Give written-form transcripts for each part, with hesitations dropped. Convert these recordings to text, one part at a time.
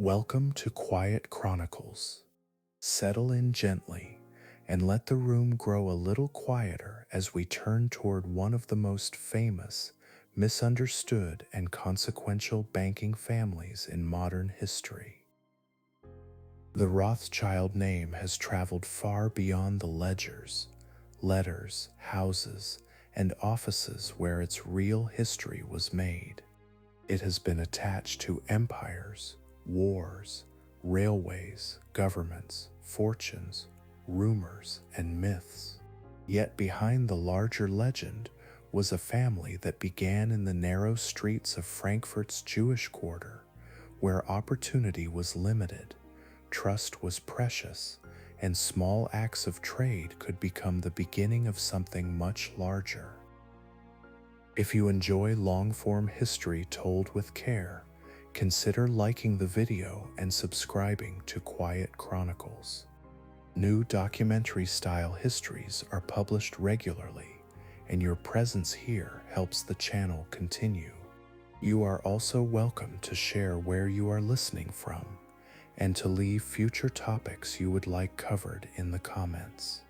Welcome to Quiet Chronicles. Settle in gently and let the room grow a little quieter as we turn toward one of the most famous, misunderstood, and consequential banking families in modern history. The Rothschild name has traveled far beyond the ledgers, letters, houses, and offices where its real history was made. It has been attached to empires, wars, railways, governments, fortunes, rumors, and myths. Yet behind the larger legend was a family that began in the narrow streets of Frankfurt's Jewish quarter, where opportunity was limited, trust was precious, and small acts of trade could become the beginning of something much larger. If you enjoy long-form history told with care, consider liking the video and subscribing to Quiet Chronicles. New documentary-style histories are published regularly, and your presence here helps the channel continue. You are also welcome to share where you are listening from, and to leave future topics you would like covered in the comments.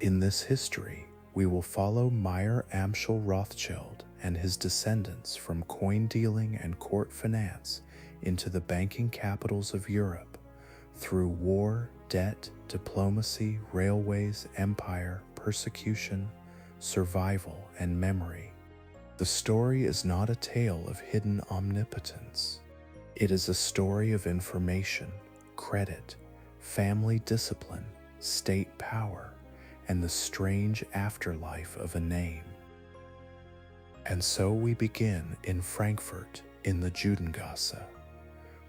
In this history, we will follow Mayer Amschel Rothschild and his descendants from coin dealing and court finance into the banking capitals of Europe, through war, debt, diplomacy, railways, empire, persecution, survival, and memory. The story is not a tale of hidden omnipotence. It is a story of information, credit, family discipline, state power, and the strange afterlife of a name. And so we begin in Frankfurt in the Judengasse,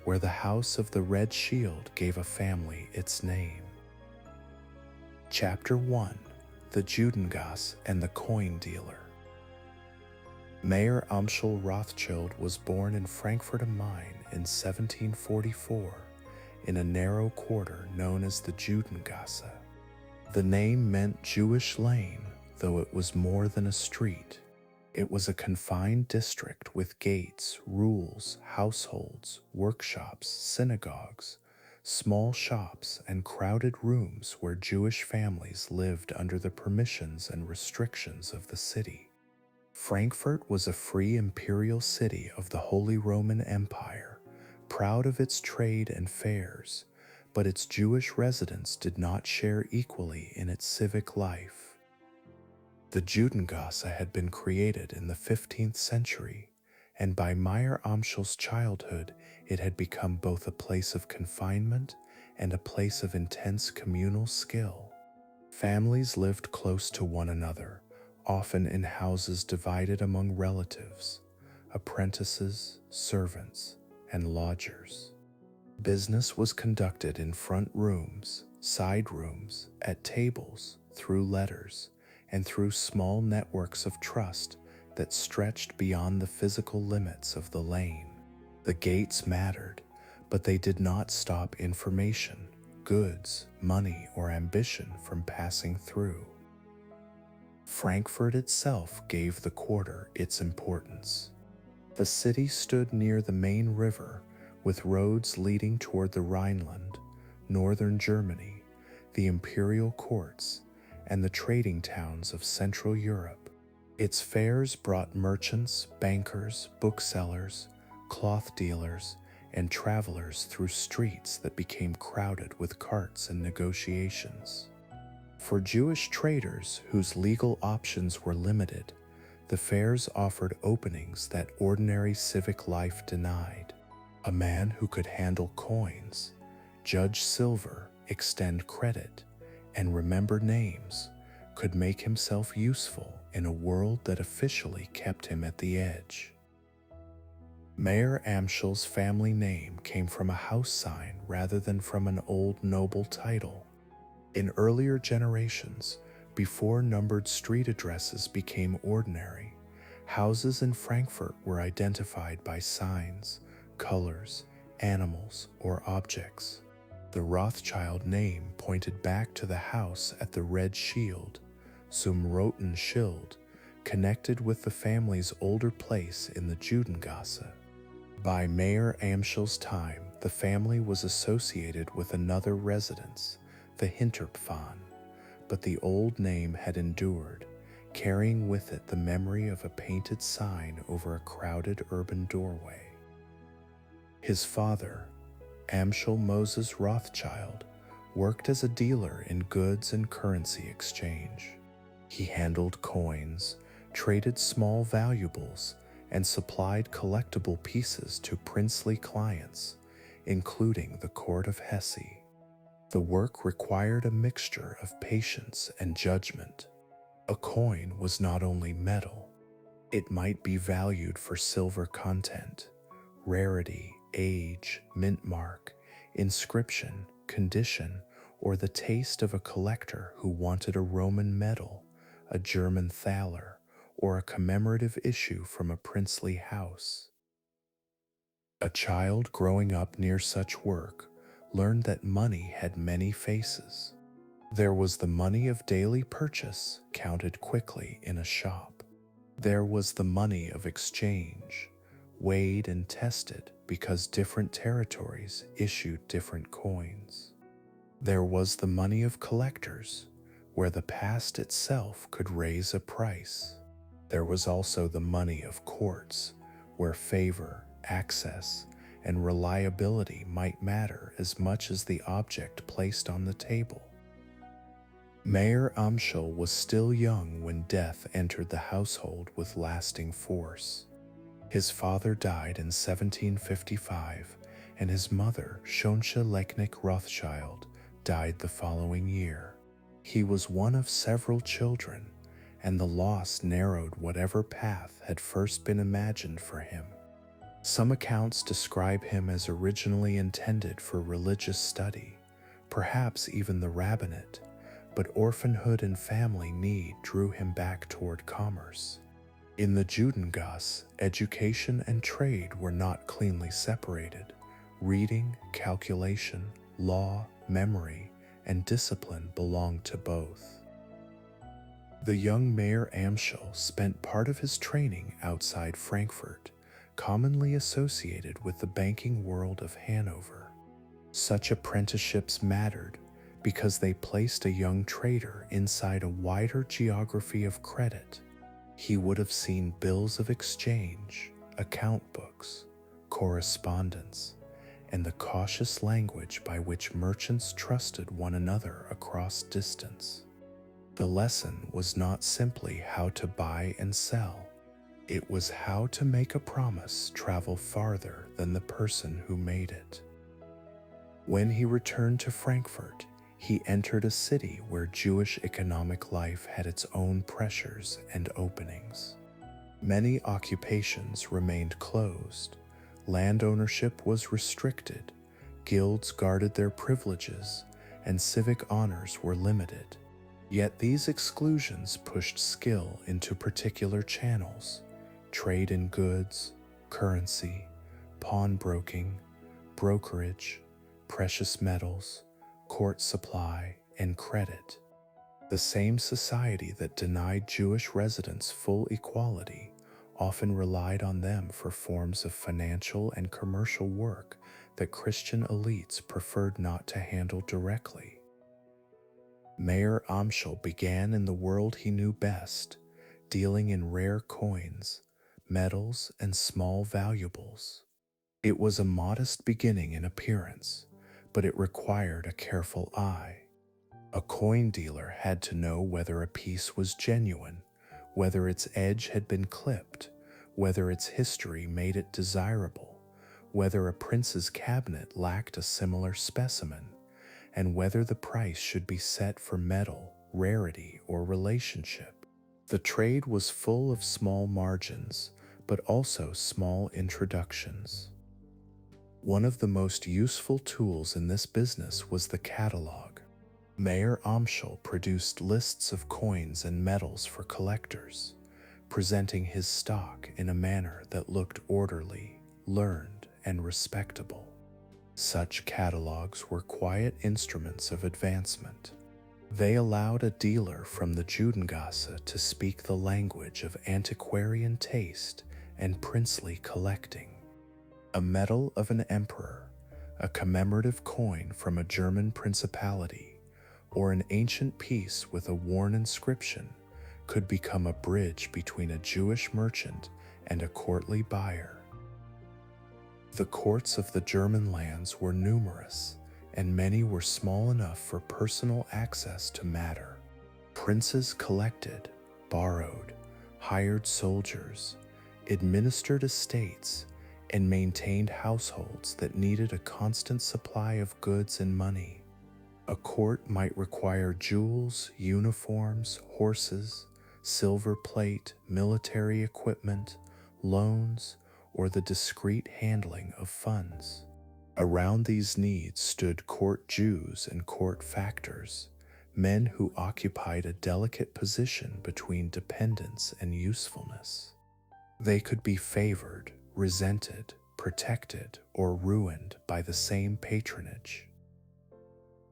where the House of the Red Shield gave a family its name. Chapter 1: The Judengasse and the Coin Dealer. Mayer Amschel Rothschild was born in Frankfurt am Main in 1744 in a narrow quarter known as the Judengasse. The name meant Jewish lane, though it was more than a street. It was a confined district with gates, rules, households, workshops, synagogues, small shops, and crowded rooms where Jewish families lived under the permissions and restrictions of the city. Frankfurt was a free imperial city of the Holy Roman Empire, proud of its trade and fairs, but its Jewish residents did not share equally in its civic life. The Judengasse had been created in the 15th century, and by Mayer Amschel's childhood it had become both a place of confinement and a place of intense communal skill. Families lived close to one another, often in houses divided among relatives, apprentices, servants, and lodgers. Business was conducted in front rooms, side rooms, at tables, through letters, and through small networks of trust that stretched beyond the physical limits of the lane. The gates mattered, but they did not stop information, goods, money, or ambition from passing through. Frankfurt itself gave the quarter its importance. The city stood near the main river, with roads leading toward the Rhineland, northern Germany, the imperial courts, and the trading towns of Central Europe. Its fairs brought merchants, bankers, booksellers, cloth dealers, and travelers through streets that became crowded with carts and negotiations. For Jewish traders whose legal options were limited, the fairs offered openings that ordinary civic life denied. A man who could handle coins, judge silver, extend credit, and remember names could make himself useful in a world that officially kept him at the edge. Mayer Amschel's family name came from a house sign rather than from an old noble title. In earlier generations, before numbered street addresses became ordinary, houses in Frankfurt were identified by signs, colors, animals, or objects. The Rothschild name pointed back to the house at the Red Shield, zum Roten Schild, connected with the family's older place in the Judengasse. By Mayer Amschel's time, the family was associated with another residence, the Hinterpfahn, but the old name had endured, carrying with it the memory of a painted sign over a crowded urban doorway. His father, Amschel Moses Rothschild, worked as a dealer in goods and currency exchange. He handled coins, traded small valuables, and supplied collectible pieces to princely clients, including the court of Hesse. The work required a mixture of patience and judgment. A coin was not only metal, it might be valued for silver content, rarity, age, mint mark, inscription, condition, or the taste of a collector who wanted a Roman medal, a German thaler, or a commemorative issue from a princely house. A child growing up near such work learned that money had many faces. There was the money of daily purchase, counted quickly in a shop. There was the money of exchange, weighed and tested because different territories issued different coins. There was the money of collectors, where the past itself could raise a price. There was also the money of courts, where favor, access, and reliability might matter as much as the object placed on the table. Mayer Amschel was still young when death entered the household with lasting force. His father died in 1755, and his mother, Schönsche Lechnick Rothschild, died the following year. He was one of several children, and the loss narrowed whatever path had first been imagined for him. Some accounts describe him as originally intended for religious study, perhaps even the rabbinate, but orphanhood and family need drew him back toward commerce. In the Judengasse, education and trade were not cleanly separated. Reading, calculation, law, memory, and discipline belonged to both. The young Mayer Amschel spent part of his training outside Frankfurt, commonly associated with the banking world of Hanover. Such apprenticeships mattered because they placed a young trader inside a wider geography of credit. He would have seen bills of exchange, account books, correspondence, and the cautious language by which merchants trusted one another across distance. The lesson was not simply how to buy and sell. It was how to make a promise travel farther than the person who made it. When he returned to Frankfurt, he entered a city where Jewish economic life had its own pressures and openings. Many occupations remained closed, land ownership was restricted, guilds guarded their privileges, and civic honors were limited. Yet these exclusions pushed skill into particular channels: trade in goods, currency, pawnbroking, brokerage, precious metals, court supply, and credit. The same society that denied Jewish residents full equality often relied on them for forms of financial and commercial work that Christian elites preferred not to handle directly. Mayer Amschel began in the world he knew best, dealing in rare coins, metals, and small valuables. It was a modest beginning in appearance, but it required a careful eye. A coin dealer had to know whether a piece was genuine, whether its edge had been clipped, whether its history made it desirable, whether a prince's cabinet lacked a similar specimen, and whether the price should be set for metal, rarity, or relationship. The trade was full of small margins, but also small introductions. One of the most useful tools in this business was the catalog. Mayer Amschel produced lists of coins and metals for collectors, presenting his stock in a manner that looked orderly, learned, and respectable. Such catalogs were quiet instruments of advancement. They allowed a dealer from the Judengasse to speak the language of antiquarian taste and princely collecting. A medal of an emperor, a commemorative coin from a German principality, or an ancient piece with a worn inscription could become a bridge between a Jewish merchant and a courtly buyer. The courts of the German lands were numerous, and many were small enough for personal access to matter. Princes collected, borrowed, hired soldiers, administered estates, and maintained households that needed a constant supply of goods and money. A court might require jewels, uniforms, horses, silver plate, military equipment, loans, or the discreet handling of funds. Around these needs stood court Jews and court factors, men who occupied a delicate position between dependence and usefulness. They could be favored, resented, protected, or ruined by the same patronage.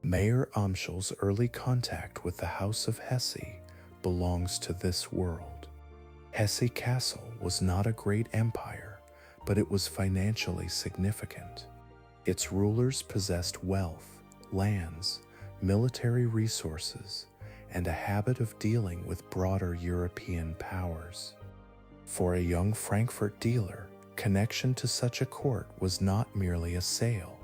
Mayer Amschel's early contact with the House of Hesse belongs to this world. Hesse Castle was not a great empire, but it was financially significant. Its rulers possessed wealth, lands, military resources, and a habit of dealing with broader European powers. For a young Frankfurt dealer, connection to such a court was not merely a sale.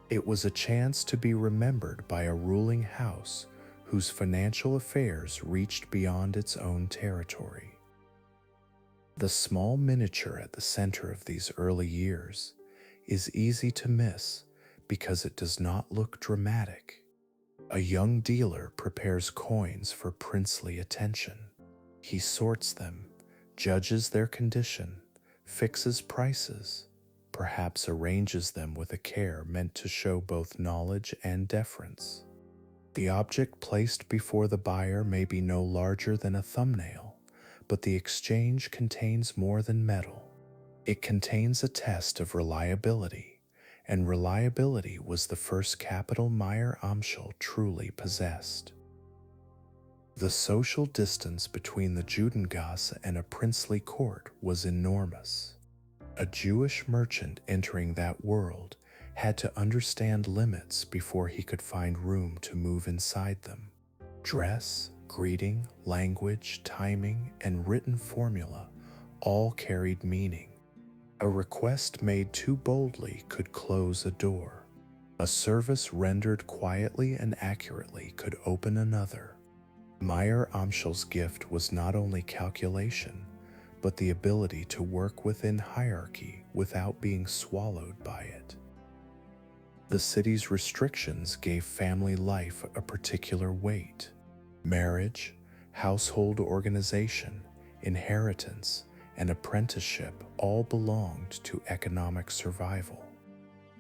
It was a chance to be remembered by a ruling house whose financial affairs reached beyond its own territory. The small miniature at the center of these early years is easy to miss because it does not look dramatic. A young dealer prepares coins for princely attention. He sorts them, judges their condition, fixes prices, perhaps arranges them with a care meant to show both knowledge and deference. The object placed before the buyer may be no larger than a thumbnail, but the exchange contains more than metal. It contains a test of reliability, and reliability was the first capital Mayer Amschel truly possessed. The social distance between the Judengasse and a princely court was enormous. A Jewish merchant entering that world had to understand limits before he could find room to move inside them. Dress, greeting, language, timing, and written formula all carried meaning. A request made too boldly could close a door. A service rendered quietly and accurately could open another. Mayer Amschel's gift was not only calculation, but the ability to work within hierarchy without being swallowed by it. The city's restrictions gave family life a particular weight. Marriage, household organization, inheritance, and apprenticeship all belonged to economic survival.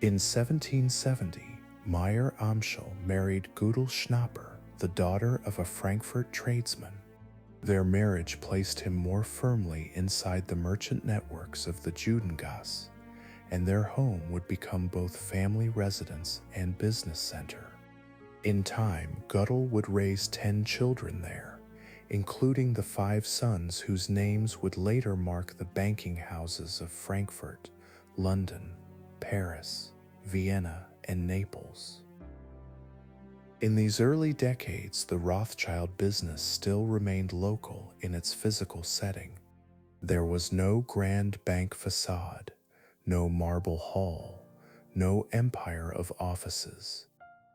In 1770, Mayer Amschel married Gudel Schnapper, the daughter of a Frankfurt tradesman. Their marriage placed him more firmly inside the merchant networks of the Judengasse, and their home would become both family residence and business center. In time, Gudel would raise 10 children there, including the 5 sons whose names would later mark the banking houses of Frankfurt, London, Paris, Vienna, and Naples. In these early decades, the Rothschild business still remained local in its physical setting. There was no grand bank facade, no marble hall, no empire of offices.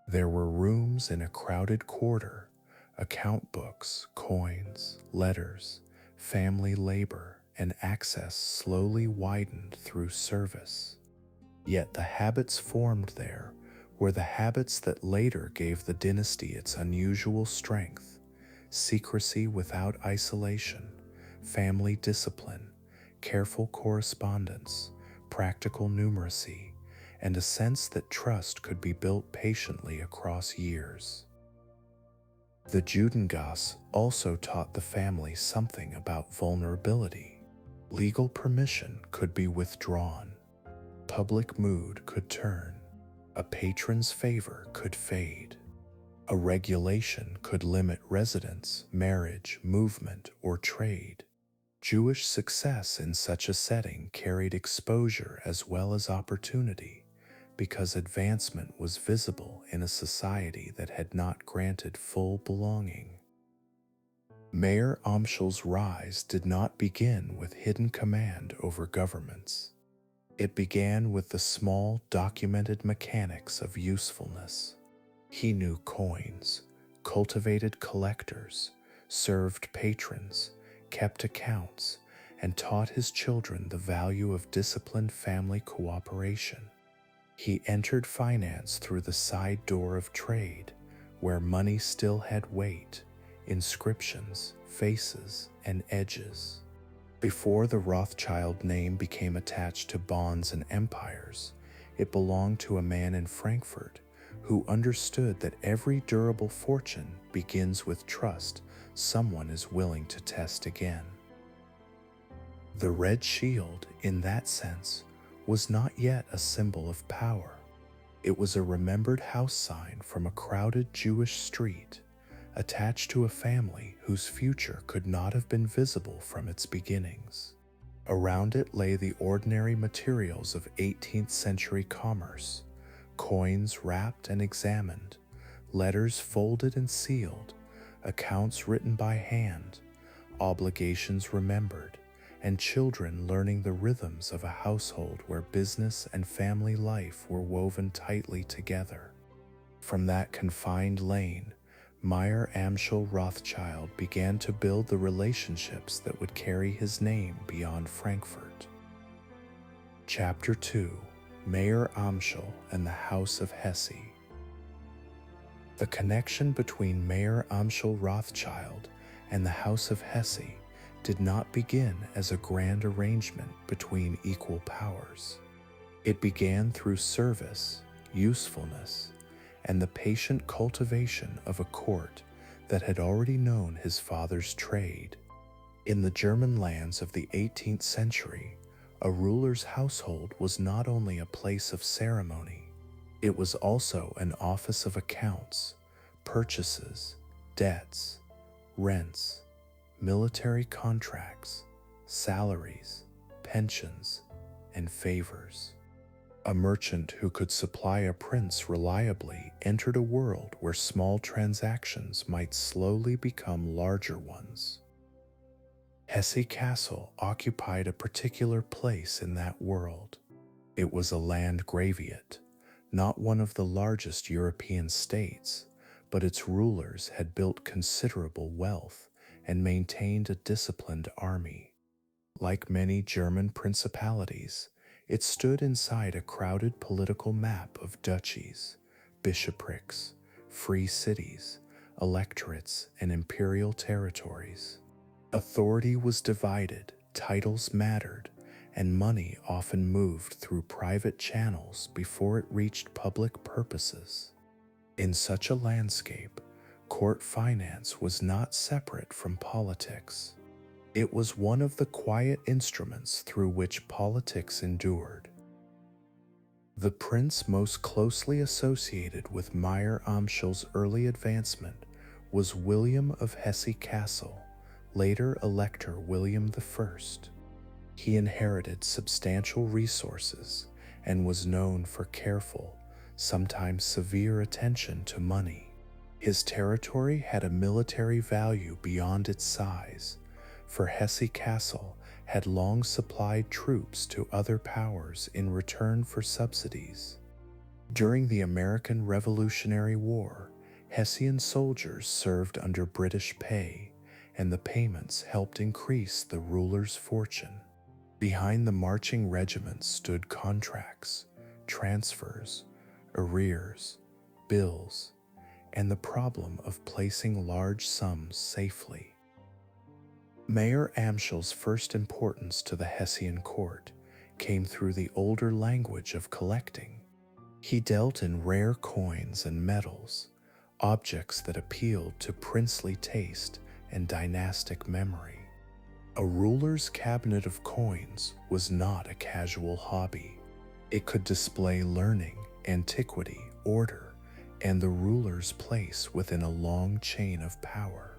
There were rooms in a crowded quarter, account books, coins, letters, family labor, and access slowly widened through service. Yet the habits formed there were the habits that later gave the dynasty its unusual strength: secrecy without isolation, family discipline, careful correspondence, practical numeracy, and a sense that trust could be built patiently across years. The Judengasse also taught the family something about vulnerability. Legal permission could be withdrawn. Public mood could turn. A patron's favor could fade. A regulation could limit residence, marriage, movement, or trade. Jewish success in such a setting carried exposure as well as opportunity, because advancement was visible in a society that had not granted full belonging. Mayer Amschel's rise did not begin with hidden command over governments. It began with the small, documented mechanics of usefulness. He knew coins, cultivated collectors, served patrons, kept accounts, and taught his children the value of disciplined family cooperation. He entered finance through the side door of trade, where money still had weight, inscriptions, faces, and edges. Before the Rothschild name became attached to bonds and empires, it belonged to a man in Frankfurt who understood that every durable fortune begins with trust someone is willing to test again. The red shield, in that sense, was not yet a symbol of power. It was a remembered house sign from a crowded Jewish street, attached to a family whose future could not have been visible from its beginnings. Around it lay the ordinary materials of 18th-century commerce: coins wrapped and examined, letters folded and sealed, accounts written by hand, obligations remembered, and children learning the rhythms of a household where business and family life were woven tightly together. From that confined lane, Mayer Amschel Rothschild began to build the relationships that would carry his name beyond Frankfurt. Chapter 2: Mayer Amschel and the House of Hesse. The connection between Mayer Amschel Rothschild and the House of Hesse did not begin as a grand arrangement between equal powers. It began through service, usefulness, and the patient cultivation of a court that had already known his father's trade. In the German lands of the 18th century, a ruler's household was not only a place of ceremony, it was also an office of accounts, purchases, debts, rents, military contracts, salaries, pensions, and favors. A merchant who could supply a prince reliably entered a world where small transactions might slowly become larger ones. Hesse Castle occupied a particular place in that world. It was a landgraviate, not one of the largest European states, but its rulers had built considerable wealth and maintained a disciplined army. Like many German principalities, it stood inside a crowded political map of duchies, bishoprics, free cities, electorates, and imperial territories. Authority was divided, titles mattered, and money often moved through private channels before it reached public purposes. In such a landscape, court finance was not separate from politics. It was one of the quiet instruments through which politics endured. The prince most closely associated with Mayer Amschel's early advancement was William of Hesse Castle, later Elector William I. He inherited substantial resources and was known for careful, sometimes severe attention to money. His territory had a military value beyond its size, for Hesse Castle had long supplied troops to other powers in return for subsidies. During the American Revolutionary War, Hessian soldiers served under British pay, and the payments helped increase the ruler's fortune. Behind the marching regiments stood contracts, transfers, arrears, bills, and the problem of placing large sums safely. Mayer Amschel's first importance to the Hessian court came through the older language of collecting. He dealt in rare coins and metals, objects that appealed to princely taste and dynastic memory. A ruler's cabinet of coins was not a casual hobby. It could display learning, antiquity, order, and the ruler's place within a long chain of power.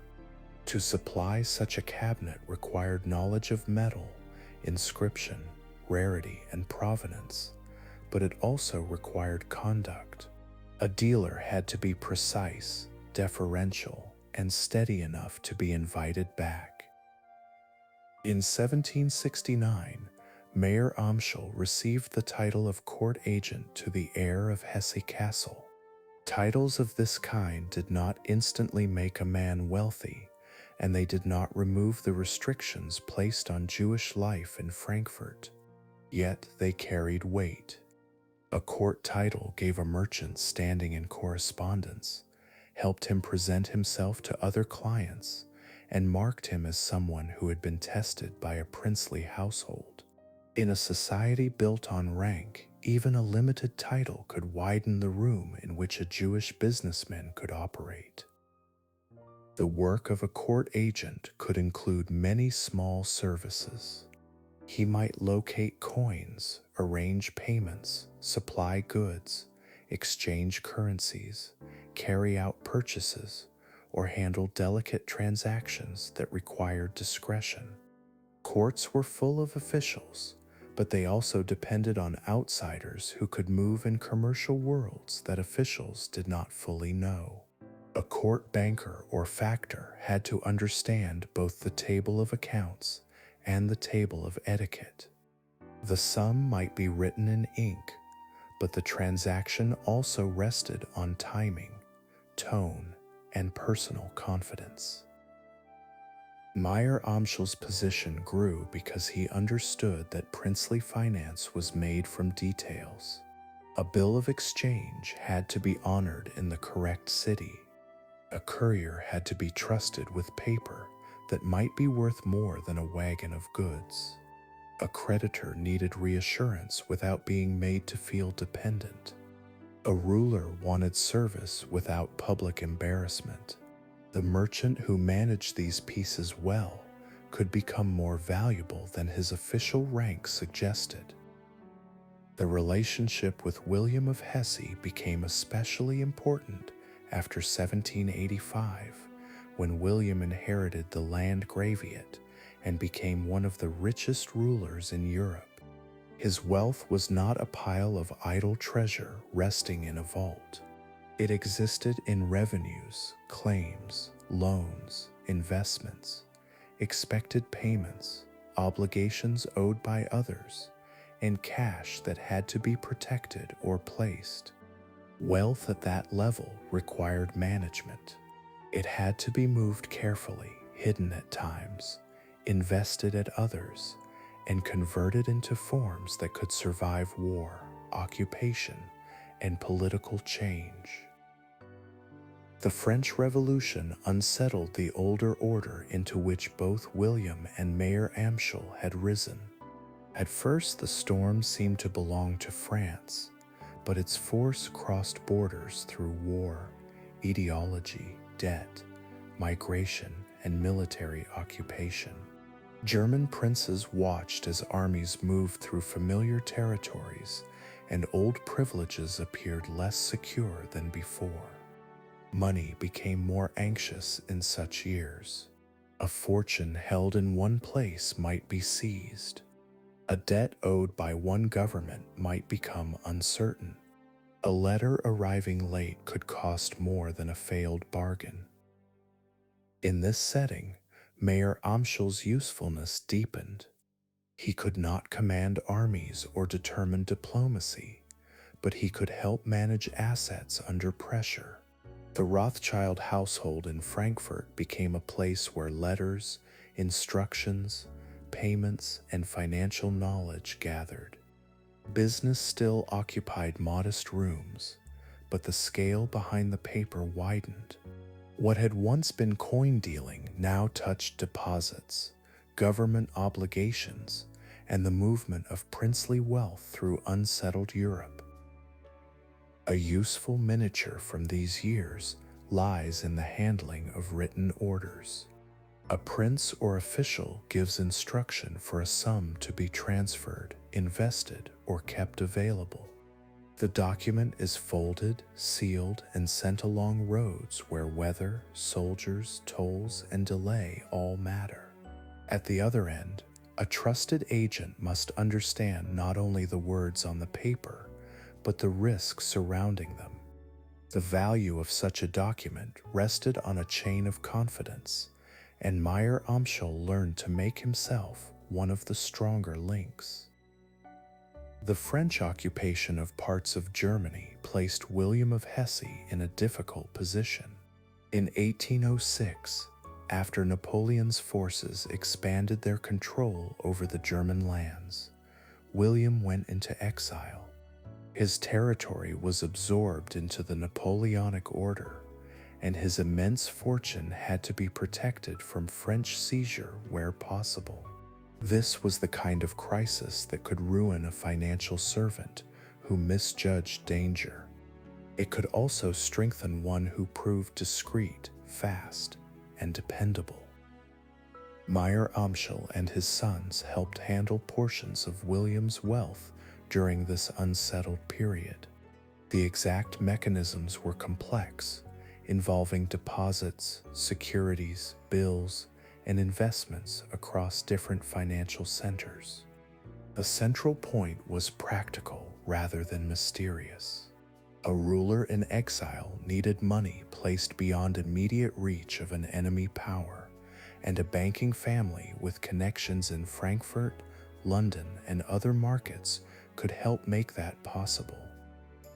To supply such a cabinet required knowledge of metal, inscription, rarity, and provenance, but it also required conduct. A dealer had to be precise, deferential, and steady enough to be invited back. In 1769, Mayer Amschel received the title of court agent to the heir of Hesse Castle. Titles of this kind did not instantly make a man wealthy, and they did not remove the restrictions placed on Jewish life in Frankfurt. Yet they carried weight. A court title gave a merchant standing in correspondence, helped him present himself to other clients, and marked him as someone who had been tested by a princely household. In a society built on rank, even a limited title could widen the room in which a Jewish businessman could operate. The work of a court agent could include many small services. He might locate coins, arrange payments, supply goods, exchange currencies, carry out purchases, or handle delicate transactions that required discretion. Courts were full of officials, but they also depended on outsiders who could move in commercial worlds that officials did not fully know. A court banker or factor had to understand both the table of accounts and the table of etiquette. The sum might be written in ink, but the transaction also rested on timing, tone, and personal confidence. Mayer Amschel's position grew because he understood that princely finance was made from details. A bill of exchange had to be honored in the correct city. A courier had to be trusted with paper that might be worth more than a wagon of goods. A creditor needed reassurance without being made to feel dependent. A ruler wanted service without public embarrassment. The merchant who managed these pieces well could become more valuable than his official rank suggested. The relationship with William of Hesse became especially important after 1785, when William inherited the Landgraviate and became one of the richest rulers in Europe. His wealth was not a pile of idle treasure resting in a vault. It existed in revenues, claims, loans, investments, expected payments, obligations owed by others, and cash that had to be protected or placed. Wealth at that level required management. It had to be moved carefully, hidden at times, invested at others, and converted into forms that could survive war, occupation, and political change. The French Revolution unsettled the older order into which both William and Mayer Amschel had risen. At first, the storm seemed to belong to France, but its force crossed borders through war, ideology, debt, migration, and military occupation. German princes watched as armies moved through familiar territories, and old privileges appeared less secure than before. Money became more anxious in such years. A fortune held in one place might be seized. A debt owed by one government might become uncertain. A letter arriving late could cost more than a failed bargain. In this setting, Mayer Amschel's usefulness deepened. He could not command armies or determine diplomacy, but he could help manage assets under pressure. The Rothschild household in Frankfurt became a place where letters, instructions, payments, and financial knowledge gathered. Business still occupied modest rooms, but the scale behind the paper widened. What had once been coin dealing now touched deposits, government obligations, and the movement of princely wealth through unsettled Europe. A useful miniature from these years lies in the handling of written orders. A prince or official gives instruction for a sum to be transferred, invested, or kept available. The document is folded, sealed, and sent along roads where weather, soldiers, tolls, and delay all matter. At the other end, a trusted agent must understand not only the words on the paper, but the risks surrounding them. The value of such a document rested on a chain of confidence, and Mayer Amschel learned to make himself one of the stronger links. The French occupation of parts of Germany placed William of Hesse in a difficult position. In 1806, after Napoleon's forces expanded their control over the German lands, William went into exile. His territory was absorbed into the Napoleonic order, and his immense fortune had to be protected from French seizure where possible. This was the kind of crisis that could ruin a financial servant who misjudged danger. It could also strengthen one who proved discreet, fast, and dependable. Mayer Amschel and his sons helped handle portions of William's wealth during this unsettled period. The exact mechanisms were complex, involving deposits, securities, bills, and investments across different financial centers. The central point was practical rather than mysterious. A ruler in exile needed money placed beyond immediate reach of an enemy power, and a banking family with connections in Frankfurt, London, and other markets could help make that possible.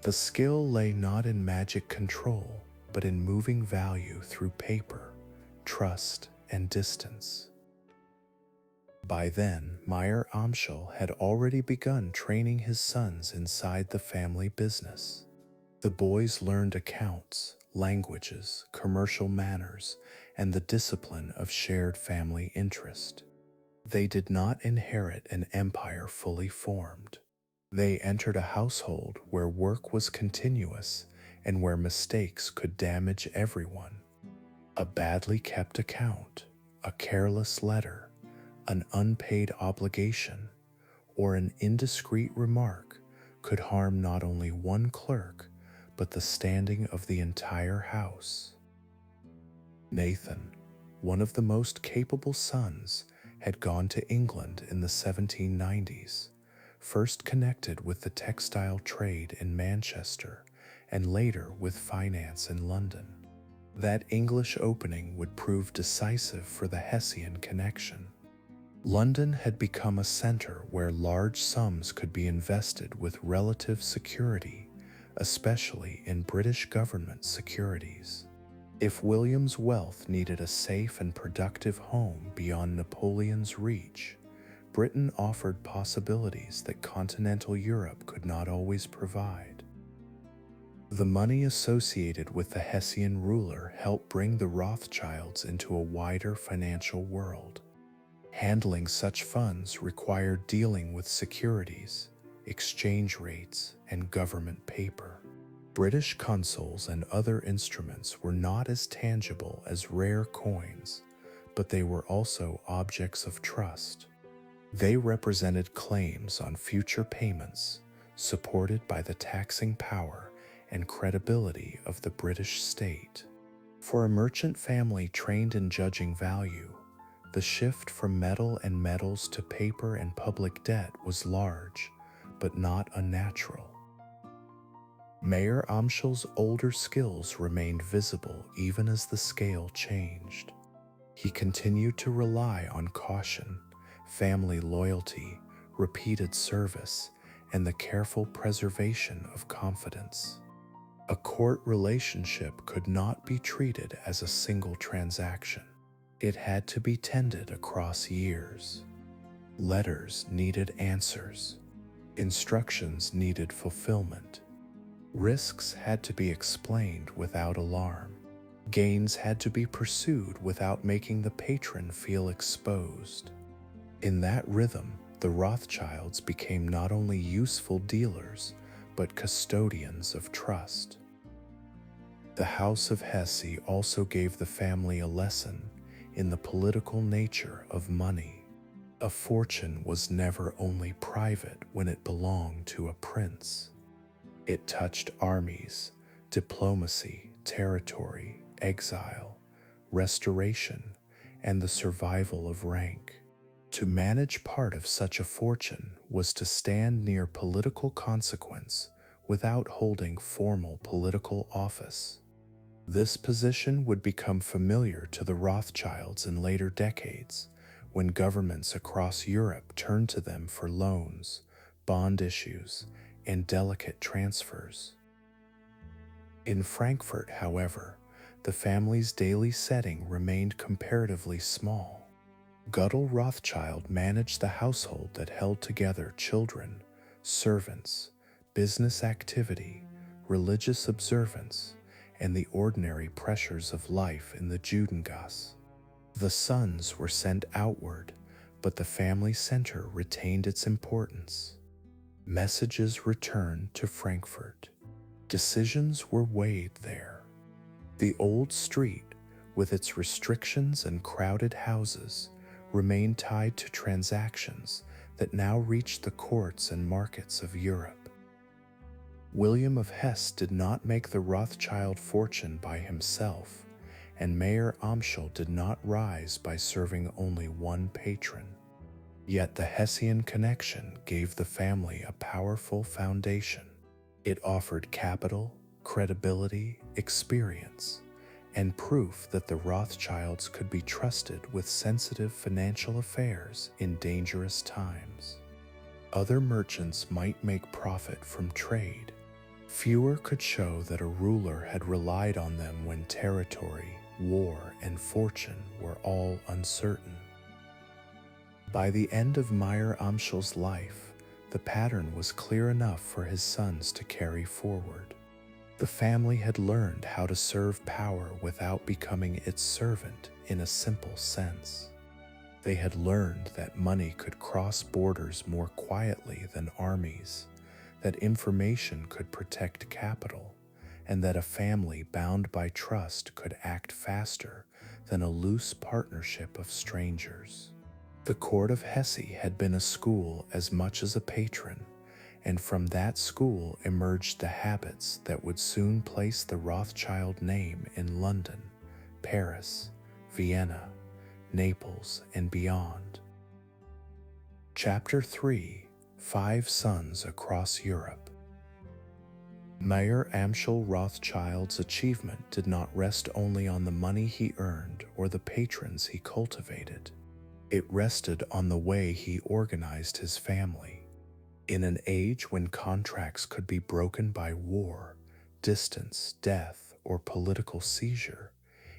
The skill lay not in magic control, but in moving value through paper, trust, and distance. By then, Mayer Amschel had already begun training his sons inside the family business. The boys learned accounts, languages, commercial manners, and the discipline of shared family interest. They did not inherit an empire fully formed. They entered a household where work was continuous and where mistakes could damage everyone. A badly kept account, a careless letter, an unpaid obligation, or an indiscreet remark could harm not only one clerk, but the standing of the entire house. Nathan, one of the most capable sons, had gone to England in the 1790s, first connected with the textile trade in Manchester and later with finance in London. That English opening would prove decisive for the Hessian connection. London had become a center where large sums could be invested with relative security, especially in British government securities. If William's wealth needed a safe and productive home beyond Napoleon's reach, Britain offered possibilities that continental Europe could not always provide. The money associated with the Hessian ruler helped bring the Rothschilds into a wider financial world. Handling such funds required dealing with securities, exchange rates, and government paper. British consols and other instruments were not as tangible as rare coins, but they were also objects of trust. They represented claims on future payments, supported by the taxing power and credibility of the British state. For a merchant family trained in judging value, the shift from metal and metals to paper and public debt was large, but not unnatural. Mayer Amschel's older skills remained visible even as the scale changed. He continued to rely on caution, family loyalty, repeated service, and the careful preservation of confidence. A court relationship could not be treated as a single transaction. It had to be tended across years. Letters needed answers. Instructions needed fulfillment. Risks had to be explained without alarm. Gains had to be pursued without making the patron feel exposed. In that rhythm, the Rothschilds became not only useful dealers, but custodians of trust. The House of Hesse also gave the family a lesson in the political nature of money. A fortune was never only private when it belonged to a prince. It touched armies, diplomacy, territory, exile, restoration, and the survival of rank. To manage part of such a fortune was to stand near political consequence without holding formal political office. This position would become familiar to the Rothschilds in later decades, when governments across Europe turned to them for loans, bond issues, and delicate transfers. In Frankfurt, however, the family's daily setting remained comparatively small. Gödel Rothschild managed the household that held together children, servants, business activity, religious observance, and the ordinary pressures of life in the Judengasse. The sons were sent outward, but the family center retained its importance. Messages returned to Frankfurt. Decisions were weighed there. The old street, with its restrictions and crowded houses, remained tied to transactions that now reached the courts and markets of Europe. William of Hesse did not make the Rothschild fortune by himself, and Mayer Amschel did not rise by serving only one patron. Yet the Hessian connection gave the family a powerful foundation. It offered capital, credibility, experience, and proof that the Rothschilds could be trusted with sensitive financial affairs in dangerous times. Other merchants might make profit from trade. Fewer could show that a ruler had relied on them when territory, war, and fortune were all uncertain. By the end of Mayer Amschel's life, the pattern was clear enough for his sons to carry forward. The family had learned how to serve power without becoming its servant in a simple sense. They had learned that money could cross borders more quietly than armies, that information could protect capital, and that a family bound by trust could act faster than a loose partnership of strangers. The court of Hesse had been a school as much as a patron, and from that school emerged the habits that would soon place the Rothschild name in London, Paris, Vienna, Naples, and beyond. Chapter 3: 5 Sons Across Europe. Mayer Amschel Rothschild's achievement did not rest only on the money he earned or the patrons he cultivated. It rested on the way he organized his family. In an age when contracts could be broken by war, distance, death, or political seizure,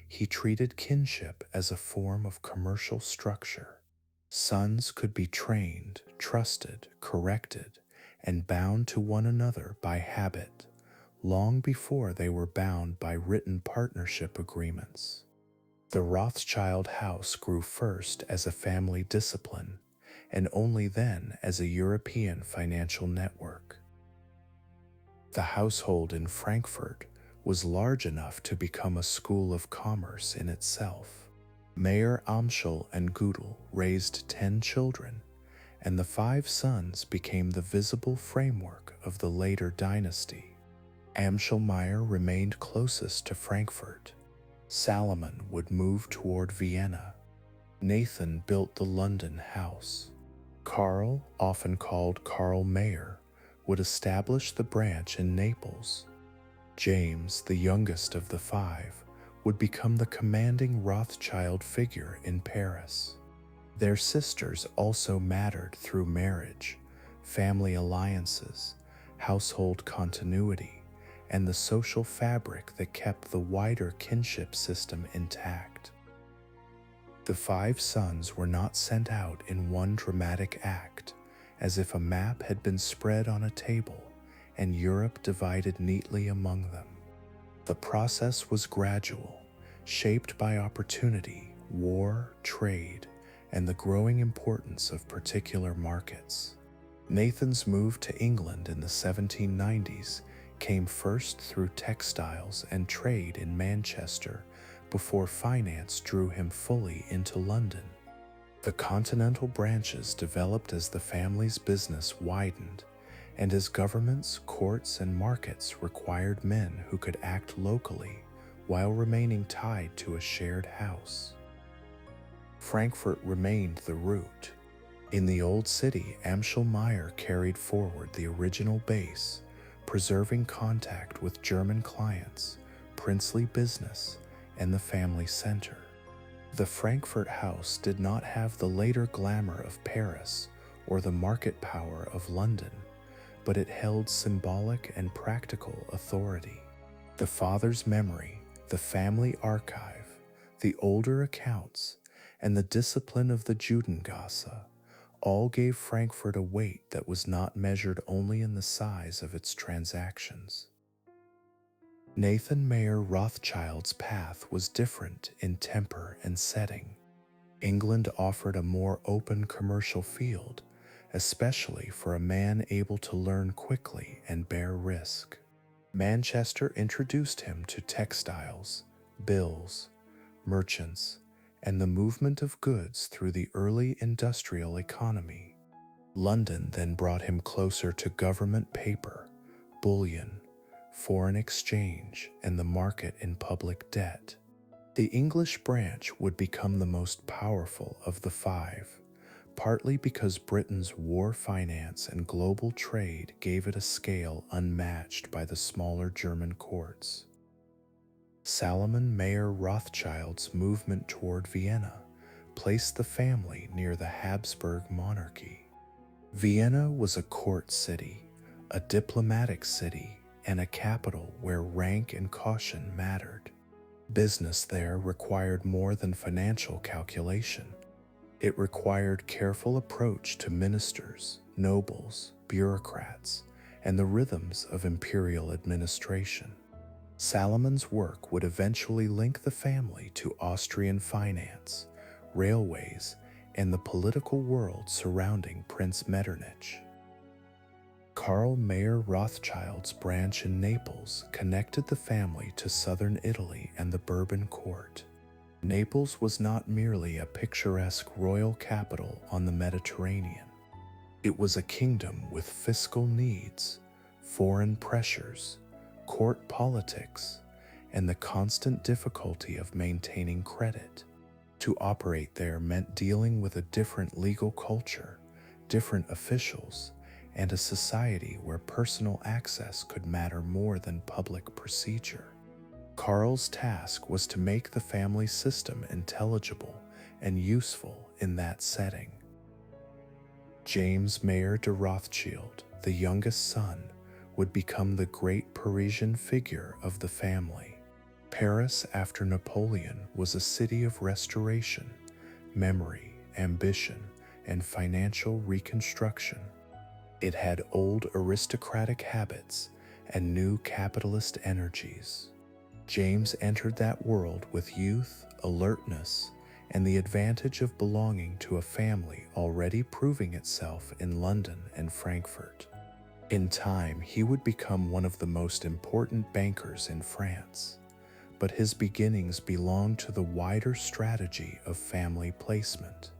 he treated kinship as a form of commercial structure. Sons could be trained, trusted, corrected, and bound to one another by habit, long before they were bound by written partnership agreements. The Rothschild house grew first as a family discipline, and only then as a European financial network. The household in Frankfurt was large enough to become a school of commerce in itself. Mayer Amschel and Gödel raised 10 children, and the 5 sons became the visible framework of the later dynasty. Amschel-Mayer remained closest to Frankfurt. Salomon would move toward Vienna. Nathan built the London house. Karl, often called Karl Mayer, would establish the branch in Naples. James, the youngest of the 5, would become the commanding Rothschild figure in Paris. Their sisters also mattered through marriage, family alliances, household continuity, and the social fabric that kept the wider kinship system intact. The 5 sons were not sent out in one dramatic act, as if a map had been spread on a table and Europe divided neatly among them. The process was gradual, shaped by opportunity, war, trade, and the growing importance of particular markets. Nathan's move to England in the 1790s came first through textiles and trade in Manchester before finance drew him fully into London. The continental branches developed as the family's business widened, and as governments, courts, and markets required men who could act locally while remaining tied to a shared house. Frankfurt remained the root. In the old city, Amschel-Mayer carried forward the original base, preserving contact with German clients, princely business, and the family center. The Frankfurt house did not have the later glamour of Paris or the market power of London, but it held symbolic and practical authority. The father's memory, the family archive, the older accounts, and the discipline of the Judengasse all gave Frankfurt a weight that was not measured only in the size of its transactions. Nathan Mayer Rothschild's path was different in temper and setting. England offered a more open commercial field, especially for a man able to learn quickly and bear risk. Manchester introduced him to textiles, bills, merchants, and the movement of goods through the early industrial economy. London then brought him closer to government paper, bullion, foreign exchange, and the market in public debt. The English branch would become the most powerful of the five, partly because Britain's war finance and global trade gave it a scale unmatched by the smaller German courts. Salomon Mayer Rothschild's movement toward Vienna placed the family near the Habsburg monarchy. Vienna was a court city, a diplomatic city, and a capital where rank and caution mattered. Business there required more than financial calculation. It required careful approach to ministers, nobles, bureaucrats, and the rhythms of imperial administration. Salomon's work would eventually link the family to Austrian finance, railways, and the political world surrounding Prince Metternich. Karl Mayer Rothschild's branch in Naples connected the family to southern Italy and the Bourbon court. Naples was not merely a picturesque royal capital on the Mediterranean. It was a kingdom with fiscal needs, foreign pressures, court politics, and the constant difficulty of maintaining credit. To operate there meant dealing with a different legal culture, different officials, and a society where personal access could matter more than public procedure. Karl's task was to make the family system intelligible and useful in that setting. James Mayer de Rothschild, the youngest son, would become the great Parisian figure of the family. Paris, after Napoleon, was a city of restoration, memory, ambition, and financial reconstruction. It had old aristocratic habits and new capitalist energies. James entered that world with youth, alertness, and the advantage of belonging to a family already proving itself in London and Frankfurt. In time, he would become one of the most important bankers in France, but his beginnings belonged to the wider strategy of family placement.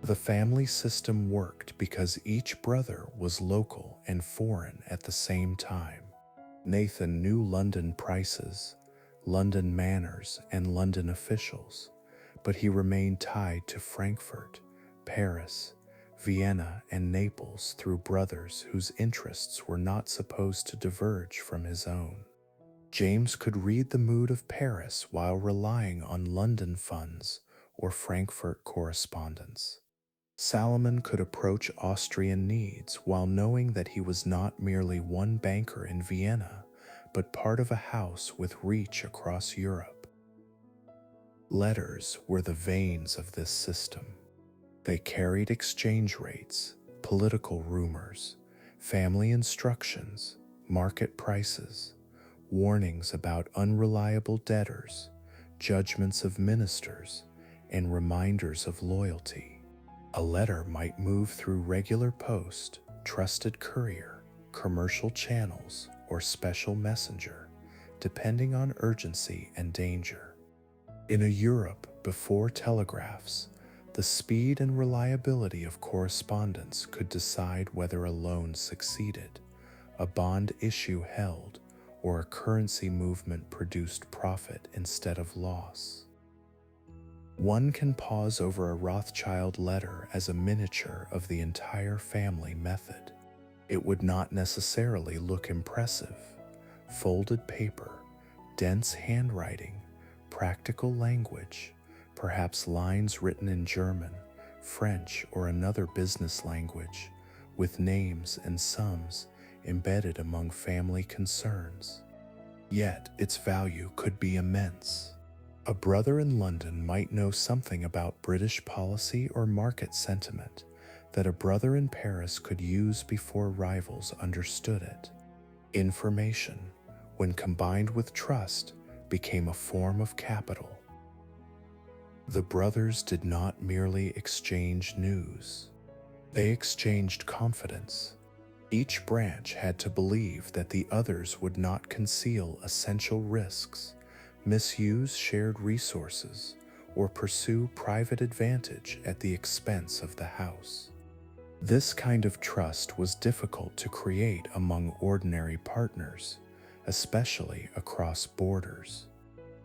The family system worked because each brother was local and foreign at the same time. Nathan knew London prices, London manners, and London officials, but he remained tied to Frankfurt, Paris, Vienna, and Naples through brothers whose interests were not supposed to diverge from his own. James could read the mood of Paris while relying on London funds or Frankfurt correspondence. Salomon could approach Austrian needs while knowing that he was not merely one banker in Vienna, but part of a house with reach across Europe. Letters were the veins of this system. They carried exchange rates, political rumors, family instructions, market prices, warnings about unreliable debtors, judgments of ministers, and reminders of loyalty. A letter might move through regular post, trusted courier, commercial channels, or special messenger, depending on urgency and danger. In a Europe before telegraphs, the speed and reliability of correspondence could decide whether a loan succeeded, a bond issue held, or a currency movement produced profit instead of loss. One can pause over a Rothschild letter as a miniature of the entire family method. It would not necessarily look impressive. Folded paper, dense handwriting, practical language, perhaps lines written in German, French, or another business language, with names and sums embedded among family concerns. Yet its value could be immense. A brother in London might know something about British policy or market sentiment that a brother in Paris could use before rivals understood it. Information, when combined with trust, became a form of capital. The brothers did not merely exchange news. They exchanged confidence. Each branch had to believe that the others would not conceal essential risks, misuse shared resources, or pursue private advantage at the expense of the house. This kind of trust was difficult to create among ordinary partners, especially across borders.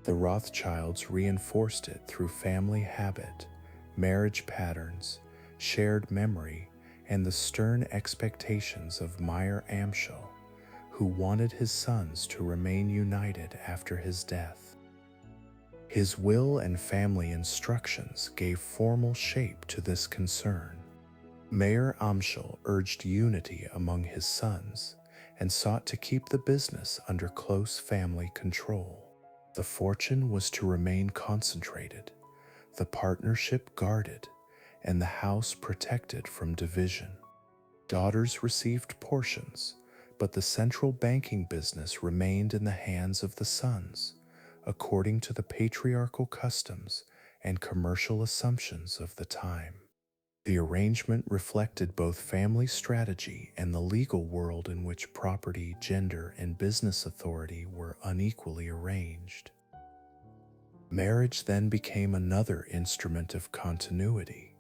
The Rothschilds reinforced it through family habit, marriage patterns, shared memory, and the stern expectations of Mayer Amschel, who wanted his sons to remain united after his death. His will and family instructions gave formal shape to this concern. Mayer Amschel urged unity among his sons and sought to keep the business under close family control. The fortune was to remain concentrated, the partnership guarded, and the house protected from division. Daughters received portions, but the central banking business remained in the hands of the sons, according to the patriarchal customs and commercial assumptions of the time. The arrangement reflected both family strategy and the legal world in which property, gender, and business authority were unequally arranged. Marriage then became another instrument of continuity.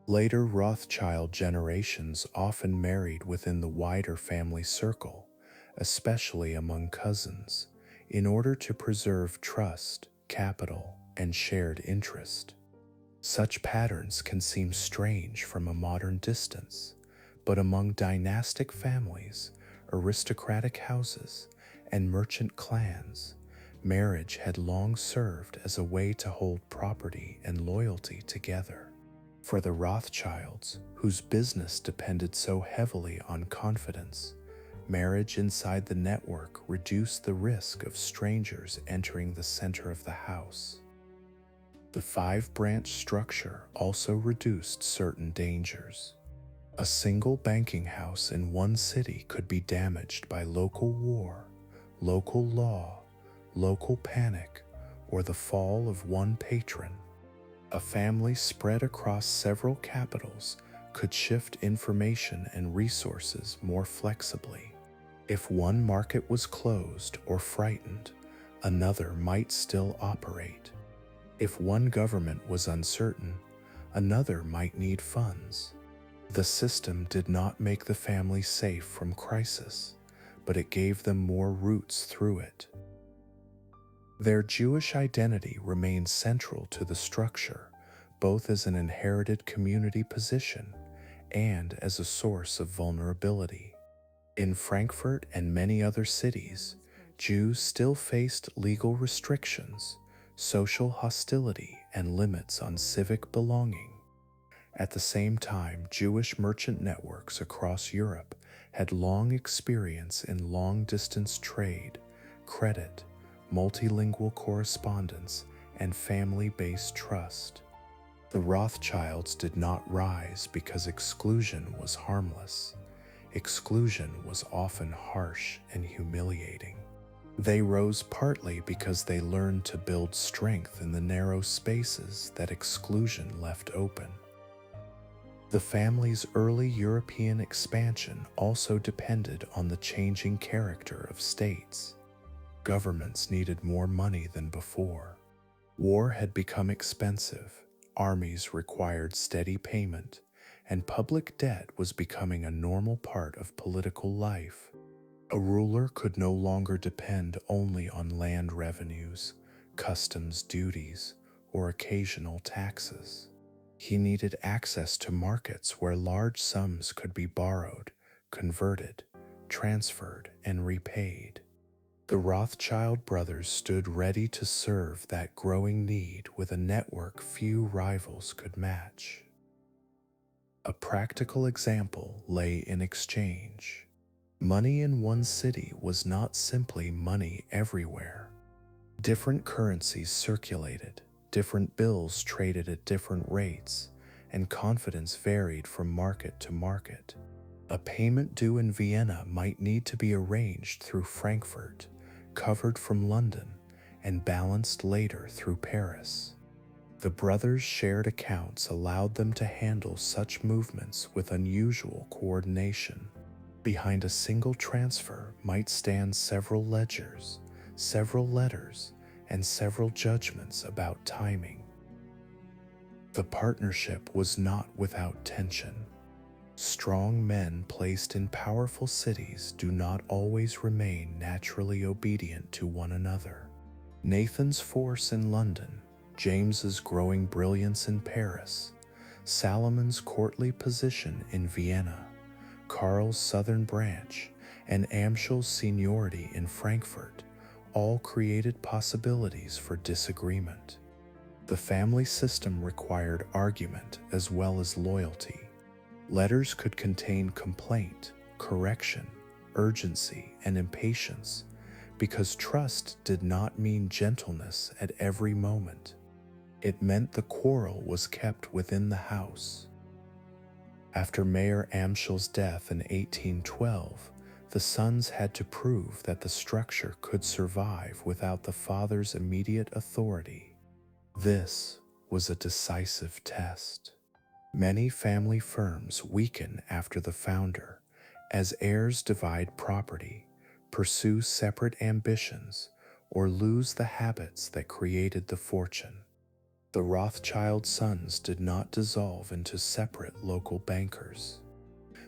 Later Rothschild generations often married within the wider family circle, especially among cousins, in order to preserve trust, capital, and shared interest. Such patterns can seem strange from a modern distance, but among dynastic families, aristocratic houses, and merchant clans, marriage had long served as a way to hold property and loyalty together. For the Rothschilds, whose business depended so heavily on confidence, marriage inside the network reduced the risk of strangers entering the center of the house. The five-branch structure also reduced certain dangers. A single banking house in one city could be damaged by local war, local law, local panic, or the fall of one patron. A family spread across several capitals could shift information and resources more flexibly. If one market was closed or frightened, another might still operate. If one government was uncertain, another might need funds. The system did not make the family safe from crisis, but it gave them more roots through it. Their Jewish identity remained central to the structure, both as an inherited community position and as a source of vulnerability. In Frankfurt and many other cities, Jews still faced legal restrictions, social hostility, and limits on civic belonging. At the same time, Jewish merchant networks across Europe had long experience in long-distance trade, credit, multilingual correspondence, and family-based trust. The Rothschilds did not rise because exclusion was harmless. Exclusion was often harsh and humiliating. They rose partly because they learned to build strength in the narrow spaces that exclusion left open. The family's early European expansion also depended on the changing character of states. Governments needed more money than before. War had become expensive, armies required steady payment, and public debt was becoming a normal part of political life. A ruler could no longer depend only on land revenues, customs duties, or occasional taxes. He needed access to markets where large sums could be borrowed, converted, transferred, and repaid. The Rothschild brothers stood ready to serve that growing need with a network few rivals could match. A practical example lay in exchange. Money in one city was not simply money everywhere. Different currencies circulated, different bills traded at different rates, and confidence varied from market to market. A payment due in Vienna might need to be arranged through Frankfurt, covered from London, and balanced later through Paris. The brothers' shared accounts allowed them to handle such movements with unusual coordination. Behind a single transfer might stand several ledgers, several letters, and several judgments about timing. The partnership was not without tension. Strong men placed in powerful cities do not always remain naturally obedient to one another. Nathan's force in London, James's growing brilliance in Paris, Salomon's courtly position in Vienna, Karl's southern branch, and Amschel's seniority in Frankfurt all created possibilities for disagreement. The family system required argument as well as loyalty. Letters could contain complaint, correction, urgency, and impatience, because trust did not mean gentleness at every moment. It meant the quarrel was kept within the house. After Mayer Amschel's death in 1812, the sons had to prove that the structure could survive without the father's immediate authority. This was a decisive test. Many family firms weaken after the founder, as heirs divide property, pursue separate ambitions, or lose the habits that created the fortune. The Rothschild sons did not dissolve into separate local bankers.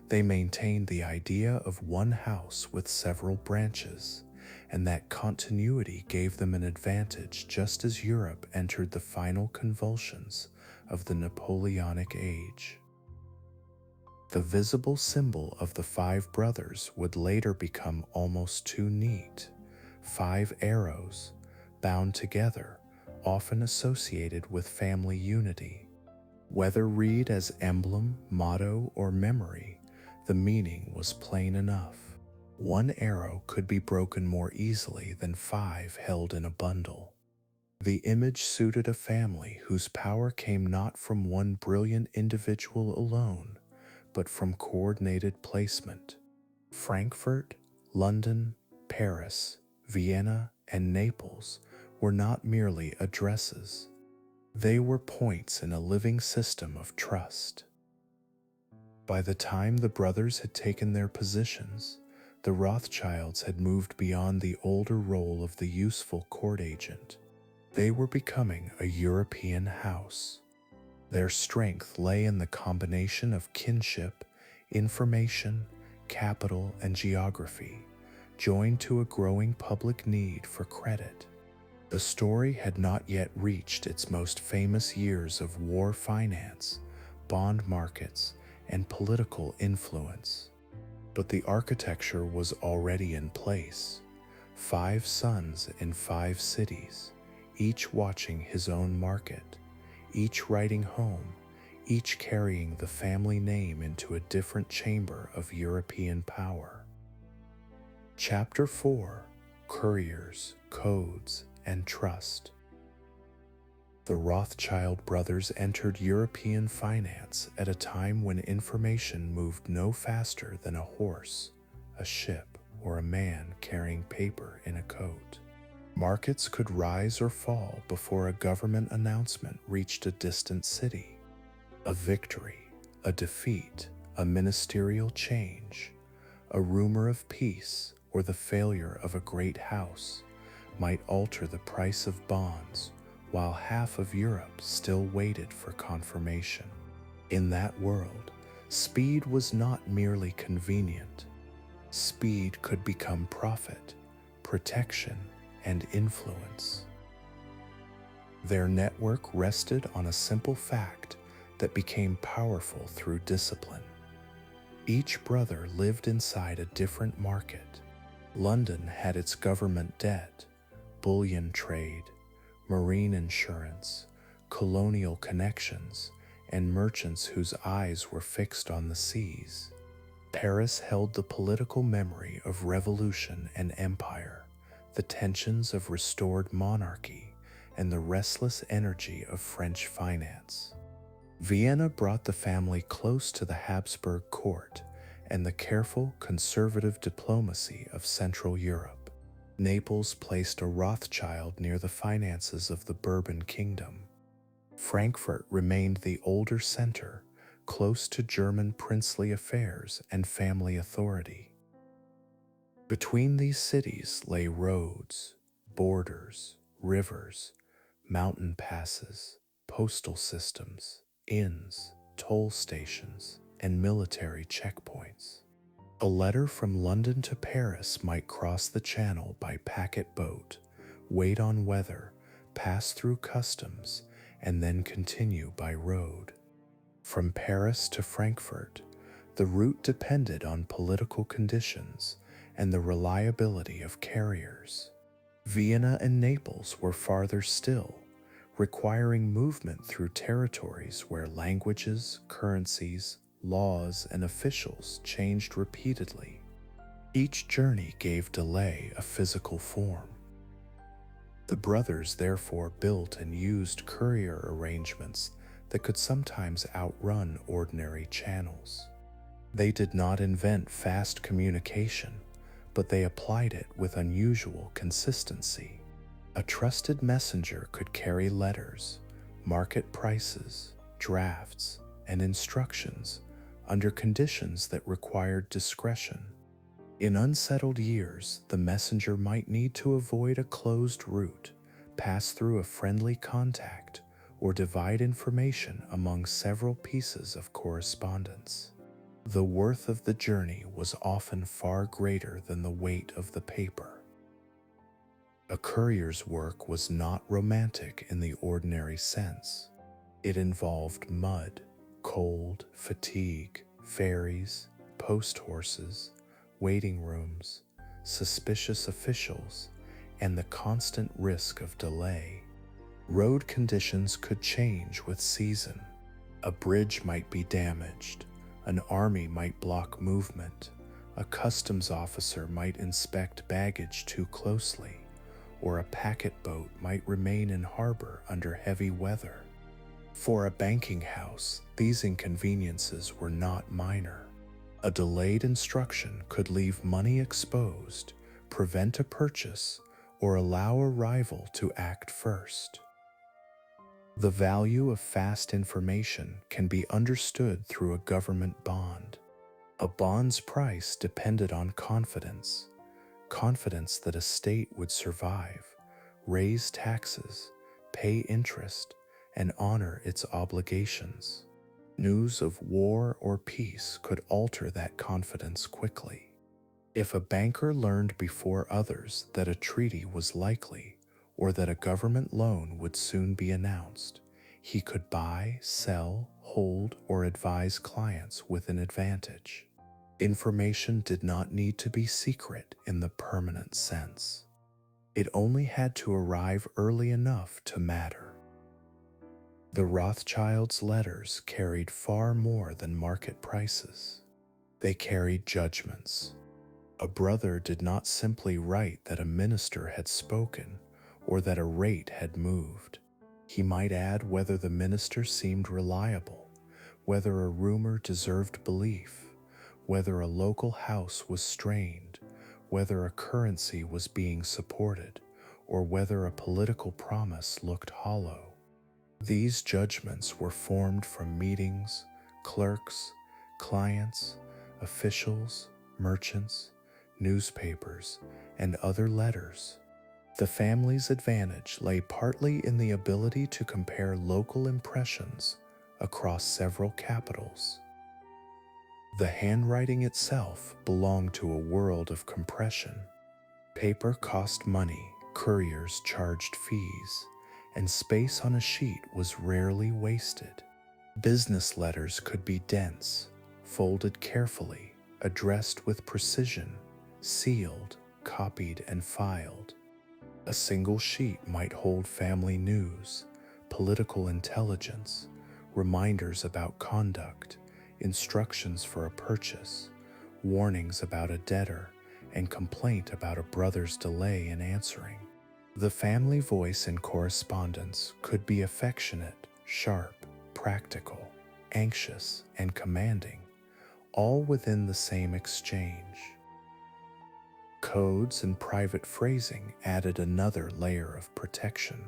They maintained the idea of one house with several branches, and that continuity gave them an advantage just as Europe entered the final convulsions of the Napoleonic age. The visible symbol of the five brothers would later become almost too neat: 5 arrows, bound together, often associated with family unity. Whether read as emblem, motto, or memory, the meaning was plain enough. One arrow could be broken more easily than 5 held in a bundle. The image suited a family whose power came not from one brilliant individual alone, but from coordinated placement. Frankfurt, London, Paris, Vienna, and Naples were not merely addresses. They were points in a living system of trust. By the time the brothers had taken their positions, the Rothschilds had moved beyond the older role of the useful court agent. They were becoming a European house. Their strength lay in the combination of kinship, information, capital, and geography, joined to a growing public need for credit. The story had not yet reached its most famous years of war finance, bond markets, and political influence. But the architecture was already in place. 5 sons in 5 cities, each watching his own market, each writing home, each carrying the family name into a different chamber of European power. Chapter 4: Couriers, Codes, and Trust. The Rothschild brothers entered European finance at a time when information moved no faster than a horse, a ship, or a man carrying paper in a coat. Markets could rise or fall before a government announcement reached a distant city. A victory, a defeat, a ministerial change, a rumor of peace, or the failure of a great house might alter the price of bonds, while half of Europe still waited for confirmation. In that world, speed was not merely convenient. Speed could become profit, protection, and influence. Their network rested on a simple fact that became powerful through discipline. Each brother lived inside a different market. London had its government debt, bullion trade, marine insurance, colonial connections, and merchants whose eyes were fixed on the seas. Paris held the political memory of revolution and empire, the tensions of restored monarchy, and the restless energy of French finance. Vienna brought the family close to the Habsburg court and the careful, conservative diplomacy of Central Europe. Naples placed a Rothschild near the finances of the Bourbon kingdom. Frankfurt remained the older center, close to German princely affairs and family authority. Between these cities lay roads, borders, rivers, mountain passes, postal systems, inns, toll stations, and military checkpoints. A letter from London to Paris might cross the channel by packet boat, wait on weather, pass through customs, and then continue by road. From Paris to Frankfurt, the route depended on political conditions and the reliability of carriers. Vienna and Naples were farther still, requiring movement through territories where languages, currencies, laws, and officials changed repeatedly. Each journey gave delay a physical form. The brothers therefore built and used courier arrangements that could sometimes outrun ordinary channels. They did not invent fast communication, but they applied it with unusual consistency. A trusted messenger could carry letters, market prices, drafts, and instructions under conditions that required discretion. In unsettled years, the messenger might need to avoid a closed route, pass through a friendly contact, or divide information among several pieces of correspondence. The worth of the journey was often far greater than the weight of the paper. A courier's work was not romantic in the ordinary sense. It involved mud, cold, fatigue, ferries, post horses, waiting rooms, suspicious officials, and the constant risk of delay. Road conditions could change with season. A bridge might be damaged, an army might block movement, a customs officer might inspect baggage too closely, or a packet boat might remain in harbor under heavy weather. For a banking house, these inconveniences were not minor. A delayed instruction could leave money exposed, prevent a purchase, or allow a rival to act first. The value of fast information can be understood through a government bond. A bond's price depended on confidence that a state would survive, raise taxes, pay interest, and honor its obligations. News of war or peace could alter that confidence quickly. If a banker learned before others that a treaty was likely or that a government loan would soon be announced, he could buy, sell, hold, or advise clients with an advantage. Information did not need to be secret in the permanent sense. It only had to arrive early enough to matter. The Rothschilds' letters carried far more than market prices. They carried judgments. A brother did not simply write that a minister had spoken or that a rate had moved. He might add whether the minister seemed reliable, whether a rumor deserved belief, whether a local house was strained, whether a currency was being supported, or whether a political promise looked hollow. These judgments were formed from meetings, clerks, clients, officials, merchants, newspapers, and other letters. The family's advantage lay partly in the ability to compare local impressions across several capitals. The handwriting itself belonged to a world of compression. Paper cost money, couriers charged fees, and space on a sheet was rarely wasted. Business letters could be dense, folded carefully, addressed with precision, sealed, copied, and filed. A single sheet might hold family news, political intelligence, reminders about conduct, instructions for a purchase, warnings about a debtor, and complaint about a brother's delay in answering. The family voice in correspondence could be affectionate, sharp, practical, anxious, and commanding, all within the same exchange. Codes and private phrasing added another layer of protection.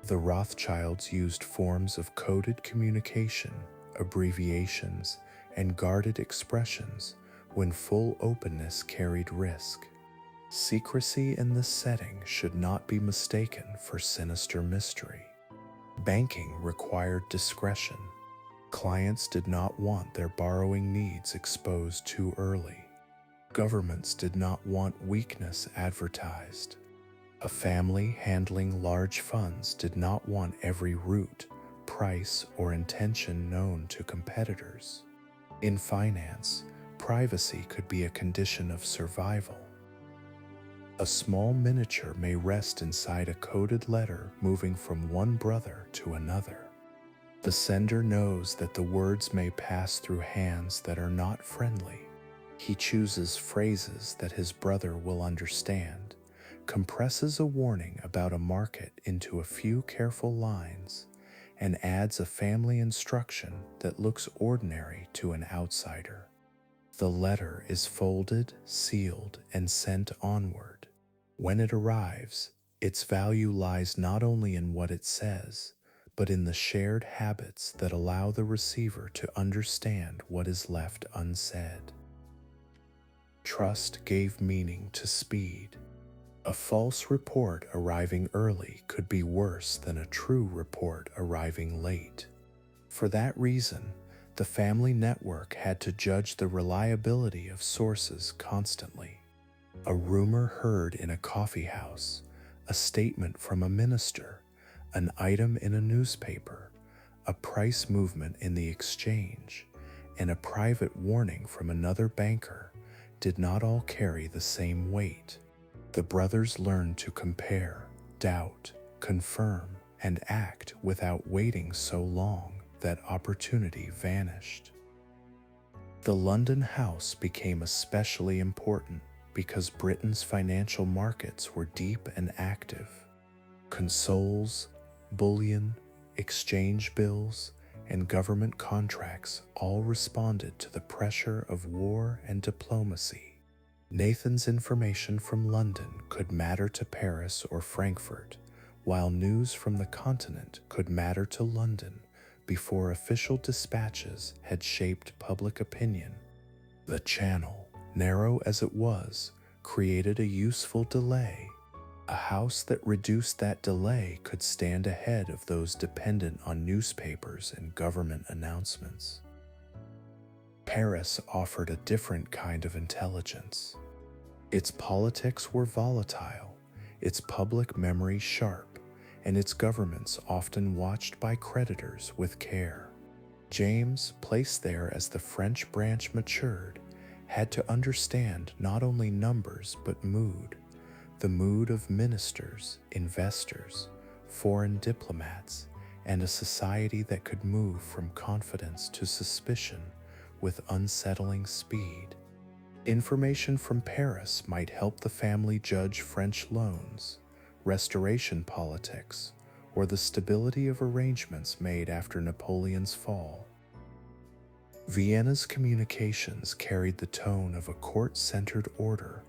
The Rothschilds used forms of coded communication, abbreviations, and guarded expressions when full openness carried risk. Secrecy in this setting should not be mistaken for sinister mystery. Banking required discretion. Clients did not want their borrowing needs exposed too early. Governments did not want weakness advertised. A family handling large funds did not want every route, price, or intention known to competitors. In finance, privacy could be a condition of survival. A small miniature may rest inside a coded letter moving from one brother to another. The sender knows that the words may pass through hands that are not friendly. He chooses phrases that his brother will understand, compresses a warning about a market into a few careful lines, and adds a family instruction that looks ordinary to an outsider. The letter is folded, sealed, and sent onward. When it arrives, its value lies not only in what it says, but in the shared habits that allow the receiver to understand what is left unsaid. Trust gave meaning to speed. A false report arriving early could be worse than a true report arriving late. For that reason, the family network had to judge the reliability of sources constantly. A rumor heard in a coffee house, a statement from a minister, an item in a newspaper, a price movement in the exchange, and a private warning from another banker did not all carry the same weight. The brothers learned to compare, doubt, confirm, and act without waiting so long that opportunity vanished. The London house became especially important because Britain's financial markets were deep and active. Consols, bullion, exchange bills, and government contracts all responded to the pressure of war and diplomacy. Nathan's information from London could matter to Paris or Frankfurt, while news from the continent could matter to London before official dispatches had shaped public opinion. The channel, narrow as it was, created a useful delay. A house that reduced that delay could stand ahead of those dependent on newspapers and government announcements. Paris offered a different kind of intelligence. Its politics were volatile, its public memory sharp, and its governments often watched by creditors with care. James, placed there as the French branch matured, had to understand not only numbers but mood. The mood of ministers, investors, foreign diplomats, and a society that could move from confidence to suspicion with unsettling speed. Information from Paris might help the family judge French loans, restoration politics, or the stability of arrangements made after Napoleon's fall. Vienna's communications carried the tone of a court-centered order.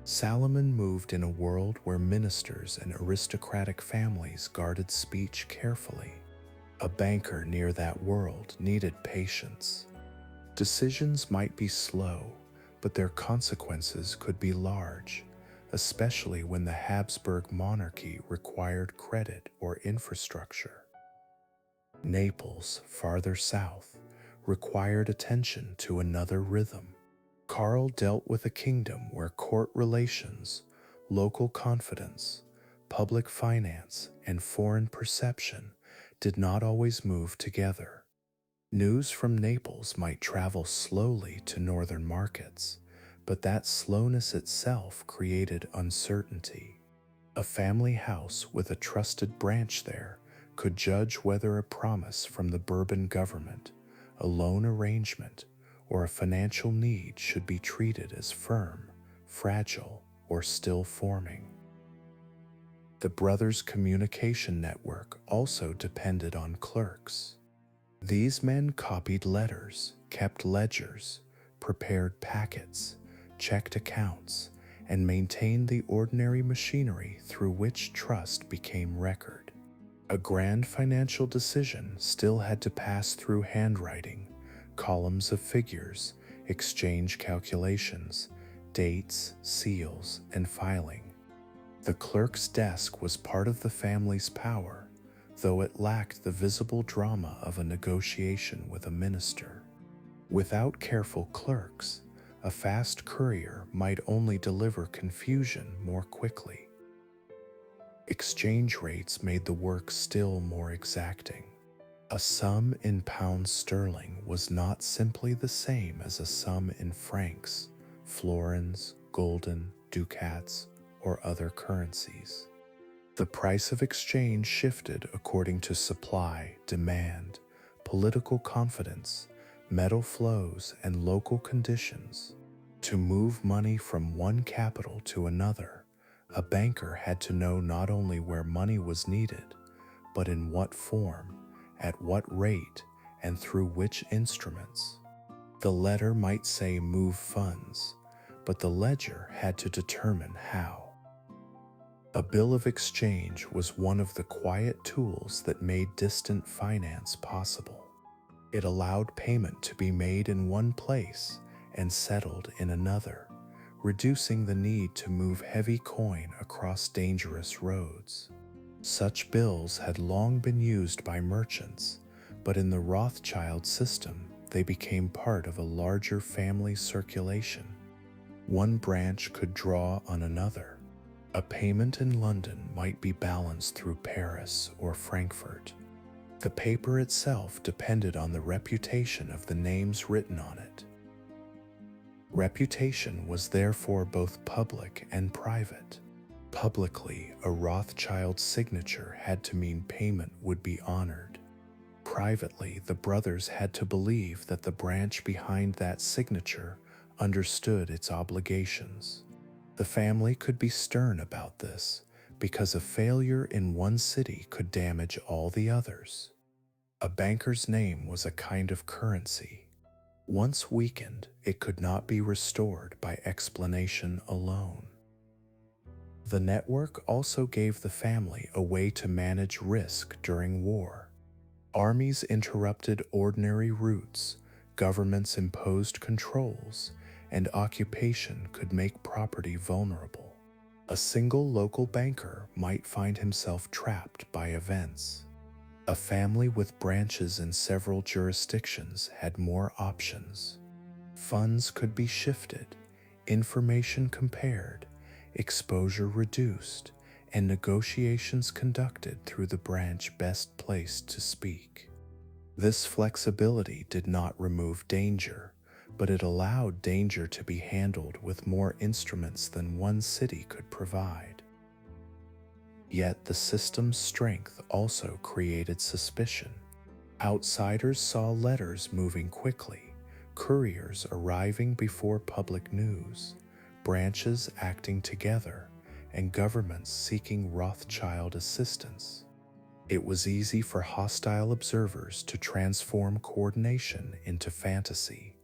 Salomon moved in a world where ministers and aristocratic families guarded speech carefully. A banker near that world needed patience. Decisions might be slow, but their consequences could be large, especially when the Habsburg monarchy required credit or infrastructure. Naples, farther south, required attention to another rhythm. Karl dealt with a kingdom where court relations, local confidence, public finance, and foreign perception did not always move together. News from Naples might travel slowly to northern markets, but that slowness itself created uncertainty. A family house with a trusted branch there could judge whether a promise from the Bourbon government, a loan arrangement, or a financial need should be treated as firm, fragile, or still forming. The brothers' communication network also depended on clerks. These men copied letters, kept ledgers, prepared packets, checked accounts, and maintained the ordinary machinery through which trust became record. A grand financial decision still had to pass through handwriting, columns of figures, exchange calculations, dates, seals, and filing. The clerk's desk was part of the family's power, though it lacked the visible drama of a negotiation with a minister. Without careful clerks, a fast courier might only deliver confusion more quickly. Exchange rates made the work still more exacting. A sum in pounds sterling was not simply the same as a sum in francs, florins, gulden, ducats, or other currencies. The price of exchange shifted according to supply, demand, political confidence, metal flows, and local conditions. To move money from one capital to another, a banker had to know not only where money was needed, but in what form, at what rate, and through which instruments. The letter might say move funds, but the ledger had to determine how. A bill of exchange was one of the quiet tools that made distant finance possible. It allowed payment to be made in one place and settled in another, reducing the need to move heavy coin across dangerous roads. Such bills had long been used by merchants, but in the Rothschild system, they became part of a larger family circulation. One branch could draw on another. A payment in London might be balanced through Paris or Frankfurt. The paper itself depended on the reputation of the names written on it. Reputation was therefore both public and private. Publicly, a Rothschild signature had to mean payment would be honored. Privately, the brothers had to believe that the branch behind that signature understood its obligations. The family could be stern about this because a failure in one city could damage all the others. A banker's name was a kind of currency. Once weakened, it could not be restored by explanation alone. The network also gave the family a way to manage risk during war. Armies interrupted ordinary routes, governments imposed controls, and occupation could make property vulnerable. A single local banker might find himself trapped by events. A family with branches in several jurisdictions had more options. Funds could be shifted, information compared, exposure reduced, and negotiations conducted through the branch best placed to speak. This flexibility did not remove danger, but it allowed danger to be handled with more instruments than one city could provide. Yet the system's strength also created suspicion. Outsiders saw letters moving quickly, couriers arriving before public news, branches acting together, and governments seeking Rothschild assistance. It was easy for hostile observers to transform coordination into fantasy.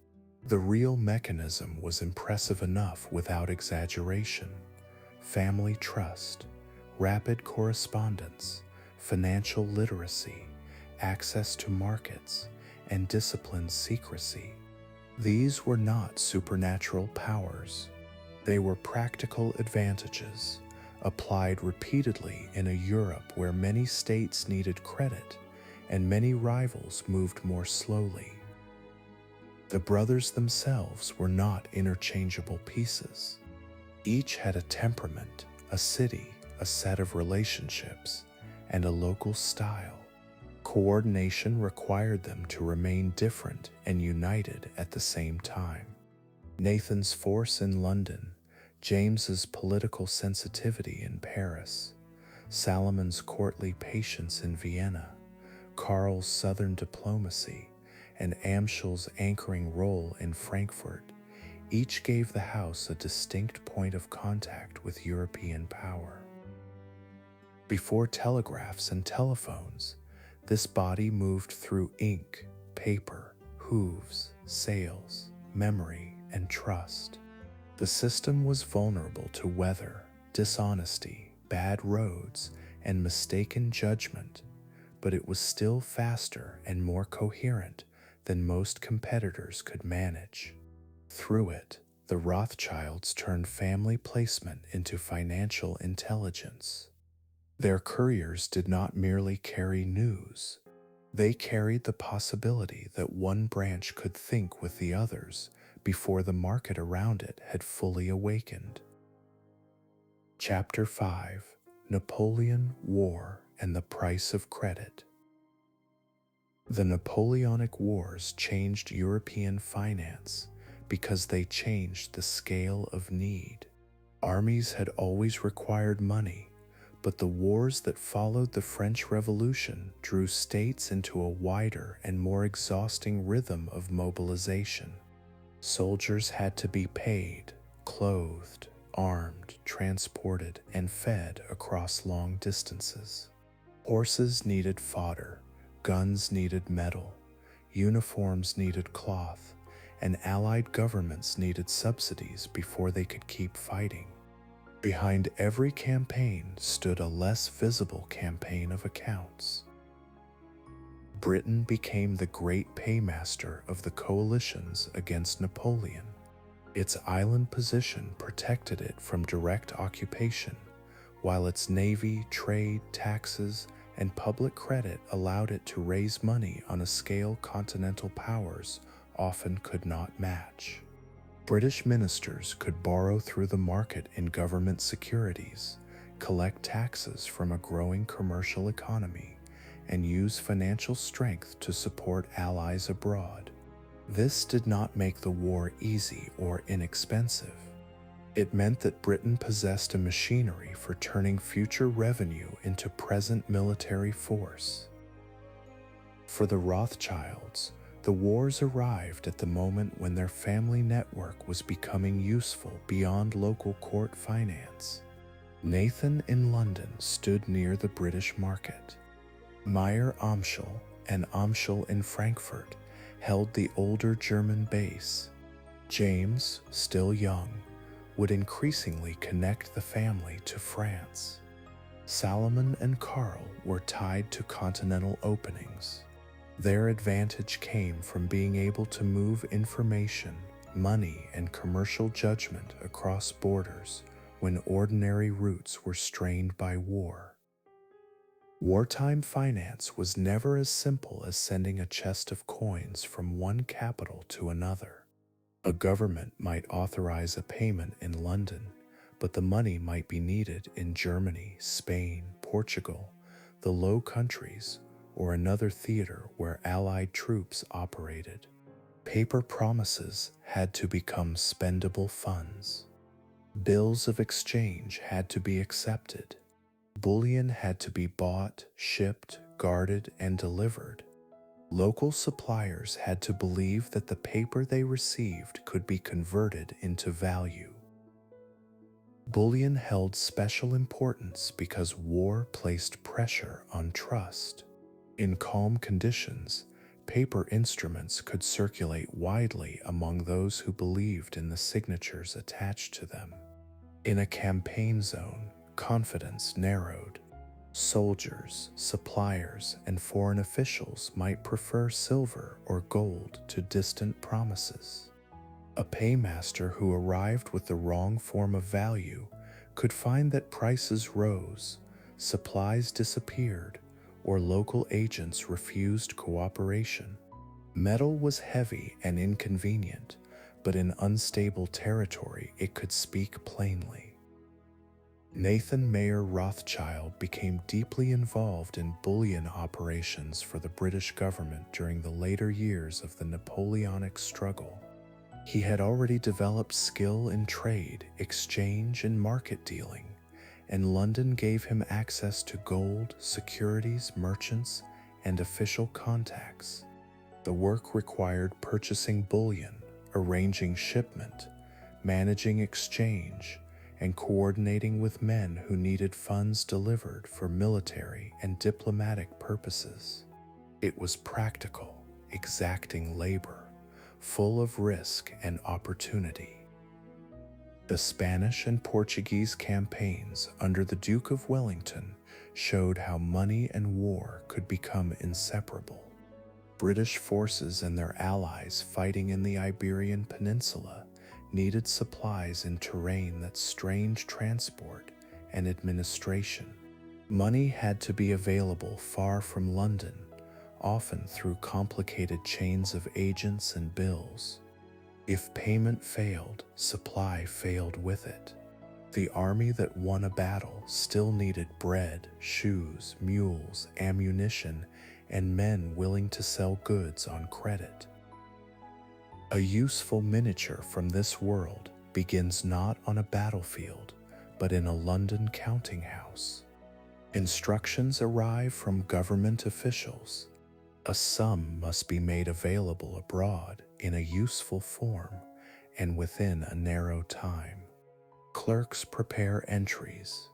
The real mechanism was impressive enough without exaggeration. Family trust, rapid correspondence, financial literacy, access to markets, and disciplined secrecy. These were not supernatural powers. They were practical advantages, applied repeatedly in a Europe where many states needed credit and many rivals moved more slowly. The brothers themselves were not interchangeable pieces. Each had a temperament, a city, a set of relationships, and a local style. Coordination required them to remain different and united at the same time. Nathan's force in London, James's political sensitivity in Paris, Salomon's courtly patience in Vienna, Karl's southern diplomacy, and Amschel's anchoring role in Frankfurt each gave the house a distinct point of contact with European power. Before telegraphs and telephones, this body moved through ink, paper, hooves, sails, memory, and trust. The system was vulnerable to weather, dishonesty, bad roads, and mistaken judgment, but it was still faster and more coherent than most competitors could manage. Through it, the Rothschilds turned family placement into financial intelligence. Their couriers did not merely carry news. They carried the possibility that one branch could think with the others before the market around it had fully awakened. Chapter 5: Napoleon, War, and the Price of Credit. The Napoleonic Wars changed European finance because they changed the scale of need. Armies had always required money, but the wars that followed the French Revolution drew states into a wider and more exhausting rhythm of mobilization. Soldiers had to be paid, clothed, armed, transported, and fed across long distances. Horses needed fodder, guns needed metal, uniforms needed cloth, and allied governments needed subsidies before they could keep fighting. Behind every campaign stood a less visible campaign of accounts. Britain became the great paymaster of the coalitions against Napoleon. Its island position protected it from direct occupation, while its navy, trade, taxes, and public credit allowed it to raise money on a scale continental powers often could not match. British ministers could borrow through the market in government securities, collect taxes from a growing commercial economy, and use financial strength to support allies abroad. This did not make the war easy or inexpensive. It meant that Britain possessed a machinery for turning future revenue into present military force. For the Rothschilds, the wars arrived at the moment when their family network was becoming useful beyond local court finance. Nathan in London stood near the British market. Mayer Amschel and Amschel in Frankfurt held the older German base. James, still young, would increasingly connect the family to France. Salomon and Karl were tied to continental openings. Their advantage came from being able to move information, money, and commercial judgment across borders when ordinary routes were strained by war. Wartime finance was never as simple as sending a chest of coins from one capital to another. A government might authorize a payment in London, but the money might be needed in Germany, Spain, Portugal, the Low Countries, or another theater where Allied troops operated. Paper promises had to become spendable funds. Bills of exchange had to be accepted. Bullion had to be bought, shipped, guarded, and delivered. Local suppliers had to believe that the paper they received could be converted into value. Bullion held special importance because war placed pressure on trust. In calm conditions, paper instruments could circulate widely among those who believed in the signatures attached to them. In a campaign zone, confidence narrowed. Soldiers, suppliers, and foreign officials might prefer silver or gold to distant promises. A paymaster who arrived with the wrong form of value could find that prices rose, supplies disappeared, or local agents refused cooperation. Metal was heavy and inconvenient, but in unstable territory it could speak plainly. Nathan Mayer Rothschild became deeply involved in bullion operations for the British government during the later years of the Napoleonic struggle. He had already developed skill in trade, exchange, and market dealing, and London gave him access to gold, securities, merchants, and official contacts. The work required purchasing bullion, arranging shipment, managing exchange, and coordinating with men who needed funds delivered for military and diplomatic purposes. It was practical, exacting labor, full of risk and opportunity. The Spanish and Portuguese campaigns under the Duke of Wellington showed how money and war could become inseparable. British forces and their allies fighting in the Iberian Peninsula needed supplies in terrain that strained transport and administration. Money had to be available far from London, often through complicated chains of agents and bills. If payment failed, supply failed with it. The army that won a battle still needed bread, shoes, mules, ammunition, and men willing to sell goods on credit. A useful miniature from this world begins not on a battlefield, but in a London counting house. Instructions arrive from government officials. A sum must be made available abroad in a useful form and within a narrow time. Clerks prepare entries.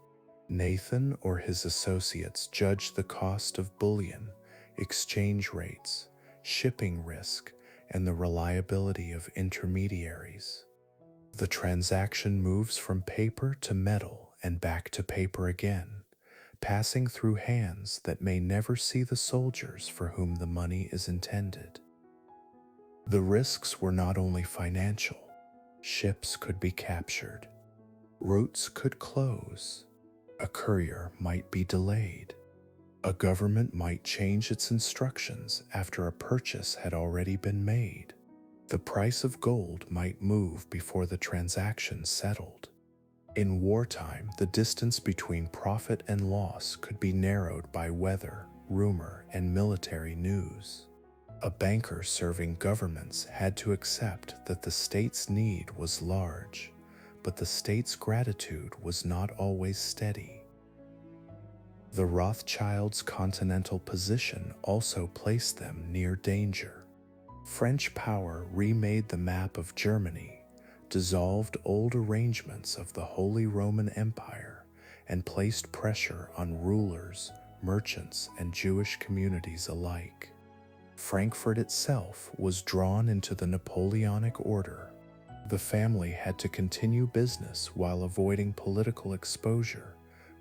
Nathan or his associates judge the cost of bullion, exchange rates, shipping risk, and the reliability of intermediaries. The transaction moves from paper to metal and back to paper again, passing through hands that may never see the soldiers for whom the money is intended. The risks were not only financial. Ships could be captured. Routes could close. A courier might be delayed. A government might change its instructions after a purchase had already been made. The price of gold might move before the transaction settled. In wartime, the distance between profit and loss could be narrowed by weather, rumor, and military news. A banker serving governments had to accept that the state's need was large, but the state's gratitude was not always steady. The Rothschilds' continental position also placed them near danger. French power remade the map of Germany, dissolved old arrangements of the Holy Roman Empire, and placed pressure on rulers, merchants, and Jewish communities alike. Frankfurt itself was drawn into the Napoleonic order. The family had to continue business while avoiding political exposure,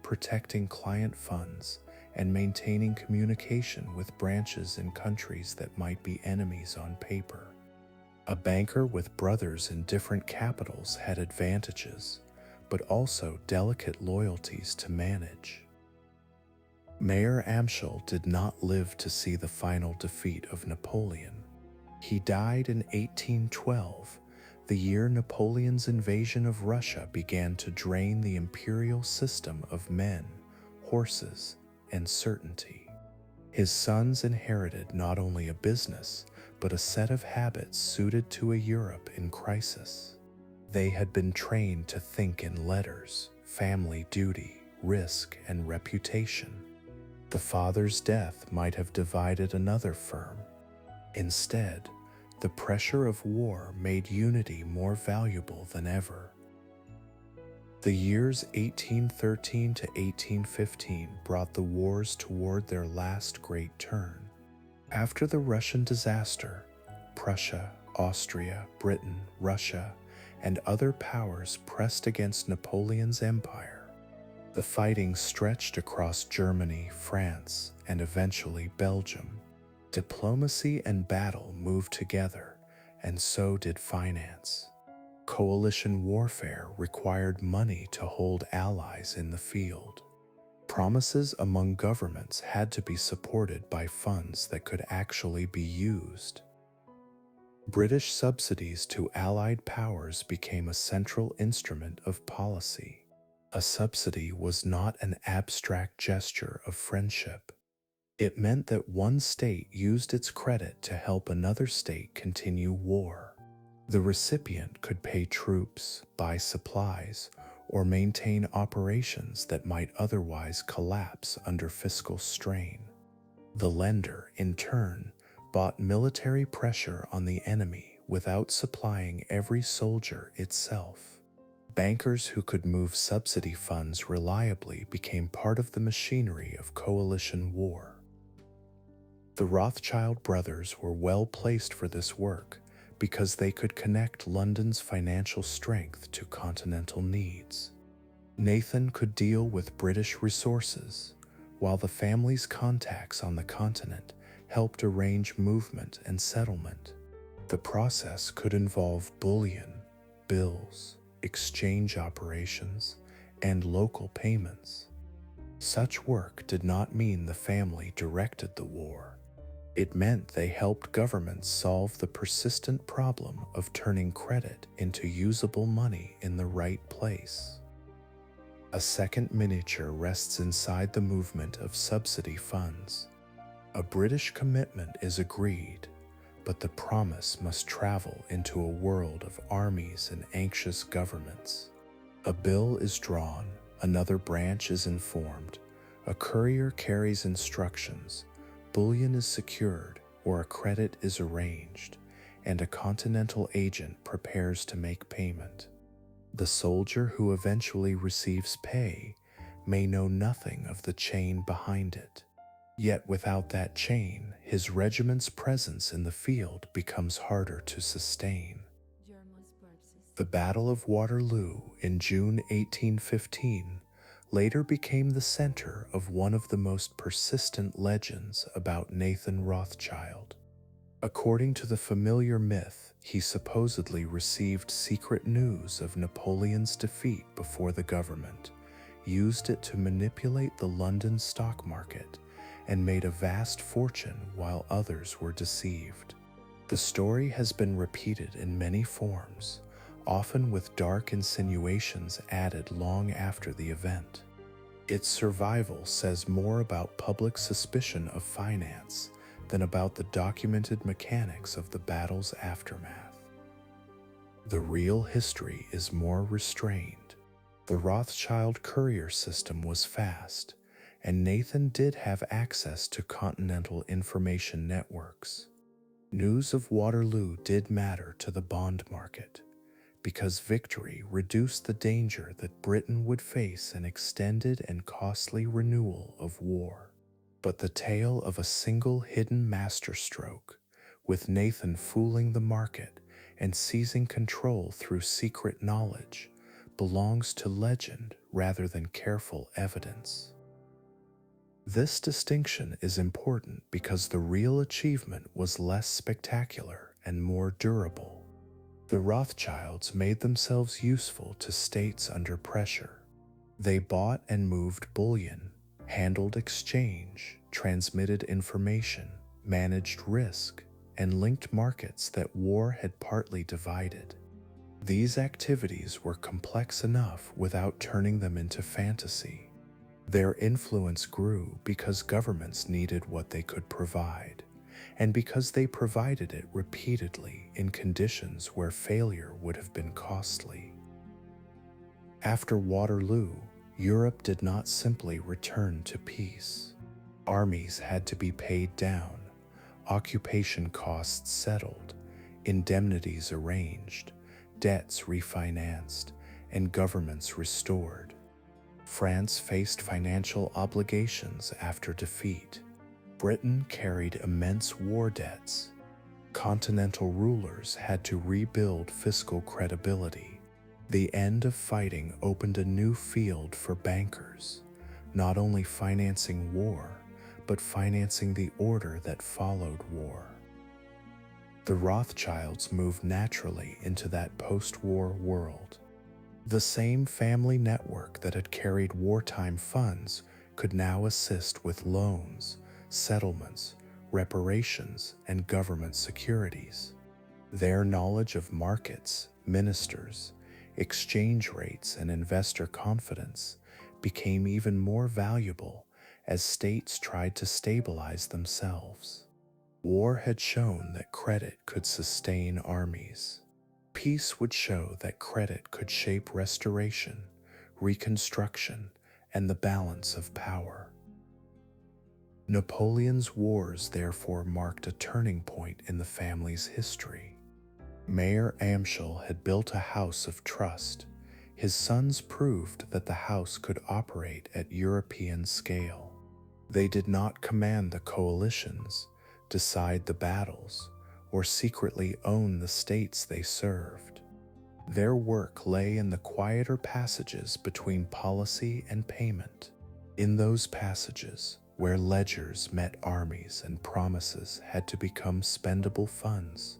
protecting client funds, and maintaining communication with branches in countries that might be enemies on paper. A banker with brothers in different capitals had advantages, but also delicate loyalties to manage. Mayer Amschel did not live to see the final defeat of Napoleon. He died in 1812, the year Napoleon's invasion of Russia began to drain the imperial system of men, horses, and certainty. His sons inherited not only a business, but a set of habits suited to a Europe in crisis. They had been trained to think in letters, family duty, risk, and reputation. The father's death might have divided another firm. Instead, the pressure of war made unity more valuable than ever. The years 1813 to 1815 brought the wars toward their last great turn. After the Russian disaster, Prussia, Austria, Britain, Russia, and other powers pressed against Napoleon's empire. The fighting stretched across Germany, France, and eventually Belgium. Diplomacy and battle moved together, and so did finance. Coalition warfare required money to hold allies in the field. Promises among governments had to be supported by funds that could actually be used. British subsidies to Allied powers became a central instrument of policy. A subsidy was not an abstract gesture of friendship. It meant that one state used its credit to help another state continue war. The recipient could pay troops, buy supplies, or maintain operations that might otherwise collapse under fiscal strain. The lender, in turn, bought military pressure on the enemy without supplying every soldier itself. Bankers who could move subsidy funds reliably became part of the machinery of coalition war. The Rothschild brothers were well placed for this work because they could connect London's financial strength to continental needs. Nathan could deal with British resources, while the family's contacts on the continent helped arrange movement and settlement. The process could involve bullion, bills, exchange operations, and local payments. Such work did not mean the family directed the war. It meant they helped governments solve the persistent problem of turning credit into usable money in the right place. A second miniature rests inside the movement of subsidy funds. A British commitment is agreed, but the promise must travel into a world of armies and anxious governments. A bill is drawn, another branch is informed, a courier carries instructions, bullion is secured or a credit is arranged, and a continental agent prepares to make payment. The soldier who eventually receives pay may know nothing of the chain behind it. Yet without that chain, his regiment's presence in the field becomes harder to sustain. The Battle of Waterloo in June 1815 later became the center of one of the most persistent legends about Nathan Rothschild. According to the familiar myth, he supposedly received secret news of Napoleon's defeat before the government, used it to manipulate the London stock market, and made a vast fortune while others were deceived. The story has been repeated in many forms, often with dark insinuations added long after the event. Its survival says more about public suspicion of finance than about the documented mechanics of the battle's aftermath. The real history is more restrained. The Rothschild courier system was fast, and Nathan did have access to continental information networks. News of Waterloo did matter to the bond market, because victory reduced the danger that Britain would face an extended and costly renewal of war. But the tale of a single hidden masterstroke, with Nathan fooling the market and seizing control through secret knowledge, belongs to legend rather than careful evidence. This distinction is important because the real achievement was less spectacular and more durable. The Rothschilds made themselves useful to states under pressure. They bought and moved bullion, handled exchange, transmitted information, managed risk, and linked markets that war had partly divided. These activities were complex enough without turning them into fantasy. Their influence grew because governments needed what they could provide, and because they provided it repeatedly in conditions where failure would have been costly. After Waterloo, Europe did not simply return to peace. Armies had to be paid down, occupation costs settled, indemnities arranged, debts refinanced, and governments restored. France faced financial obligations after defeat. Britain carried immense war debts. Continental rulers had to rebuild fiscal credibility. The end of fighting opened a new field for bankers, not only financing war, but financing the order that followed war. The Rothschilds moved naturally into that post-war world. The same family network that had carried wartime funds could now assist with loans, settlements, reparations, and government securities. Their knowledge of markets, ministers, exchange rates and investor confidence became even more valuable as states tried to stabilize themselves. War had shown that credit could sustain armies. Peace would show that credit could shape restoration, reconstruction, and the balance of power. Napoleon's wars therefore marked a turning point in the family's history. Mayer Amschel had built a house of trust. His sons proved that the house could operate at European scale. They did not command the coalitions, decide the battles, or secretly own the states they served. Their work lay in the quieter passages between policy and payment. In those passages, where ledgers met armies and promises had to become spendable funds,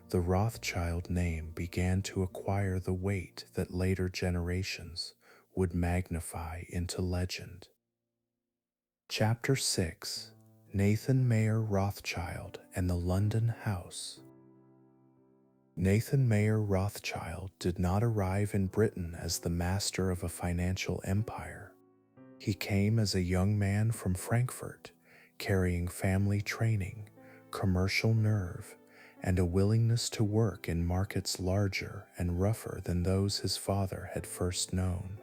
the Rothschild name began to acquire the weight that later generations would magnify into legend. Chapter 6: Nathan Mayer Rothschild and the London House. Nathan Mayer Rothschild did not arrive in Britain as the master of a financial empire. He came as a young man from Frankfurt, carrying family training, commercial nerve, and a willingness to work in markets larger and rougher than those his father had first known.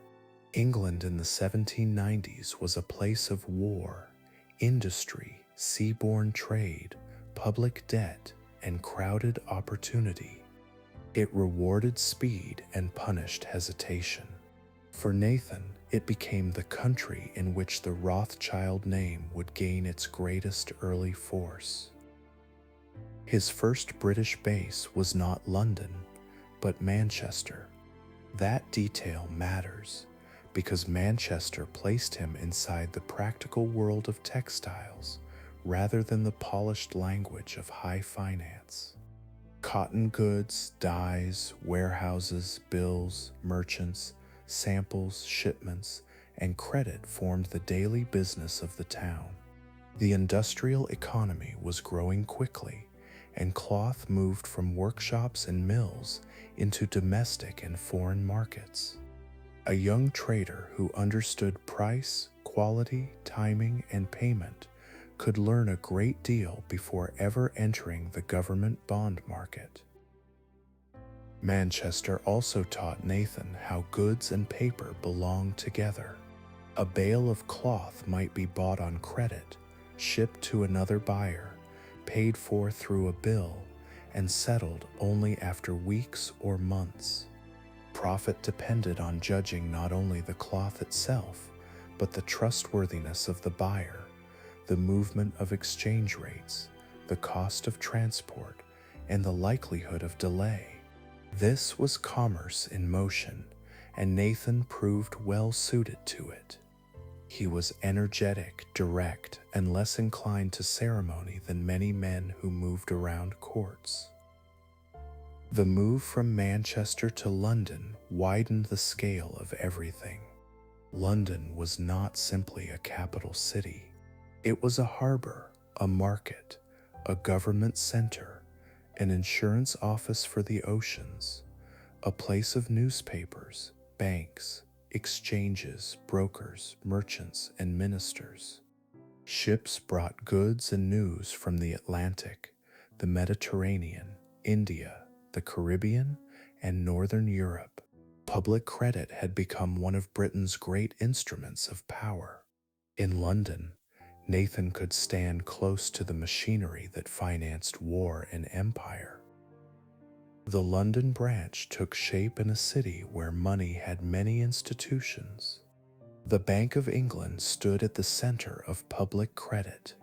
England in the 1790s was a place of war, industry, seaborne trade, public debt, and crowded opportunity. It rewarded speed and punished hesitation. For Nathan, it became the country in which the Rothschild name would gain its greatest early force. His first British base was not London, but Manchester. That detail matters because Manchester placed him inside the practical world of textiles rather than the polished language of high finance. Cotton goods, dyes, warehouses, bills, merchants, samples, shipments, and credit formed the daily business of the town. The industrial economy was growing quickly, and cloth moved from workshops and mills into domestic and foreign markets. A young trader who understood price, quality, timing, and payment could learn a great deal before ever entering the government bond market. Manchester also taught Nathan how goods and paper belonged together. A bale of cloth might be bought on credit, shipped to another buyer, paid for through a bill, and settled only after weeks or months. Profit depended on judging not only the cloth itself, but the trustworthiness of the buyer, the movement of exchange rates, the cost of transport, and the likelihood of delay. This was commerce in motion, and Nathan proved well suited to it. He was energetic, direct, and less inclined to ceremony than many men who moved around courts. The move from Manchester to London widened the scale of everything. London was not simply a capital city. It was a harbor, a market, a government center, an insurance office for the oceans, a place of newspapers, banks, exchanges, brokers, merchants, and ministers. Ships brought goods and news from the Atlantic, the Mediterranean, India, the Caribbean, and Northern Europe. Public credit had become one of Britain's great instruments of power. In London, Nathan could stand close to the machinery that financed war and empire. The London branch took shape in a city where money had many institutions. The Bank of England stood at the center of public credit.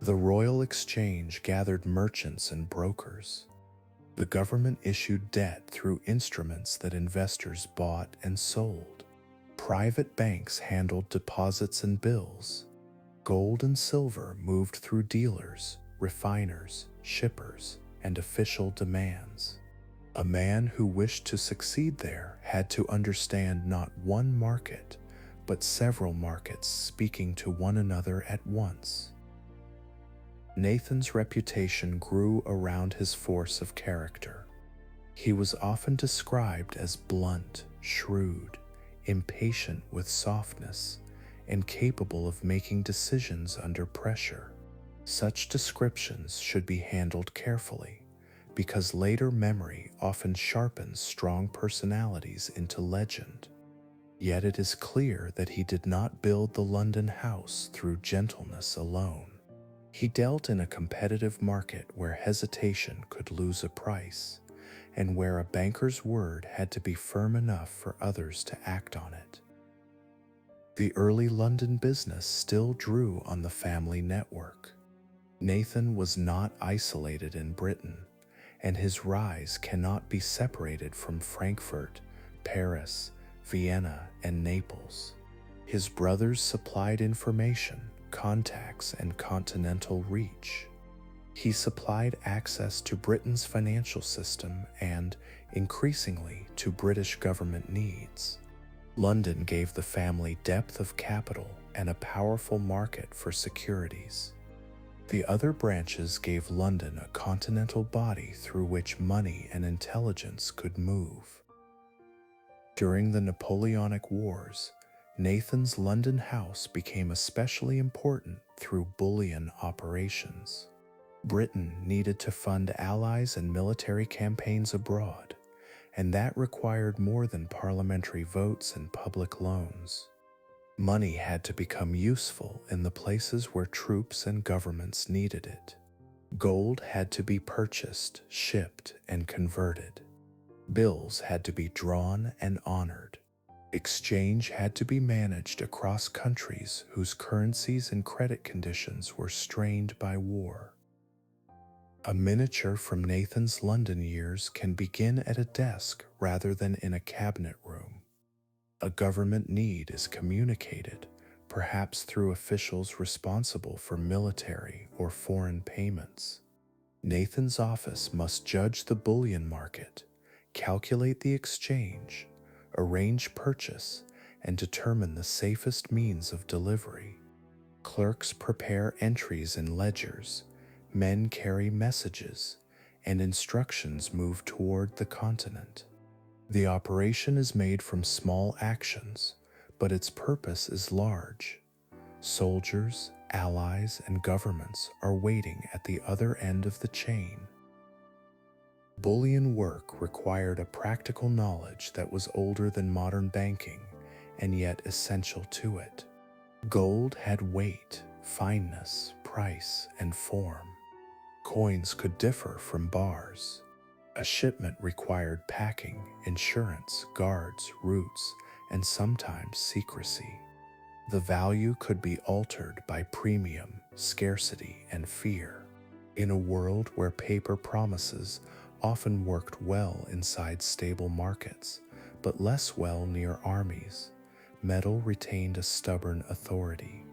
The Royal Exchange gathered merchants and brokers. The government issued debt through instruments that investors bought and sold. Private banks handled deposits and bills. Gold and silver moved through dealers, refiners, shippers, and official demands. A man who wished to succeed there had to understand not one market, but several markets speaking to one another at once. Nathan's reputation grew around his force of character. He was often described as blunt, shrewd, impatient with softness, and capable of making decisions under pressure. Such descriptions should be handled carefully, because later memory often sharpens strong personalities into legend. Yet it is clear that he did not build the London house through gentleness alone. He dealt in a competitive market where hesitation could lose a price, and where a banker's word had to be firm enough for others to act on it. The early London business still drew on the family network. Nathan was not isolated in Britain, and his rise cannot be separated from Frankfurt, Paris, Vienna, and Naples. His brothers supplied information, contacts, and continental reach. He supplied access to Britain's financial system and, increasingly, to British government needs. London gave the family depth of capital and a powerful market for securities. The other branches gave London a continental body through which money and intelligence could move. During the Napoleonic Wars, Nathan's London house became especially important through bullion operations. Britain needed to fund allies and military campaigns abroad, and that required more than parliamentary votes and public loans. Money had to become useful in the places where troops and governments needed it. Gold had to be purchased, shipped, and converted. Bills had to be drawn and honored. Exchange had to be managed across countries whose currencies and credit conditions were strained by war. A miniature from Nathan's London years can begin at a desk rather than in a cabinet room. A government need is communicated, perhaps through officials responsible for military or foreign payments. Nathan's office must judge the bullion market, calculate the exchange, arrange purchase, and determine the safest means of delivery. Clerks prepare entries in ledgers, men carry messages, and instructions move toward the continent. The operation is made from small actions, but its purpose is large. Soldiers, allies, and governments are waiting at the other end of the chain. Bullion work required a practical knowledge that was older than modern banking and yet essential to it. Gold had weight, fineness, price, and form. Coins could differ from bars. A shipment required packing, insurance, guards, routes, and sometimes secrecy. The value could be altered by premium, scarcity, and fear. In a world where paper promises often worked well inside stable markets, but less well near armies, metal retained a stubborn authority.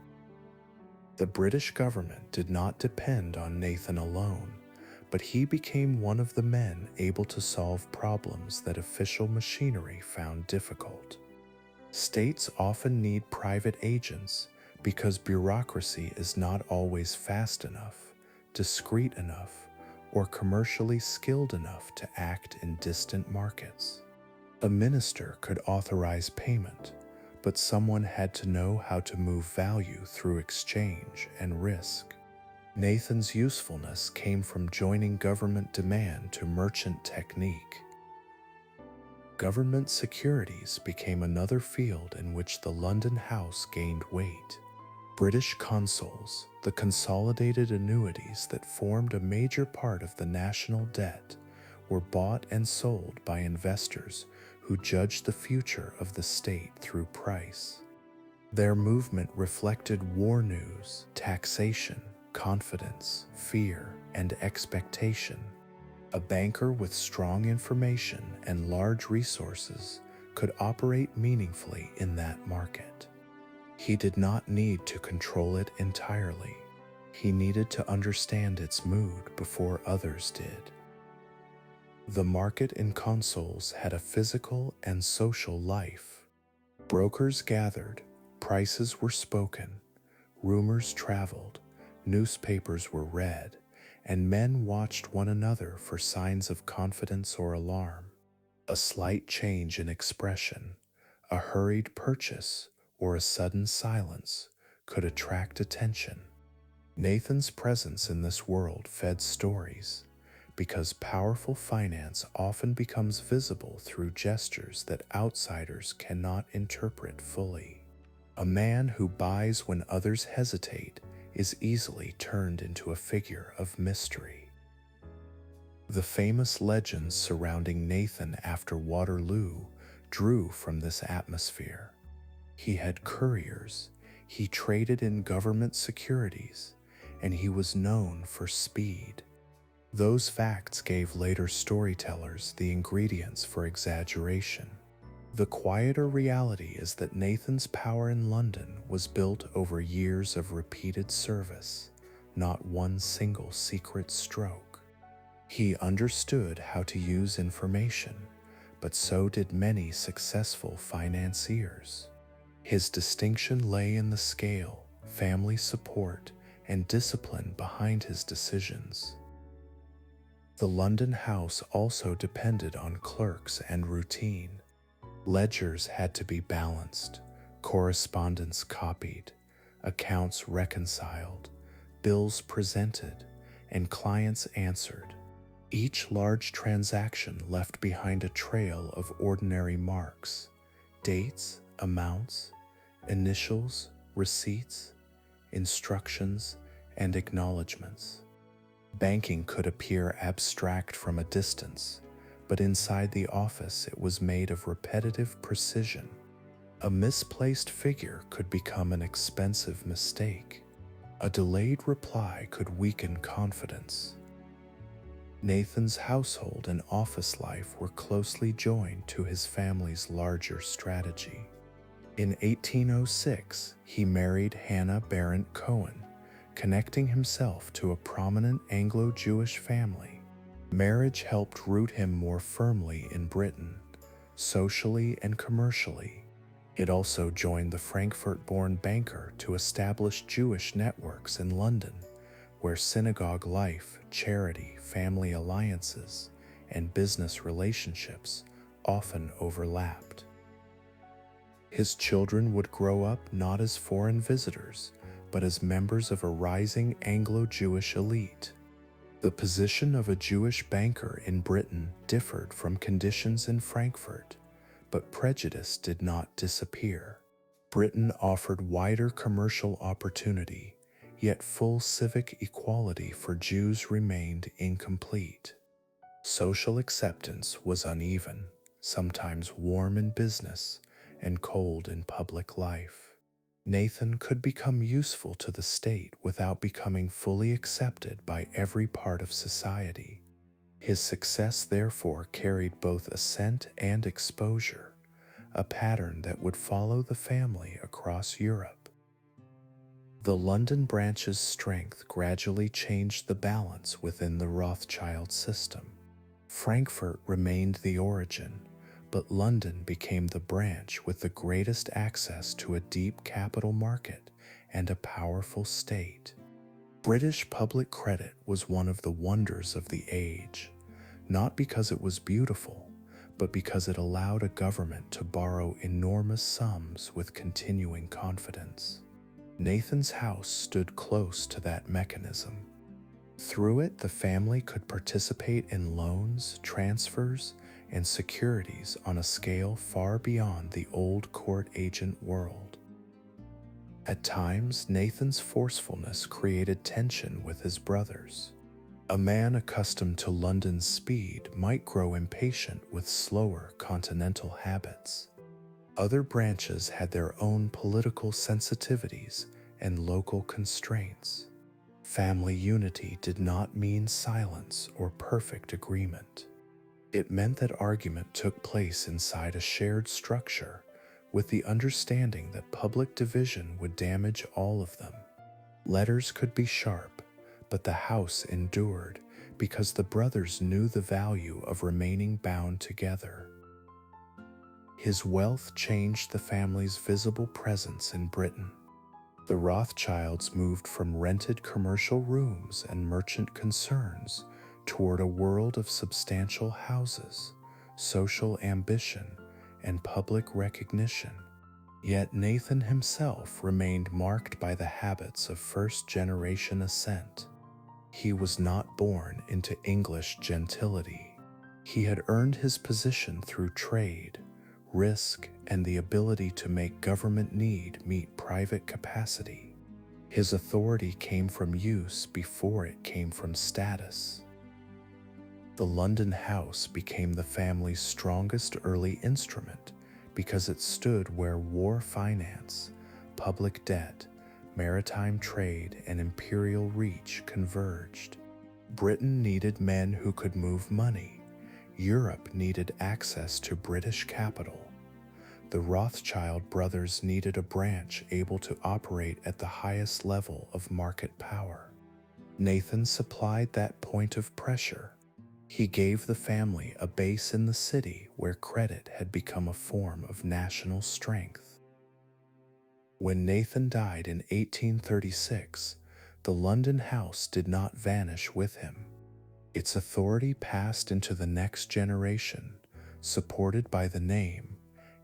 The British government did not depend on Nathan alone, but he became one of the men able to solve problems that official machinery found difficult. States often need private agents because bureaucracy is not always fast enough, discreet enough, or commercially skilled enough to act in distant markets. A minister could authorize payment, but someone had to know how to move value through exchange and risk. Nathan's usefulness came from joining government demand to merchant technique. Government securities became another field in which the London house gained weight. British consols, the consolidated annuities that formed a major part of the national debt, were bought and sold by investors who judged the future of the state through price. Their movement reflected war news, taxation, confidence, fear, and expectation. A banker with strong information and large resources could operate meaningfully in that market. He did not need to control it entirely. He needed to understand its mood before others did. The market in consols had a physical and social life. Brokers gathered, prices were spoken, rumors traveled, newspapers were read, and men watched one another for signs of confidence or alarm. A slight change in expression, a hurried purchase, or a sudden silence could attract attention. Nathan's presence in this world fed stories, because powerful finance often becomes visible through gestures that outsiders cannot interpret fully. A man who buys when others hesitate is easily turned into a figure of mystery. The famous legends surrounding Nathan after Waterloo drew from this atmosphere. He had couriers, he traded in government securities, and he was known for speed. Those facts gave later storytellers the ingredients for exaggeration. The quieter reality is that Nathan's power in London was built over years of repeated service, not one single secret stroke. He understood how to use information, but so did many successful financiers. His distinction lay in the scale, family support, and discipline behind his decisions. The London house also depended on clerks and routine. Ledgers had to be balanced, correspondence copied, accounts reconciled, bills presented, and clients answered. Each large transaction left behind a trail of ordinary marks, dates, amounts, initials, receipts, instructions, and acknowledgments. Banking could appear abstract from a distance, but inside the office it was made of repetitive precision. A misplaced figure could become an expensive mistake. A delayed reply could weaken confidence. Nathan's household and office life were closely joined to his family's larger strategy. In 1806, he married Hannah Barrett Cohen, connecting himself to a prominent Anglo-Jewish family. Marriage helped root him more firmly in Britain, socially and commercially. It also joined the Frankfurt-born banker to establish Jewish networks in London, where synagogue life, charity, family alliances, and business relationships often overlapped. His children would grow up not as foreign visitors, but as members of a rising Anglo-Jewish elite. The position of a Jewish banker in Britain differed from conditions in Frankfurt, but prejudice did not disappear. Britain offered wider commercial opportunity, yet full civic equality for Jews remained incomplete. Social acceptance was uneven, sometimes warm in business and cold in public life. Nathan could become useful to the state without becoming fully accepted by every part of society. His success therefore carried both ascent and exposure, a pattern that would follow the family across Europe. The London branch's strength gradually changed the balance within the Rothschild system. Frankfurt remained the origin, but London became the branch with the greatest access to a deep capital market and a powerful state. British public credit was one of the wonders of the age, not because it was beautiful, but because it allowed a government to borrow enormous sums with continuing confidence. Nathan's house stood close to that mechanism. Through it, the family could participate in loans, transfers, and securities on a scale far beyond the old court agent world. At times, Nathan's forcefulness created tension with his brothers. A man accustomed to London's speed might grow impatient with slower continental habits. Other branches had their own political sensitivities and local constraints. Family unity did not mean silence or perfect agreement. It meant that argument took place inside a shared structure, with the understanding that public division would damage all of them. Letters could be sharp, but the house endured because the brothers knew the value of remaining bound together. His wealth changed the family's visible presence in Britain. The Rothschilds moved from rented commercial rooms and merchant concerns toward a world of substantial houses, social ambition, and public recognition. Yet Nathan himself remained marked by the habits of first-generation ascent. He was not born into English gentility. He had earned his position through trade, risk, and the ability to make government need meet private capacity. His authority came from use before it came from status. The London house became the family's strongest early instrument because it stood where war finance, public debt, maritime trade, and imperial reach converged. Britain needed men who could move money. Europe needed access to British capital. The Rothschild brothers needed a branch able to operate at the highest level of market power. Nathan supplied that point of pressure. He gave the family a base in the city where credit had become a form of national strength. When Nathan died in 1836, the London house did not vanish with him. Its authority passed into the next generation, supported by the name,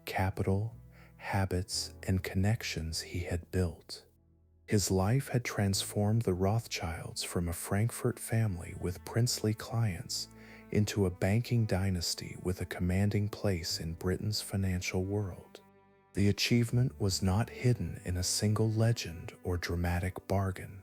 capital, habits, and connections he had built. His life had transformed the Rothschilds from a Frankfurt family with princely clients into a banking dynasty with a commanding place in Britain's financial world. The achievement was not hidden in a single legend or dramatic bargain.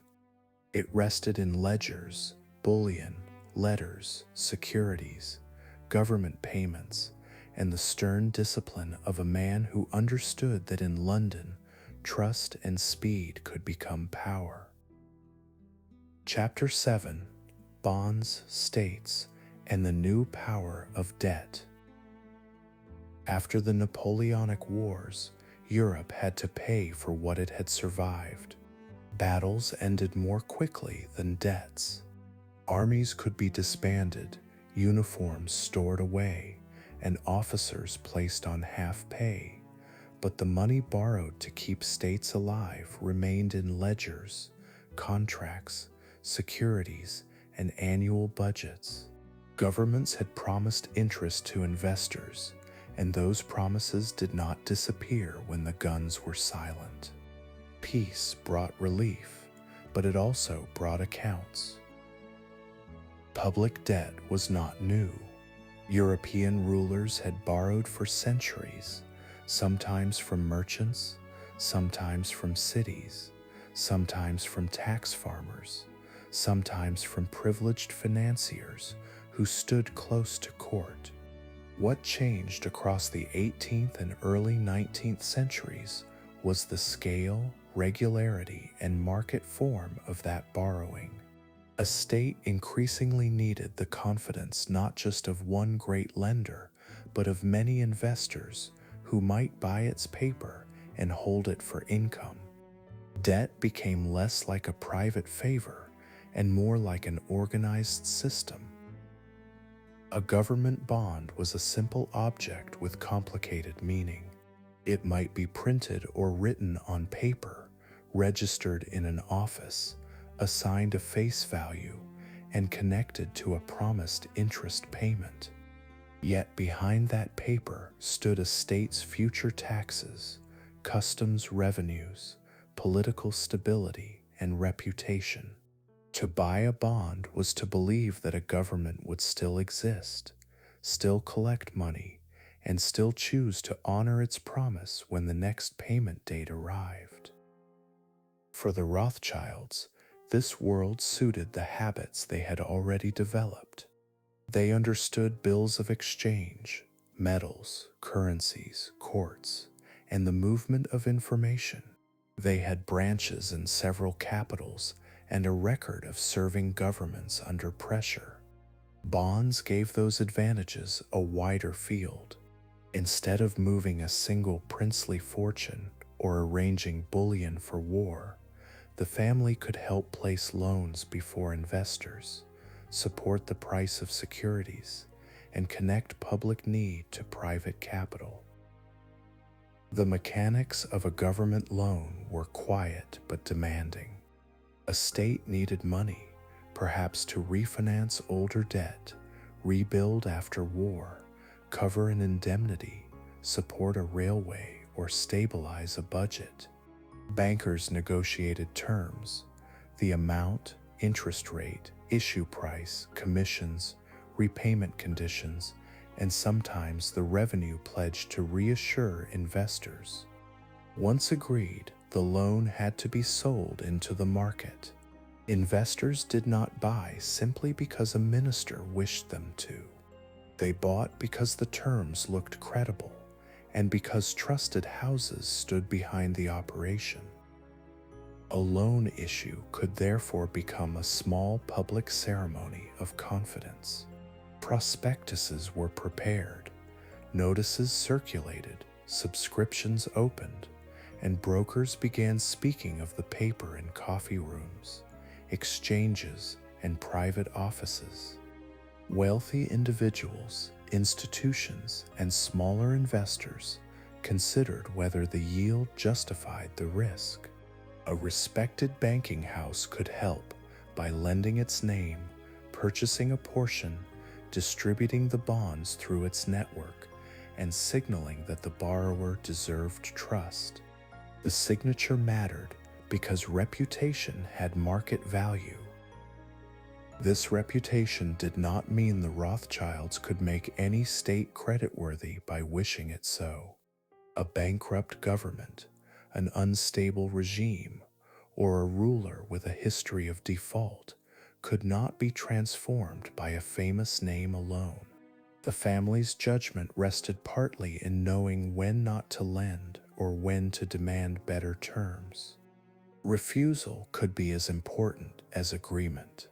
It rested in ledgers, bullion, letters, securities, government payments, and the stern discipline of a man who understood that in London, trust and speed could become power. Chapter 7: Bonds, States, and the New Power of Debt. After the Napoleonic Wars, Europe had to pay for what it had survived. Battles ended more quickly than debts. Armies could be disbanded, uniforms stored away, and officers placed on half pay. But the money borrowed to keep states alive remained in ledgers, contracts, securities, and annual budgets. Governments had promised interest to investors, and those promises did not disappear when the guns were silent. Peace brought relief, but it also brought accounts. Public debt was not new. European rulers had borrowed for centuries, sometimes from merchants, sometimes from cities, sometimes from tax farmers, sometimes from privileged financiers who stood close to court. What changed across the 18th and early 19th centuries was the scale, regularity, and market form of that borrowing. A state increasingly needed the confidence not just of one great lender, but of many investors who might buy its paper and hold it for income. Debt became less like a private favor and more like an organized system. A government bond was a simple object with complicated meaning. It might be printed or written on paper, registered in an office, assigned a face value, and connected to a promised interest payment. Yet behind that paper stood a state's future taxes, customs revenues, political stability, and reputation. To buy a bond was to believe that a government would still exist, still collect money, and still choose to honor its promise when the next payment date arrived. For the Rothschilds, this world suited the habits they had already developed. They understood bills of exchange, metals, currencies, courts, and the movement of information. They had branches in several capitals and a record of serving governments under pressure. Bonds gave those advantages a wider field. Instead of moving a single princely fortune or arranging bullion for war, the family could help place loans before investors, support the price of securities, and connect public need to private capital. The mechanics of a government loan were quiet but demanding. A state needed money, perhaps to refinance older debt, rebuild after war, cover an indemnity, support a railway, or stabilize a budget. Bankers negotiated terms, the amount, interest rate, issue price, commissions, repayment conditions, and sometimes the revenue pledged to reassure investors. Once agreed, the loan had to be sold into the market. Investors did not buy simply because a minister wished them to. They bought because the terms looked credible and because trusted houses stood behind the operation. A loan issue could therefore become a small public ceremony of confidence. Prospectuses were prepared, notices circulated, subscriptions opened, and brokers began speaking of the paper in coffee rooms, exchanges, and private offices. Wealthy individuals, institutions, and smaller investors considered whether the yield justified the risk. A respected banking house could help by lending its name, purchasing a portion, distributing the bonds through its network, and signaling that the borrower deserved trust. The signature mattered because reputation had market value. This reputation did not mean the Rothschilds could make any state creditworthy by wishing it so. A bankrupt government, an unstable regime, or a ruler with a history of default could not be transformed by a famous name alone. The family's judgment rested partly in knowing when not to lend or when to demand better terms. Refusal could be as important as agreement.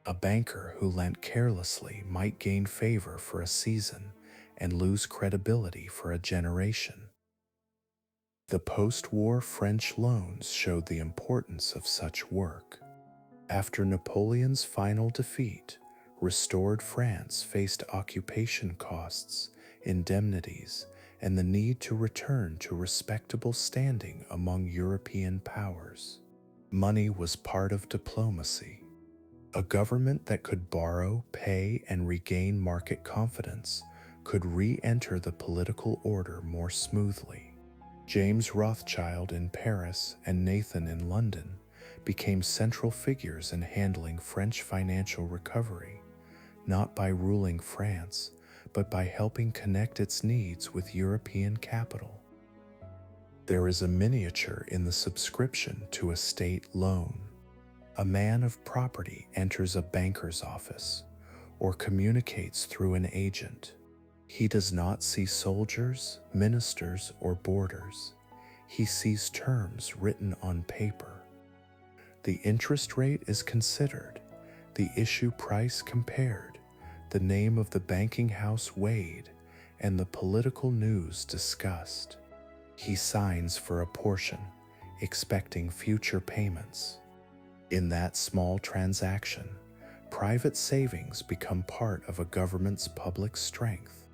A banker who lent carelessly might gain favor for a season and lose credibility for a generation. The post-war French loans showed the importance of such work. After Napoleon's final defeat, restored France faced occupation costs, indemnities, and the need to return to respectable standing among European powers. Money was part of diplomacy. A government that could borrow, pay, and regain market confidence could re-enter the political order more smoothly. James Rothschild in Paris and Nathan in London became central figures in handling French financial recovery, not by ruling France, but by helping connect its needs with European capital. There is a miniature in the subscription to a state loan. A man of property enters a banker's office or communicates through an agent. He does not see soldiers, ministers, or borders. He sees terms written on paper. The interest rate is considered, the issue price compared, the name of the banking house weighed, and the political news discussed. He signs for a portion, expecting future payments. In that small transaction, private savings become part of a government's public strength.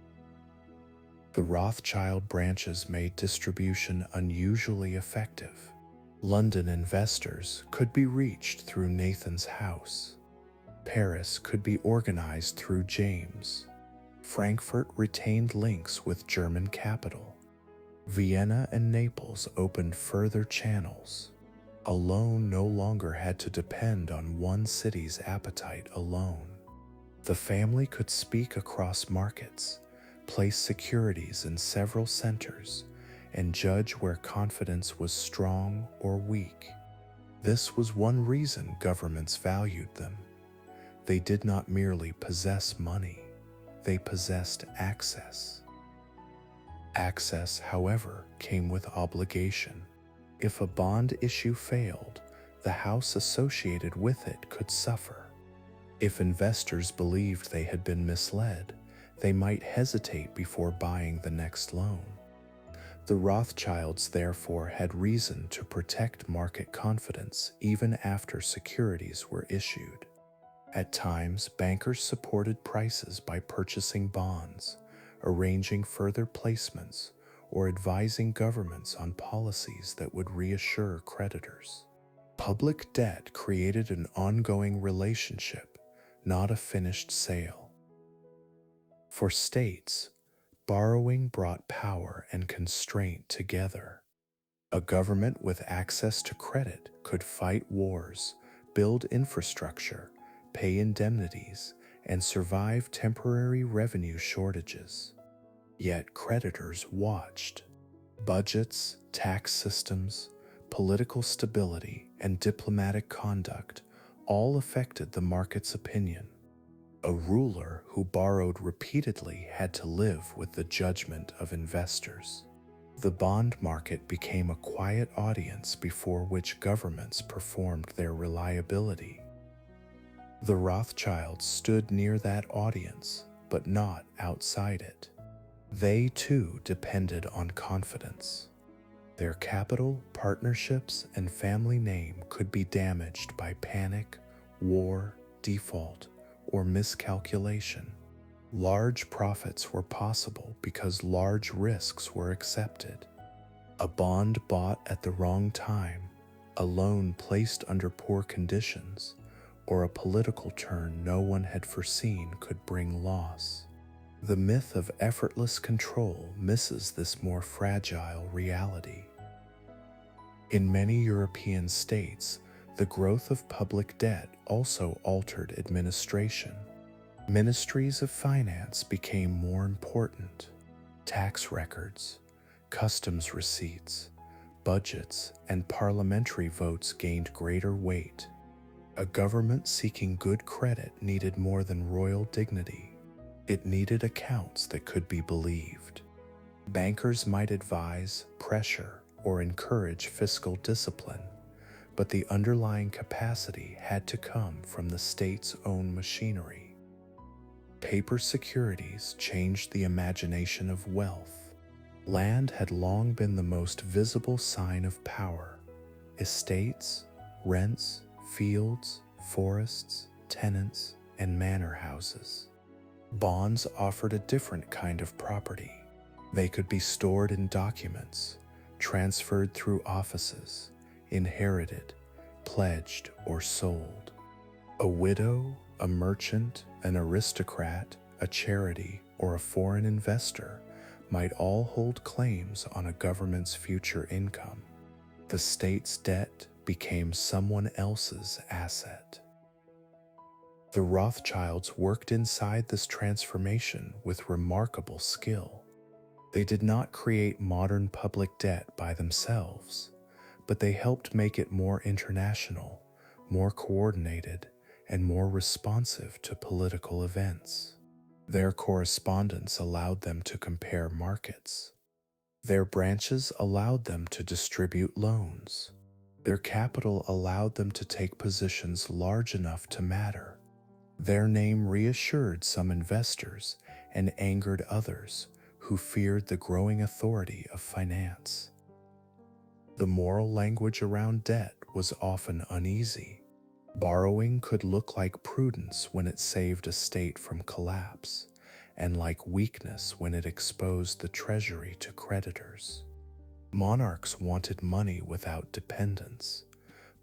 The Rothschild branches made distribution unusually effective. London investors could be reached through Nathan's house. Paris could be organized through James. Frankfurt retained links with German capital. Vienna and Naples opened further channels. A loan no longer had to depend on one city's appetite alone. The family could speak across markets, place securities in several centers, and judge where confidence was strong or weak. This was one reason governments valued them. They did not merely possess money, they possessed access. Access, however, came with obligation. If a bond issue failed, the house associated with it could suffer. If investors believed they had been misled, they might hesitate before buying the next loan. The Rothschilds therefore had reason to protect market confidence even after securities were issued. At times, bankers supported prices by purchasing bonds, arranging further placements, or advising governments on policies that would reassure creditors. Public debt created an ongoing relationship, not a finished sale. For states, borrowing brought power and constraint together. A government with access to credit could fight wars, build infrastructure, pay indemnities, and survive temporary revenue shortages. Yet creditors watched. Budgets, tax systems, political stability, and diplomatic conduct all affected the market's opinion. A ruler who borrowed repeatedly had to live with the judgment of investors. The bond market became a quiet audience before which governments performed their reliability. The Rothschilds stood near that audience, but not outside it. They too depended on confidence. Their capital, partnerships, and family name could be damaged by panic, war, default, or miscalculation. Large profits were possible because large risks were accepted. A bond bought at the wrong time, a loan placed under poor conditions, or a political turn no one had foreseen could bring loss. The myth of effortless control misses this more fragile reality. In many European states, the growth of public debt also altered administration. Ministries of finance became more important. Tax records, customs receipts, budgets, and parliamentary votes gained greater weight. A government seeking good credit needed more than royal dignity. It needed accounts that could be believed. Bankers might advise, pressure, or encourage fiscal discipline, but the underlying capacity had to come from the state's own machinery. Paper securities changed the imagination of wealth. Land had long been the most visible sign of power. Estates, rents, fields, forests, tenants, and manor houses. Bonds offered a different kind of property. They could be stored in documents, transferred through offices, inherited, pledged, or sold. A widow, a merchant, an aristocrat, a charity, or a foreign investor might all hold claims on a government's future income. The state's debt became someone else's asset. The Rothschilds worked inside this transformation with remarkable skill. They did not create modern public debt by themselves, but they helped make it more international, more coordinated, and more responsive to political events. Their correspondence allowed them to compare markets. Their branches allowed them to distribute loans. Their capital allowed them to take positions large enough to matter. Their name reassured some investors and angered others who feared the growing authority of finance. The moral language around debt was often uneasy. Borrowing could look like prudence when it saved a state from collapse, and like weakness when it exposed the treasury to creditors. Monarchs wanted money without dependence,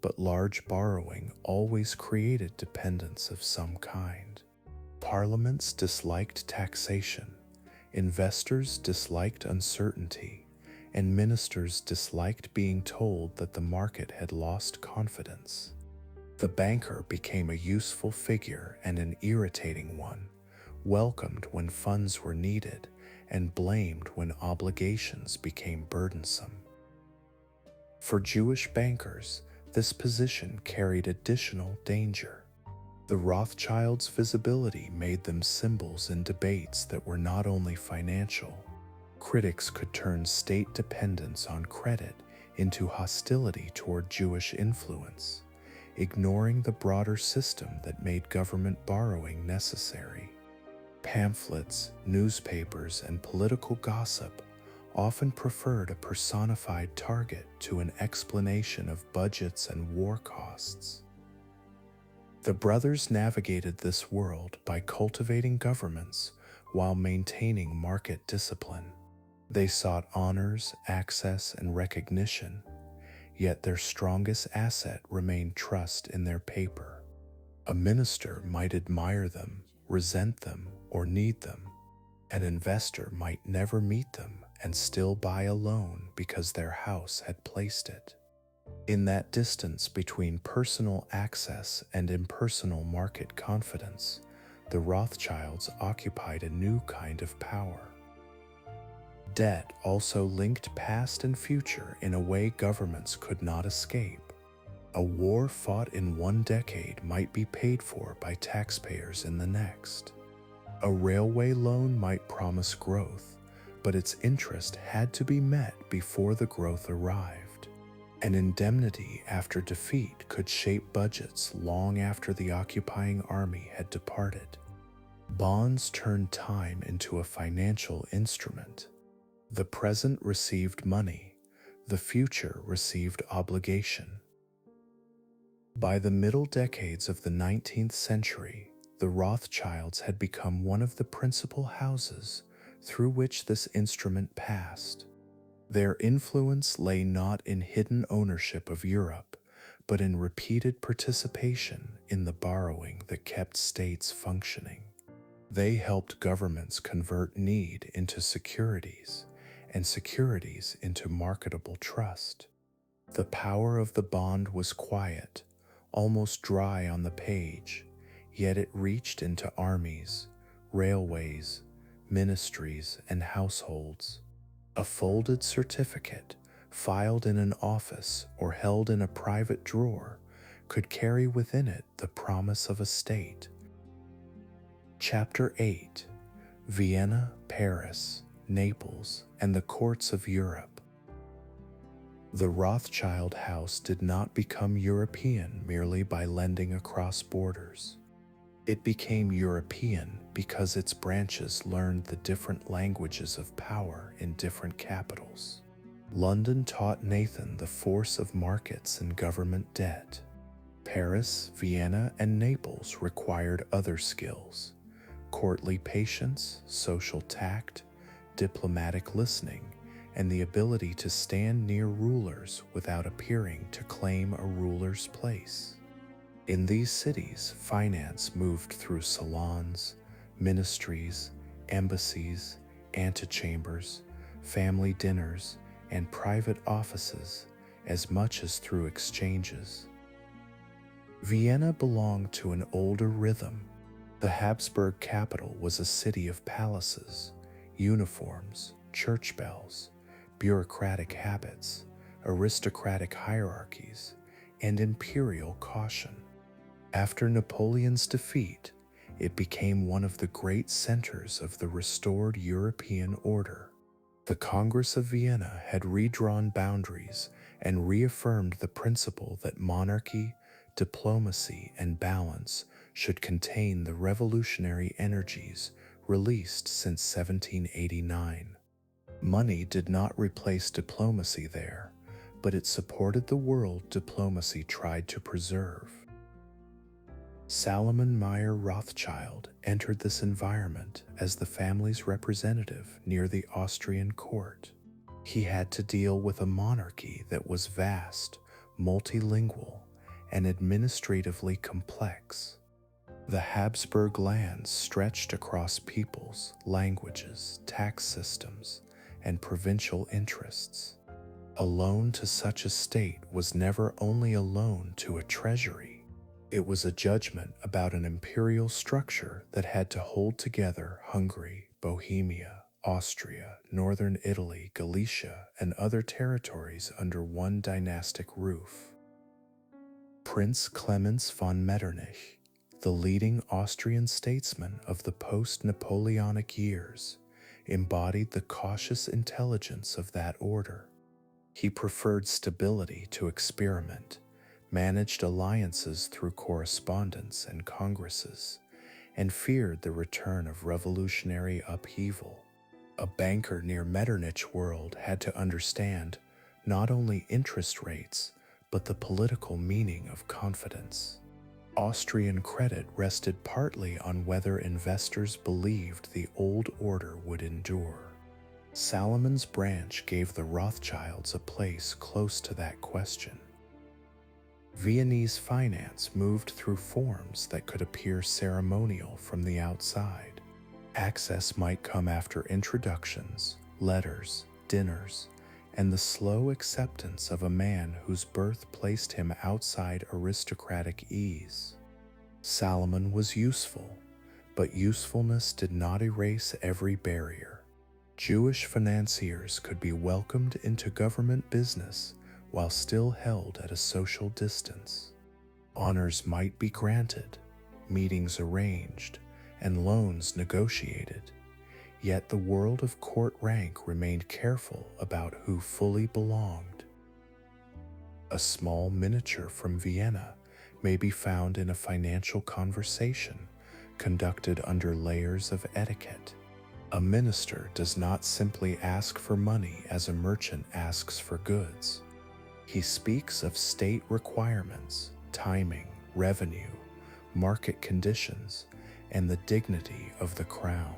but large borrowing always created dependence of some kind. Parliaments disliked taxation, investors disliked uncertainty, and ministers disliked being told that the market had lost confidence. The banker became a useful figure and an irritating one, welcomed when funds were needed and blamed when obligations became burdensome. For Jewish bankers, this position carried additional danger. The Rothschilds' visibility made them symbols in debates that were not only financial. Critics could turn state dependence on credit into hostility toward Jewish influence, ignoring the broader system that made government borrowing necessary. Pamphlets, newspapers, and political gossip often preferred a personified target to an explanation of budgets and war costs. The brothers navigated this world by cultivating governments while maintaining market discipline. They sought honors, access, and recognition, yet their strongest asset remained trust in their paper. A minister might admire them, resent them, or need them. An investor might never meet them and still buy a loan because their house had placed it. In that distance between personal access and impersonal market confidence, the Rothschilds occupied a new kind of power. Debt also linked past and future in a way governments could not escape. A war fought in one decade might be paid for by taxpayers in the next. A railway loan might promise growth, but its interest had to be met before the growth arrived. An indemnity after defeat could shape budgets long after the occupying army had departed. Bonds turned time into a financial instrument. The present received money, the future received obligation. By the middle decades of the 19th century, the Rothschilds had become one of the principal houses through which this instrument passed. Their influence lay not in hidden ownership of Europe, but in repeated participation in the borrowing that kept states functioning. They helped governments convert need into securities, and securities into marketable trust. The power of the bond was quiet, almost dry on the page, yet it reached into armies, railways, ministries, and households. A folded certificate, filed in an office or held in a private drawer, could carry within it the promise of a state. Chapter 8: Vienna, Paris, Naples, and the Courts of Europe. The Rothschild house did not become European merely by lending across borders. It became European because its branches learned the different languages of power in different capitals. London taught Nathan the force of markets and government debt. Paris, Vienna, and Naples required other skills: courtly patience, social tact, diplomatic listening, and the ability to stand near rulers without appearing to claim a ruler's place. In these cities, finance moved through salons, ministries, embassies, antechambers, family dinners, and private offices as much as through exchanges. Vienna belonged to an older rhythm. The Habsburg capital was a city of palaces, uniforms, church bells, bureaucratic habits, aristocratic hierarchies, and imperial caution. After Napoleon's defeat, it became one of the great centers of the restored European order. The Congress of Vienna had redrawn boundaries and reaffirmed the principle that monarchy, diplomacy, and balance should contain the revolutionary energies released since 1789. Money did not replace diplomacy there, but it supported the world diplomacy tried to preserve. Salomon Mayer Rothschild entered this environment as the family's representative near the Austrian court. He had to deal with a monarchy that was vast, multilingual, and administratively complex. The Habsburg lands stretched across peoples, languages, tax systems, and provincial interests. A loan to such a state was never only a loan to a treasury. It was a judgment about an imperial structure that had to hold together Hungary, Bohemia, Austria, northern Italy, Galicia, and other territories under one dynastic roof. Prince Clemens von Metternich, the leading Austrian statesman of the post-Napoleonic years, embodied the cautious intelligence of that order. He preferred stability to experiment, managed alliances through correspondence and congresses, and feared the return of revolutionary upheaval. A banker near Metternich world had to understand not only interest rates, but the political meaning of confidence. Austrian credit rested partly on whether investors believed the old order would endure. Salomon's branch gave the Rothschilds a place close to that question. Viennese finance moved through forms that could appear ceremonial from the outside. Access might come after introductions, letters, dinners, and the slow acceptance of a man whose birth placed him outside aristocratic ease. Salomon was useful, but usefulness did not erase every barrier. Jewish financiers could be welcomed into government business while still held at a social distance. Honors might be granted, meetings arranged, and loans negotiated, yet the world of court rank remained careful about who fully belonged. A small miniature from Vienna may be found in a financial conversation conducted under layers of etiquette. A minister does not simply ask for money as a merchant asks for goods. He speaks of state requirements, timing, revenue, market conditions, and the dignity of the crown.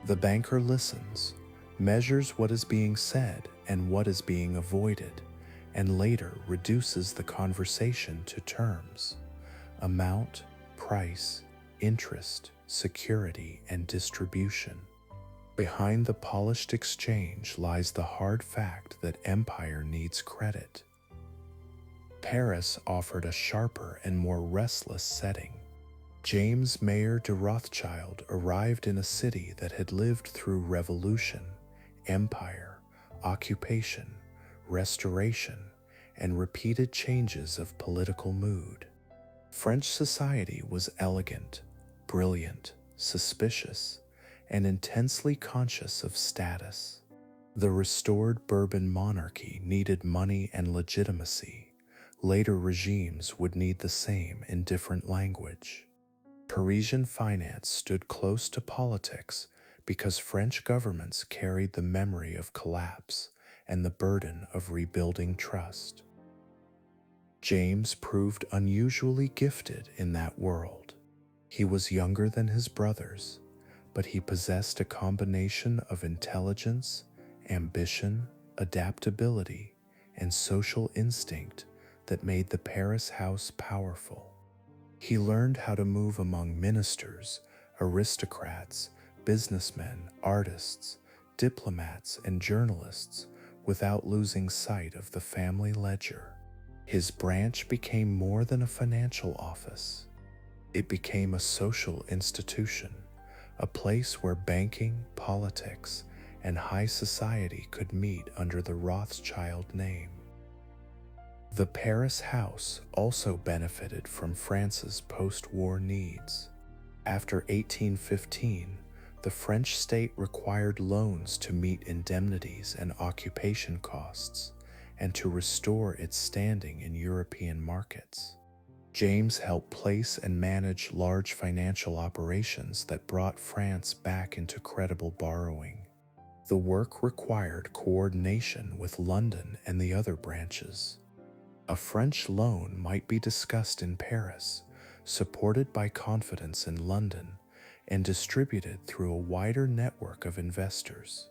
The banker listens, measures what is being said and what is being avoided, and later reduces the conversation to terms: amount, price, interest, security, and distribution. Behind the polished exchange lies the hard fact that empire needs credit. Paris offered a sharper and more restless setting. James Mayer de Rothschild arrived in a city that had lived through revolution, empire, occupation, restoration, and repeated changes of political mood. French society was elegant, brilliant, suspicious, and intensely conscious of status. The restored Bourbon monarchy needed money and legitimacy. Later regimes would need the same in different language. Parisian finance stood close to politics because French governments carried the memory of collapse and the burden of rebuilding trust. James proved unusually gifted in that world. He was younger than his brothers, but he possessed a combination of intelligence, ambition, adaptability, and social instinct that made the Paris house powerful. He learned how to move among ministers, aristocrats, businessmen, artists, diplomats, and journalists without losing sight of the family ledger. His branch became more than a financial office. It became a social institution, a place where banking, politics, and high society could meet under the Rothschild name. The Paris house also benefited from France's post-war needs. After 1815, the French state required loans to meet indemnities and occupation costs, and to restore its standing in European markets. James helped place and manage large financial operations that brought France back into credible borrowing. The work required coordination with London and the other branches. A French loan might be discussed in Paris, supported by confidence in London, and distributed through a wider network of investors.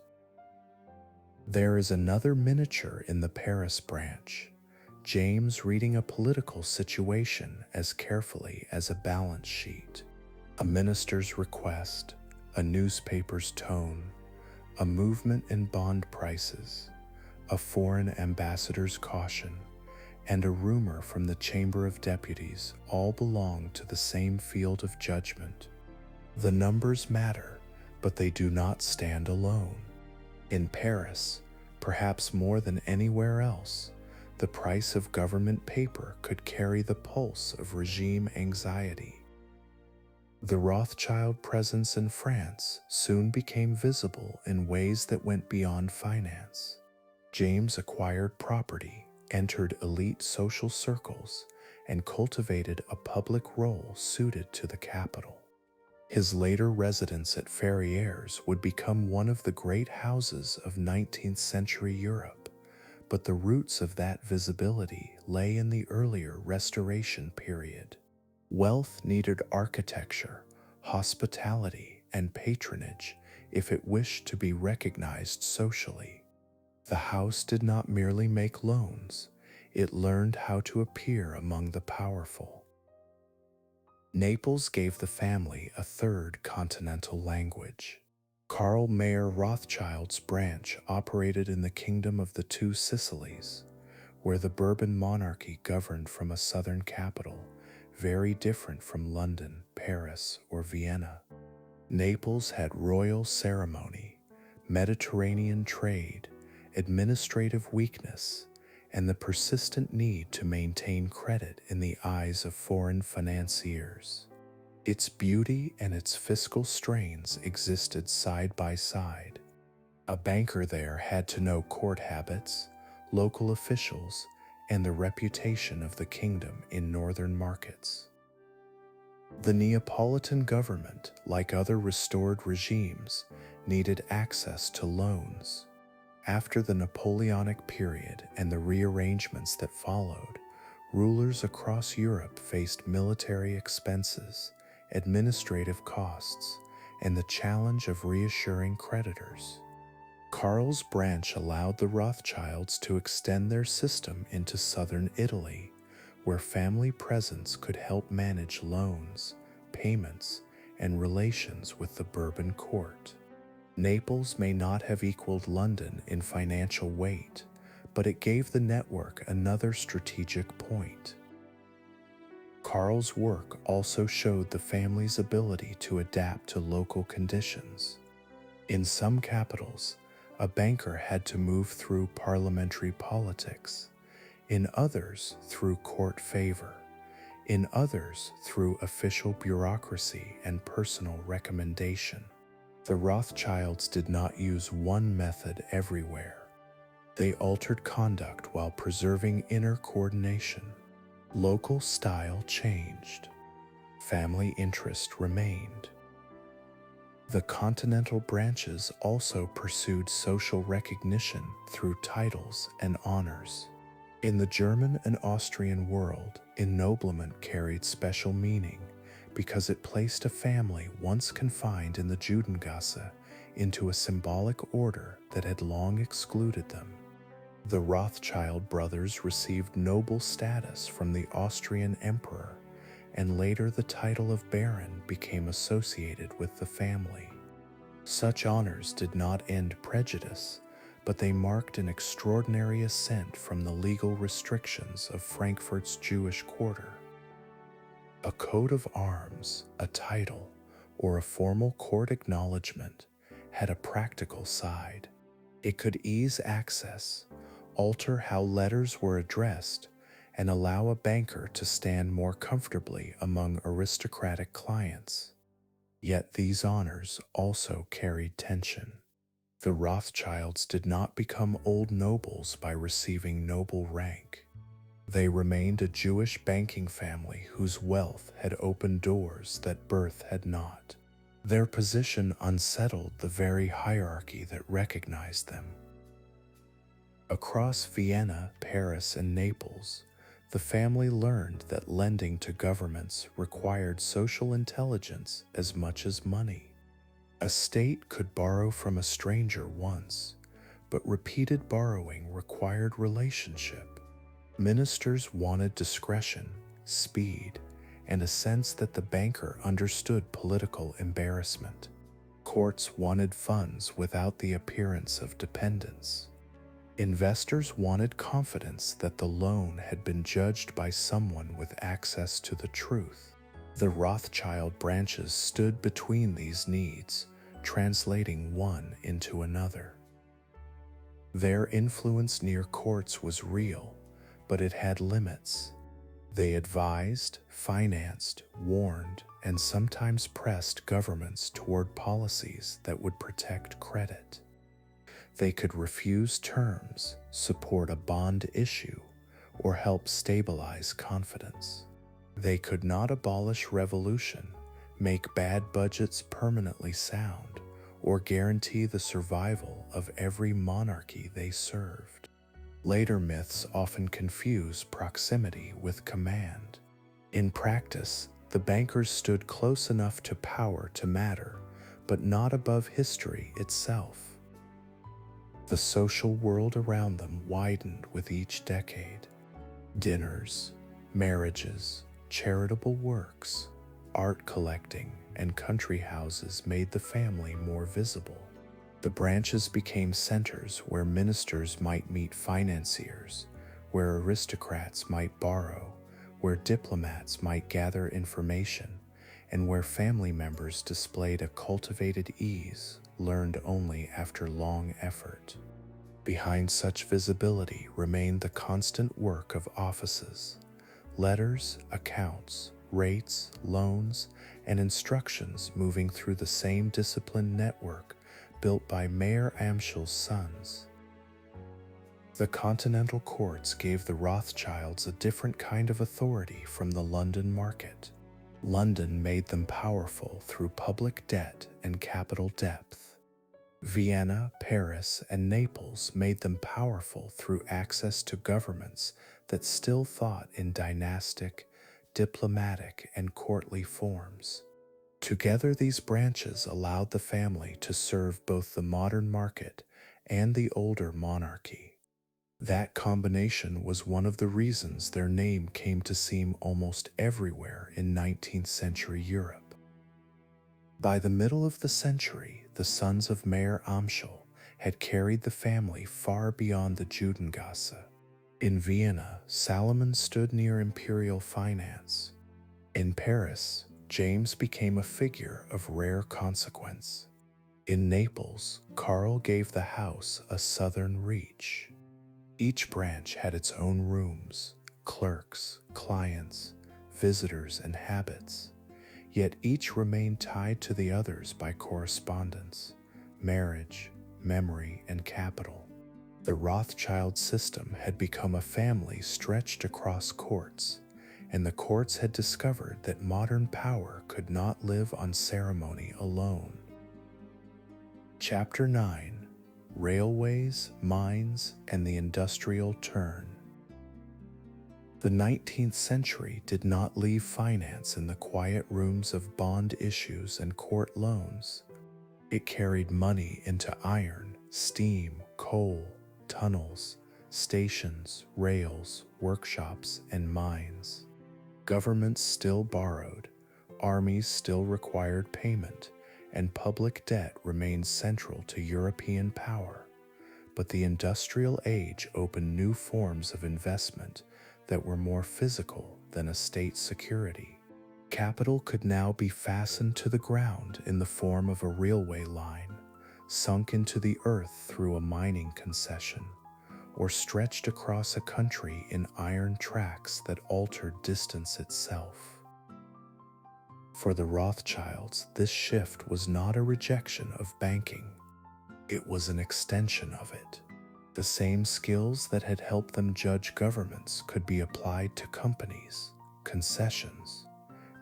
There is another miniature in the Paris branch, James reading a political situation as carefully as a balance sheet. A minister's request, a newspaper's tone, a movement in bond prices, a foreign ambassador's caution, and a rumor from the Chamber of Deputies all belong to the same field of judgment. The numbers matter, but they do not stand alone. In Paris, perhaps more than anywhere else, the price of government paper could carry the pulse of regime anxiety. The Rothschild presence in France soon became visible in ways that went beyond finance. James acquired property, entered elite social circles, and cultivated a public role suited to the capital. His later residence at Ferrières would become one of the great houses of 19th-century Europe, but the roots of that visibility lay in the earlier Restoration period. Wealth needed architecture, hospitality, and patronage if it wished to be recognized socially. The house did not merely make loans, it learned how to appear among the powerful. Naples gave the family a third continental language. Karl Mayer Rothschild's branch operated in the Kingdom of the Two Sicilies, where the Bourbon monarchy governed from a southern capital, very different from London, Paris, or Vienna. Naples had royal ceremony, Mediterranean trade, administrative weakness, and the persistent need to maintain credit in the eyes of foreign financiers. Its beauty and its fiscal strains existed side by side. A banker there had to know court habits, local officials, and the reputation of the kingdom in northern markets. The Neapolitan government, like other restored regimes, needed access to loans. After the Napoleonic period and the rearrangements that followed, rulers across Europe faced military expenses, administrative costs, and the challenge of reassuring creditors. Karl's branch allowed the Rothschilds to extend their system into southern Italy, where family presence could help manage loans, payments, and relations with the Bourbon court. Naples may not have equaled London in financial weight, but it gave the network another strategic point. Karl's work also showed the family's ability to adapt to local conditions. In some capitals, a banker had to move through parliamentary politics, in others through court favor, in others through official bureaucracy and personal recommendation. The Rothschilds did not use one method everywhere. They altered conduct while preserving inner coordination. Local style changed. Family interest remained. The continental branches also pursued social recognition through titles and honors. In the German and Austrian world, ennoblement carried special meaning because it placed a family once confined in the Judengasse into a symbolic order that had long excluded them. The Rothschild brothers received noble status from the Austrian emperor, and later the title of baron became associated with the family. Such honors did not end prejudice, but they marked an extraordinary ascent from the legal restrictions of Frankfurt's Jewish quarter. A coat of arms, a title, or a formal court acknowledgement had a practical side. It could ease access, alter how letters were addressed, and allow a banker to stand more comfortably among aristocratic clients. Yet these honors also carried tension. The Rothschilds did not become old nobles by receiving noble rank. They remained a Jewish banking family whose wealth had opened doors that birth had not. Their position unsettled the very hierarchy that recognized them. Across Vienna, Paris, and Naples, the family learned that lending to governments required social intelligence as much as money. A state could borrow from a stranger once, but repeated borrowing required relationship. Ministers wanted discretion, speed, and a sense that the banker understood political embarrassment. Courts wanted funds without the appearance of dependence. Investors wanted confidence that the loan had been judged by someone with access to the truth. The Rothschild branches stood between these needs, translating one into another. Their influence near courts was real, but it had limits. They advised, financed, warned, and sometimes pressed governments toward policies that would protect credit. They could refuse terms, support a bond issue, or help stabilize confidence. They could not abolish revolution, make bad budgets permanently sound, or guarantee the survival of every monarchy they served. Later myths often confuse proximity with command. In practice, the bankers stood close enough to power to matter, but not above history itself. The social world around them widened with each decade. Dinners, marriages, charitable works, art collecting, and country houses made the family more visible. The branches became centers where ministers might meet financiers, where aristocrats might borrow, where diplomats might gather information, and where family members displayed a cultivated ease learned only after long effort. Behind such visibility remained the constant work of offices, letters, accounts, rates, loans, and instructions moving through the same disciplined network built by Mayer Amschel's sons. The continental courts gave the Rothschilds a different kind of authority from the London market. London made them powerful through public debt and capital depth. Vienna, Paris, and Naples made them powerful through access to governments that still thought in dynastic, diplomatic, and courtly forms. Together, these branches allowed the family to serve both the modern market and the older monarchy. That combination was one of the reasons their name came to seem almost everywhere in 19th century Europe. By the middle of the century, the sons of Mayer Amschel had carried the family far beyond the Judengasse. In Vienna, Salomon stood near imperial finance. In Paris, James became a figure of rare consequence. In Naples, Karl gave the house a southern reach. Each branch had its own rooms, clerks, clients, visitors, and habits, yet each remained tied to the others by correspondence, marriage, memory, and capital. The Rothschild system had become a family stretched across courts, and the courts had discovered that modern power could not live on ceremony alone. Chapter 9: Railways, Mines, and the Industrial Turn. The 19th century did not leave finance in the quiet rooms of bond issues and court loans. It carried money into iron, steam, coal, tunnels, stations, rails, workshops, and mines. Governments still borrowed, armies still required payment, and public debt remained central to European power. But the industrial age opened new forms of investment that were more physical than a state security. Capital could now be fastened to the ground in the form of a railway line, sunk into the earth through a mining concession, or stretched across a country in iron tracks that altered distance itself. For the Rothschilds, this shift was not a rejection of banking. It was an extension of it. The same skills that had helped them judge governments could be applied to companies, concessions,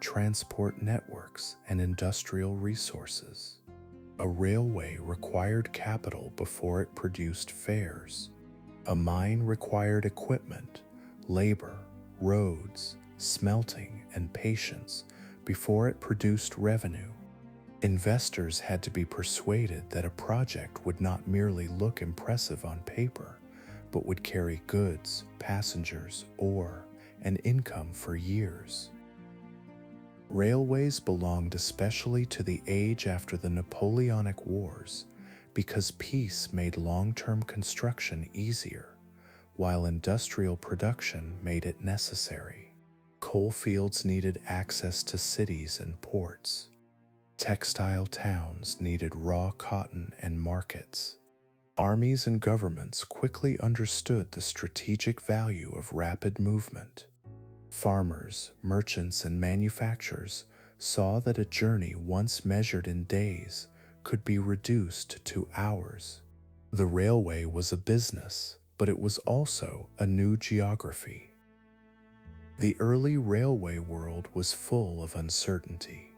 transport networks, and industrial resources. A railway required capital before it produced fares. A mine required equipment, labor, roads, smelting, and patience before it produced revenue. Investors had to be persuaded that a project would not merely look impressive on paper, but would carry goods, passengers, ore, and income for years. Railways belonged especially to the age after the Napoleonic Wars because peace made long-term construction easier, while industrial production made it necessary. Coal fields needed access to cities and ports. Textile towns needed raw cotton and markets. Armies and governments quickly understood the strategic value of rapid movement. Farmers, merchants, and manufacturers saw that a journey once measured in days could be reduced to hours. The railway was a business, but it was also a new geography. The early railway world was full of uncertainty.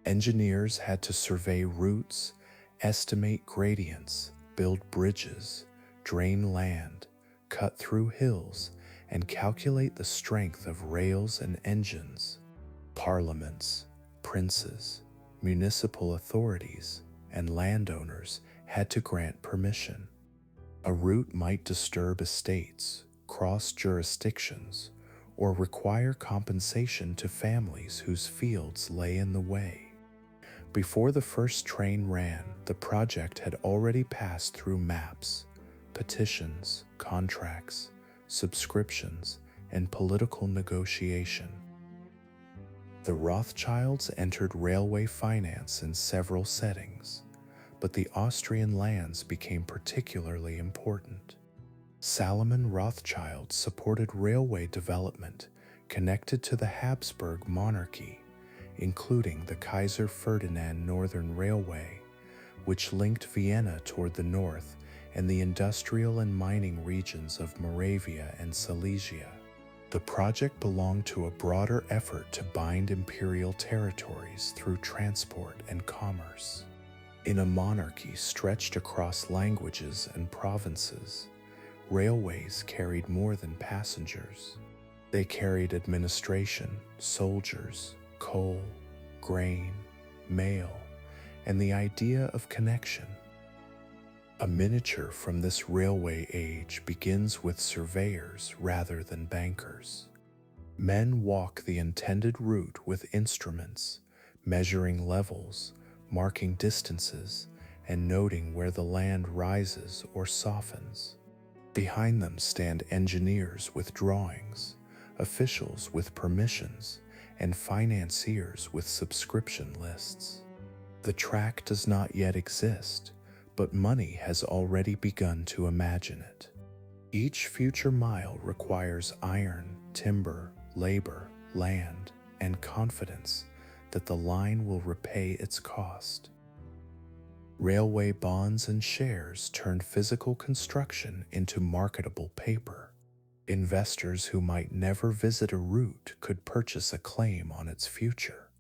Engineers had to survey routes, estimate gradients, build bridges, drain land, cut through hills, and calculate the strength of rails and engines. Parliaments, princes, municipal authorities, and landowners had to grant permission. A route might disturb estates, cross jurisdictions, or require compensation to families whose fields lay in the way. Before the first train ran, the project had already passed through maps, petitions, contracts, subscriptions, and political negotiation. The Rothschilds entered railway finance in several settings, but the Austrian lands became particularly important. Salomon Rothschild supported railway development connected to the Habsburg monarchy, including the Kaiser Ferdinand Northern Railway, which linked Vienna toward the north and the industrial and mining regions of Moravia and Silesia. The project belonged to a broader effort to bind imperial territories through transport and commerce. In a monarchy stretched across languages and provinces, railways carried more than passengers. They carried administration, soldiers, coal, grain, mail, and the idea of connection. A miniature from this railway age begins with surveyors rather than bankers. Men walk the intended route with instruments, measuring levels, marking distances, and noting where the land rises or softens. Behind them stand engineers with drawings, officials with permissions, and financiers with subscription lists. The track does not yet exist, but money has already begun to imagine it. Each future mile requires iron, timber, labor, land, and confidence that the line will repay its cost. Railway bonds and shares turned physical construction into marketable paper. Investors who might never visit a route could purchase a claim on its future.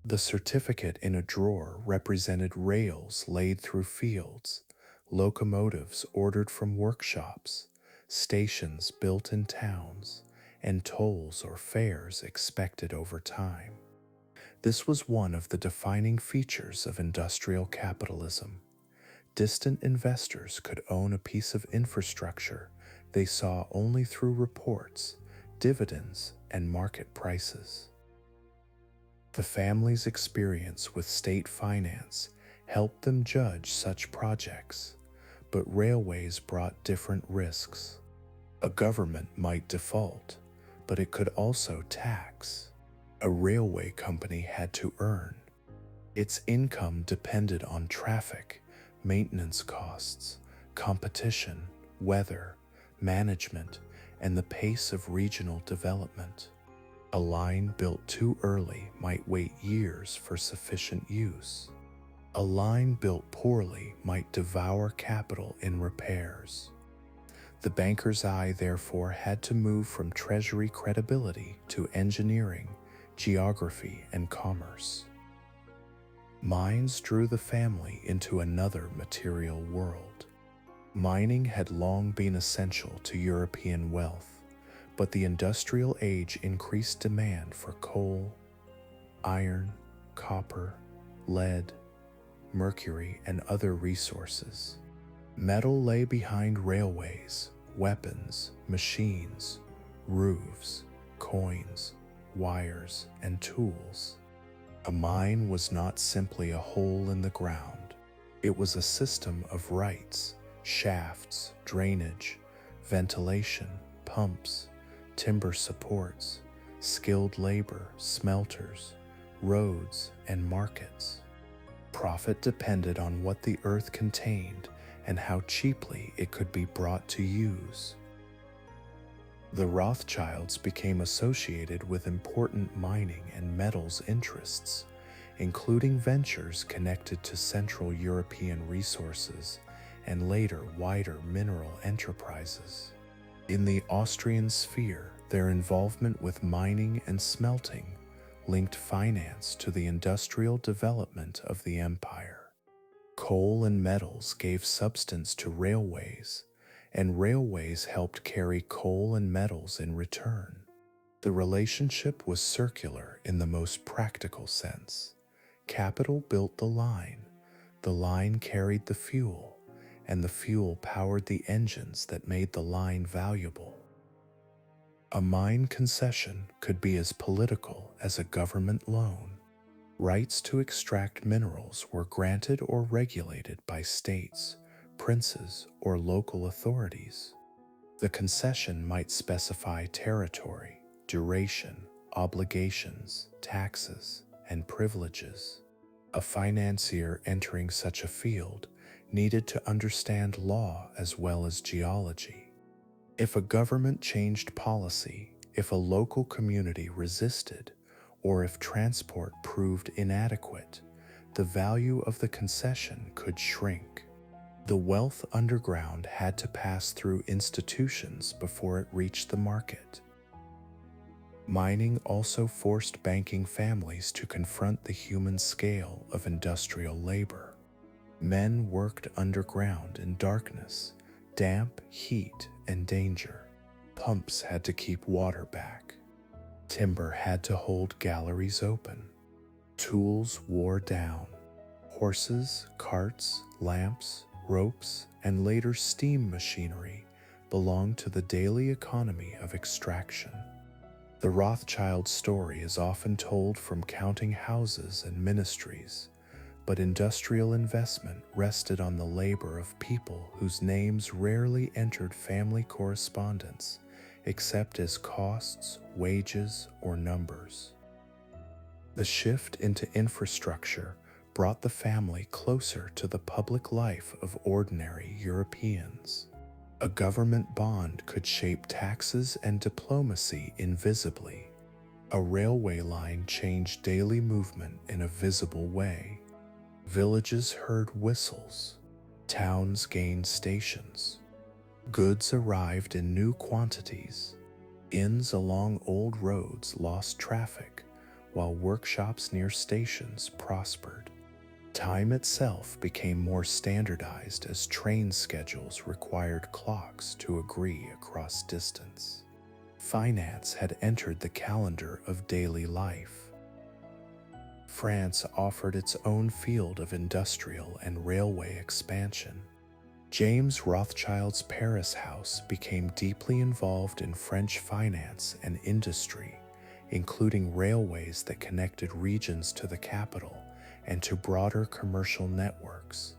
The certificate in a drawer represented rails laid through fields, locomotives ordered from workshops, stations built in towns, and tolls or fares expected over time. This was one of the defining features of industrial capitalism. Distant investors could own a piece of infrastructure they saw only through reports, dividends, and market prices. The family's experience with state finance helped them judge such projects, but railways brought different risks. A government might default, but it could also tax. A railway company had to earn. Its income depended on traffic, maintenance costs, competition, weather, management, and the pace of regional development. A line built too early might wait years for sufficient use. A line built poorly might devour capital in repairs. The banker's eye, therefore, had to move from treasury credibility to engineering, geography, and commerce. Mines drew the family into another material world. Mining had long been essential to European wealth, but the industrial age increased demand for coal, iron, copper, lead, mercury, and other resources. Metal lay behind railways, weapons, machines, roofs, coins, wires, and tools. A mine was not simply a hole in the ground. It was a system of rights, shafts, drainage, ventilation, pumps, timber supports, skilled labor, smelters, roads, and markets. Profit depended on what the earth contained and how cheaply it could be brought to use. The Rothschilds became associated with important mining and metals interests, including ventures connected to Central European resources and later wider mineral enterprises. In the Austrian sphere, their involvement with mining and smelting linked finance to the industrial development of the empire. Coal and metals gave substance to railways, and railways helped carry coal and metals in return. The relationship was circular in the most practical sense. Capital built the line, The line carried the fuel, and the fuel powered the engines that made the line valuable. A mine concession could be as political as a government loan. Rights to extract minerals were granted or regulated by states, princes, or local authorities. The concession might specify territory, duration, obligations, taxes, and privileges. A financier entering such a field needed to understand law as well as geology. If a government changed policy, if a local community resisted, or if transport proved inadequate, the value of the concession could shrink. The wealth underground had to pass through institutions before it reached the market. Mining also forced banking families to confront the human scale of industrial labor. Men worked underground in darkness, damp, heat, and danger. Pumps had to keep water back. Timber had to hold galleries open. Tools wore down. Horses, carts, lamps, ropes, and later steam machinery belonged to the daily economy of extraction. The Rothschild story is often told from counting houses and ministries, but industrial investment rested on the labor of people whose names rarely entered family correspondence except as costs, wages, or numbers. The shift into infrastructure brought the family closer to the public life of ordinary Europeans. A government bond could shape taxes and diplomacy invisibly. A railway line changed daily movement in a visible way. Villages heard whistles. Towns gained stations. Goods arrived in new quantities. Inns along old roads lost traffic, while workshops near stations prospered. Time itself became more standardized as train schedules required clocks to agree across distance. Finance had entered the calendar of daily life. France offered its own field of industrial and railway expansion. James Rothschild's Paris house became deeply involved in French finance and industry, including railways that connected regions to the capital and to broader commercial networks.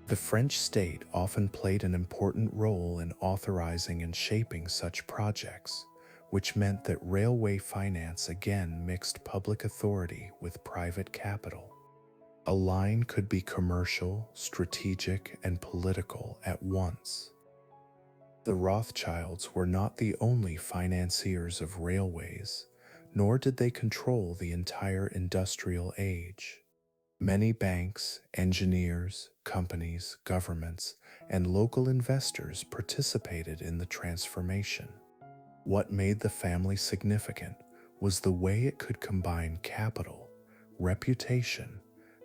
The French state often played an important role in authorizing and shaping such projects, which meant that railway finance again mixed public authority with private capital. A line could be commercial, strategic, and political at once. The Rothschilds were not the only financiers of railways, nor did they control the entire industrial age. Many banks, engineers, companies, governments, and local investors participated in the transformation. What made the family significant was the way it could combine capital, reputation,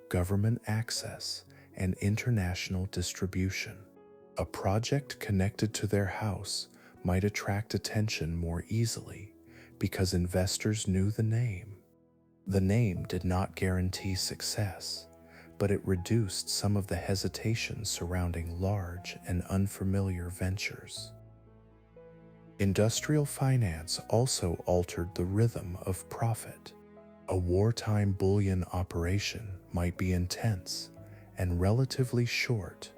government access, and international distribution. A project connected to their house might attract attention more easily because investors knew the name. The name did not guarantee success, but it reduced some of the hesitation surrounding large and unfamiliar ventures. Industrial finance also altered the rhythm of profit. A wartime bullion operation might be intense and relatively short.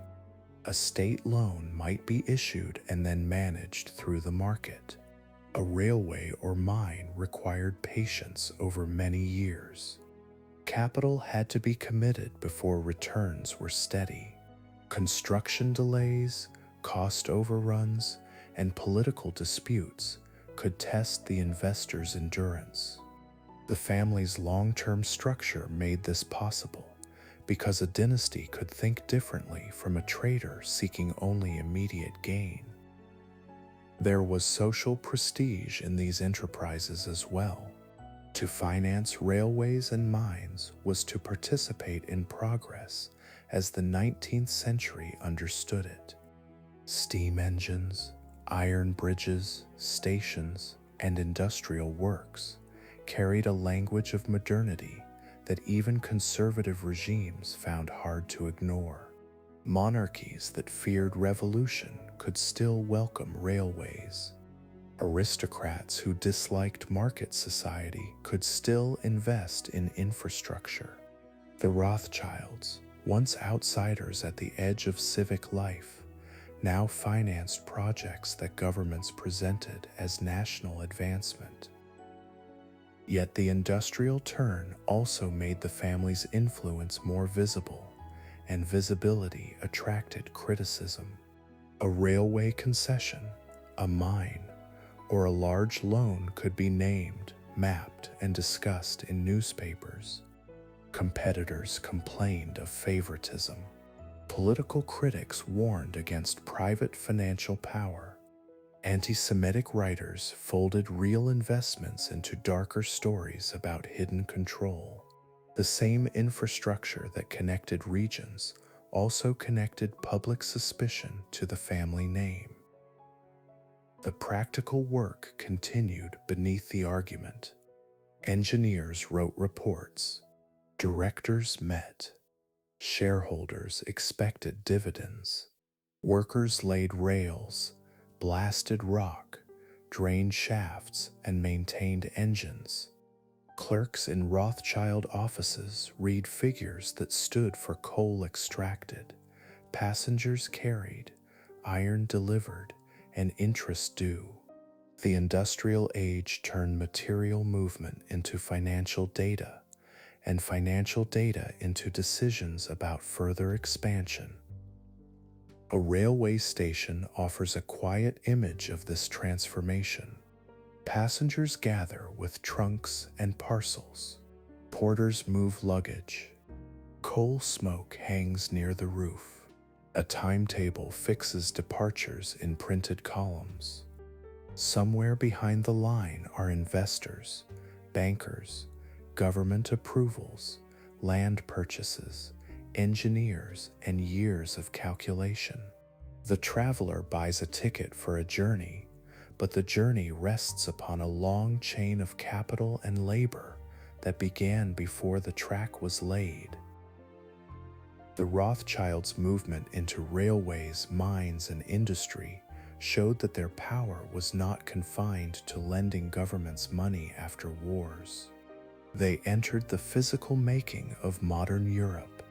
A state loan might be issued and then managed through the market. A railway or mine required patience over many years. Capital had to be committed before returns were steady. Construction delays, cost overruns, and political disputes could test the investor's endurance. The family's long-term structure made this possible because a dynasty could think differently from a trader seeking only immediate gain. There was social prestige in these enterprises as well. To finance railways and mines was to participate in progress as the 19th century understood it. Steam engines, iron bridges, stations, and industrial works carried a language of modernity that even conservative regimes found hard to ignore. Monarchies that feared revolution could still welcome railways. Aristocrats who disliked market society could still invest in infrastructure. The Rothschilds, once outsiders at the edge of civic life, now financed projects that governments presented as national advancement. Yet the industrial turn also made the family's influence more visible, and visibility attracted criticism. A railway concession, a mine, or a large loan could be named, mapped, and discussed in newspapers. Competitors complained of favoritism. Political critics warned against private financial power. Anti-Semitic writers folded real investments into darker stories about hidden control. The same infrastructure that connected regions also connected public suspicion to the family name. The practical work continued beneath the argument. Engineers wrote reports. Directors met. Shareholders expected dividends. Workers laid rails, blasted rock, drained shafts, and maintained engines. Clerks in Rothschild offices read figures that stood for coal extracted, passengers carried, iron delivered, and interest due. The industrial age turned material movement into financial data, and financial data into decisions about further expansion. A railway station offers a quiet image of this transformation. Passengers gather with trunks and parcels. Porters move luggage. Coal smoke hangs near the roof. A timetable fixes departures in printed columns. Somewhere behind the line are investors, bankers, government approvals, land purchases, engineers, and years of calculation. The traveler buys a ticket for a journey, but the journey rests upon a long chain of capital and labor that began before the track was laid. The Rothschilds' movement into railways, mines, and industry showed that their power was not confined to lending governments money after wars. They entered the physical making of modern Europe.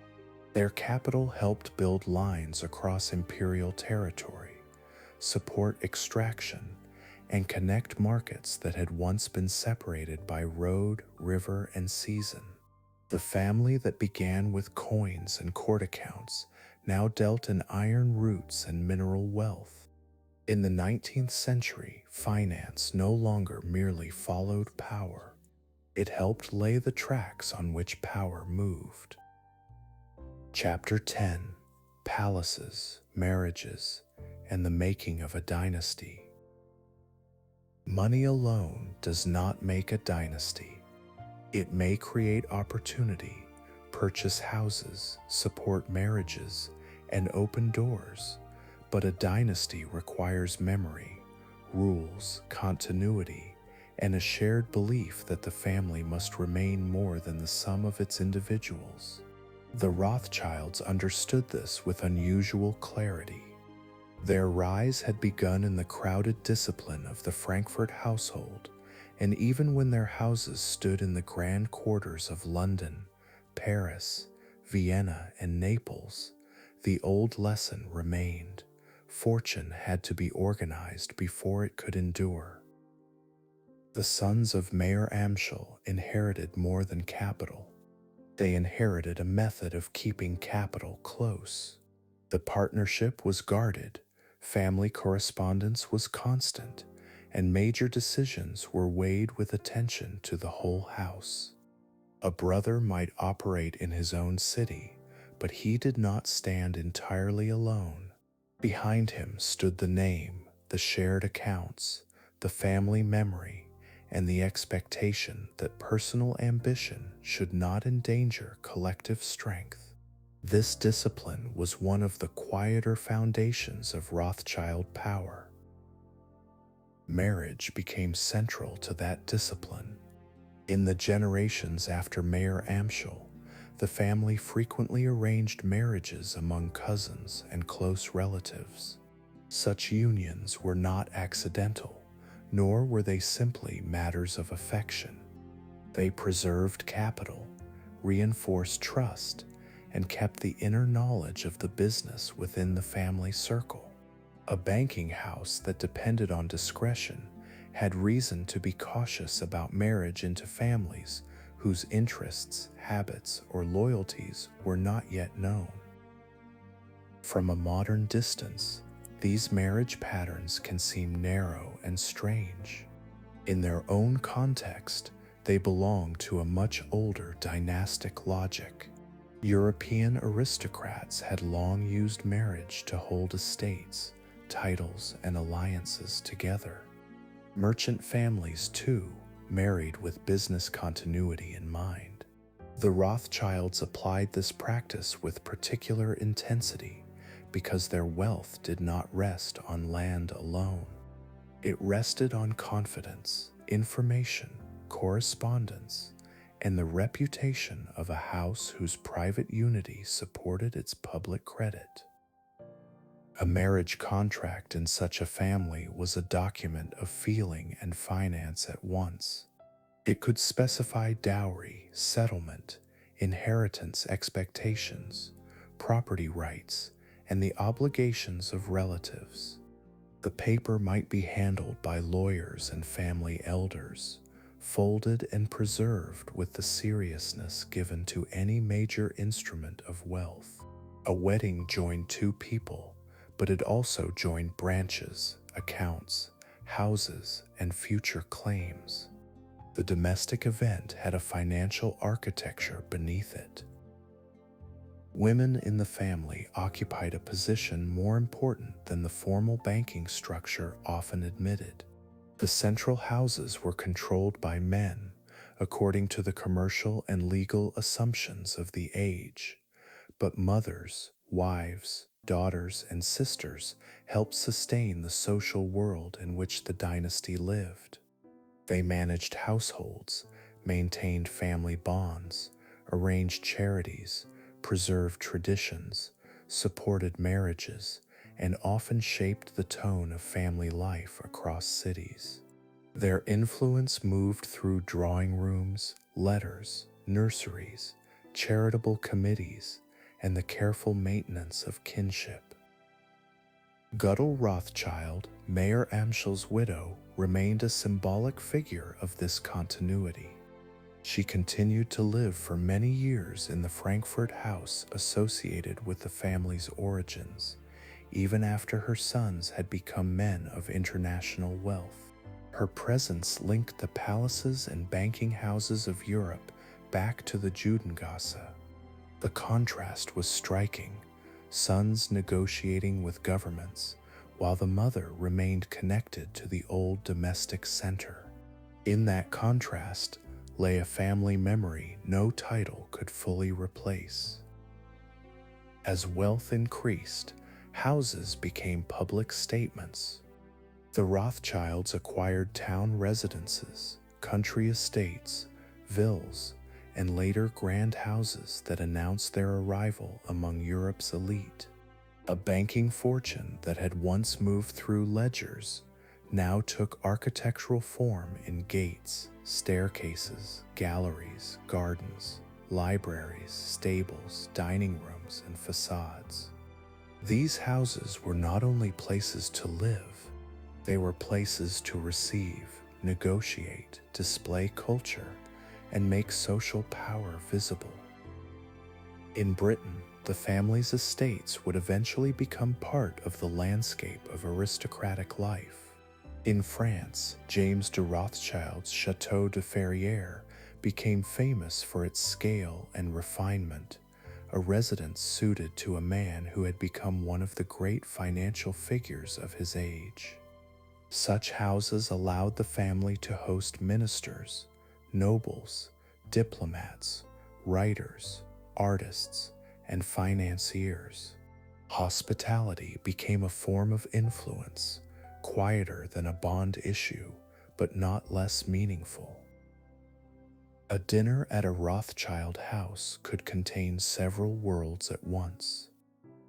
Their capital helped build lines across imperial territory, support extraction, and connect markets that had once been separated by road, river, and season. The family that began with coins and court accounts now dealt in iron roots and mineral wealth. In the 19th century, finance no longer merely followed power. It helped lay the tracks on which power moved. Chapter 10: Palaces, Marriages, and the Making of a Dynasty. Money alone does not make a dynasty. It may create opportunity, purchase houses, support marriages, and open doors, but a dynasty requires memory, rules, continuity, and a shared belief that the family must remain more than the sum of its individuals. The Rothschilds understood this with unusual clarity. Their rise had begun in the crowded discipline of the Frankfurt household, and even when their houses stood in the grand quarters of London, Paris, Vienna, and Naples, the old lesson remained. Fortune had to be organized before it could endure. The sons of Mayer Amschel inherited more than capital. They inherited a method of keeping capital close. The partnership was guarded, family correspondence was constant, and major decisions were weighed with attention to the whole house. A brother might operate in his own city, but he did not stand entirely alone. Behind him stood the name, the shared accounts, the family memory, and the expectation that personal ambition should not endanger collective strength. This discipline was one of the quieter foundations of Rothschild power. Marriage became central to that discipline. In the generations after Mayer Amschel, the family frequently arranged marriages among cousins and close relatives. Such unions were not accidental, nor were they simply matters of affection. They preserved capital, reinforced trust, and kept the inner knowledge of the business within the family circle. A banking house that depended on discretion had reason to be cautious about marriage into families whose interests, habits, or loyalties were not yet known. From a modern distance, these marriage patterns can seem narrow and strange. In their own context, they belong to a much older dynastic logic. European aristocrats had long used marriage to hold estates, titles, and alliances together. Merchant families, too, married with business continuity in mind. The Rothschilds applied this practice with particular intensity because their wealth did not rest on land alone. It rested on confidence, information, correspondence, and the reputation of a house whose private unity supported its public credit. A marriage contract in such a family was a document of feeling and finance at once. It could specify dowry, settlement, inheritance expectations, property rights, and the obligations of relatives. The paper might be handled by lawyers and family elders, folded and preserved with the seriousness given to any major instrument of wealth. A wedding joined two people, but it also joined branches, accounts, houses, and future claims. The domestic event had a financial architecture beneath it. Women in the family occupied a position more important than the formal banking structure often admitted. The central houses were controlled by men, according to the commercial and legal assumptions of the age, but mothers, wives, daughters, and sisters helped sustain the social world in which the dynasty lived. They managed households, maintained family bonds, arranged charities, preserved traditions, supported marriages, and often shaped the tone of family life across cities. Their influence moved through drawing rooms, letters, nurseries, charitable committees, and the careful maintenance of kinship. Göttel Rothschild, Mayer Amschel's widow, remained a symbolic figure of this continuity. She continued to live for many years in the Frankfurt house associated with the family's origins, even after her sons had become men of international wealth. Her presence linked the palaces and banking houses of Europe back to the Judengasse. The contrast was striking, sons negotiating with governments, while the mother remained connected to the old domestic center. In that contrast lay a family memory no title could fully replace. As wealth increased, houses became public statements. The Rothschilds acquired town residences, country estates, villas, and later grand houses that announced their arrival among Europe's elite. A banking fortune that had once moved through ledgers now took architectural form in gates, staircases, galleries, gardens, libraries, stables, dining rooms, and facades. These houses were not only places to live, they were places to receive, negotiate, display culture, and make social power visible. In Britain, the family's estates would eventually become part of the landscape of aristocratic life. In France, James de Rothschild's Château de Ferrières became famous for its scale and refinement, a residence suited to a man who had become one of the great financial figures of his age. Such houses allowed the family to host ministers, nobles, diplomats, writers, artists, and financiers. Hospitality became a form of influence, quieter than a bond issue, but not less meaningful. A dinner at a Rothschild house could contain several worlds at once.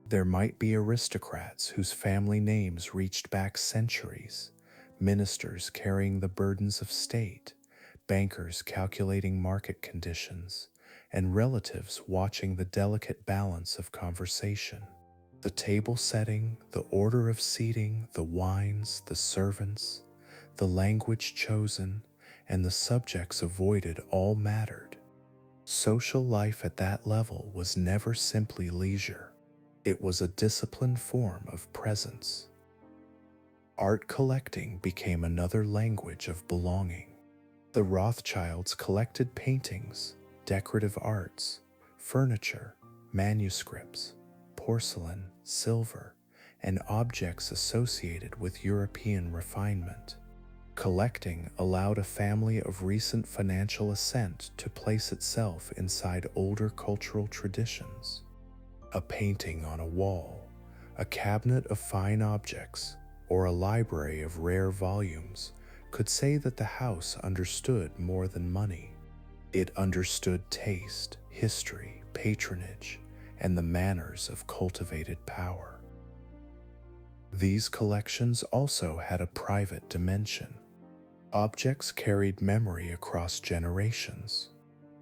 There might be aristocrats whose family names reached back centuries, ministers carrying the burdens of state, bankers calculating market conditions, and relatives watching the delicate balance of conversation. The table setting, the order of seating, the wines, the servants, the language chosen, and the subjects avoided all mattered. Social life at that level was never simply leisure. It was a disciplined form of presence. Art collecting became another language of belonging. The Rothschilds collected paintings, decorative arts, furniture, manuscripts, porcelain, silver, and objects associated with European refinement. Collecting allowed a family of recent financial ascent to place itself inside older cultural traditions. A painting on a wall, a cabinet of fine objects, or a library of rare volumes could say that the house understood more than money. It understood taste, history, patronage, and the manners of cultivated power. These collections also had a private dimension. Objects carried memory across generations.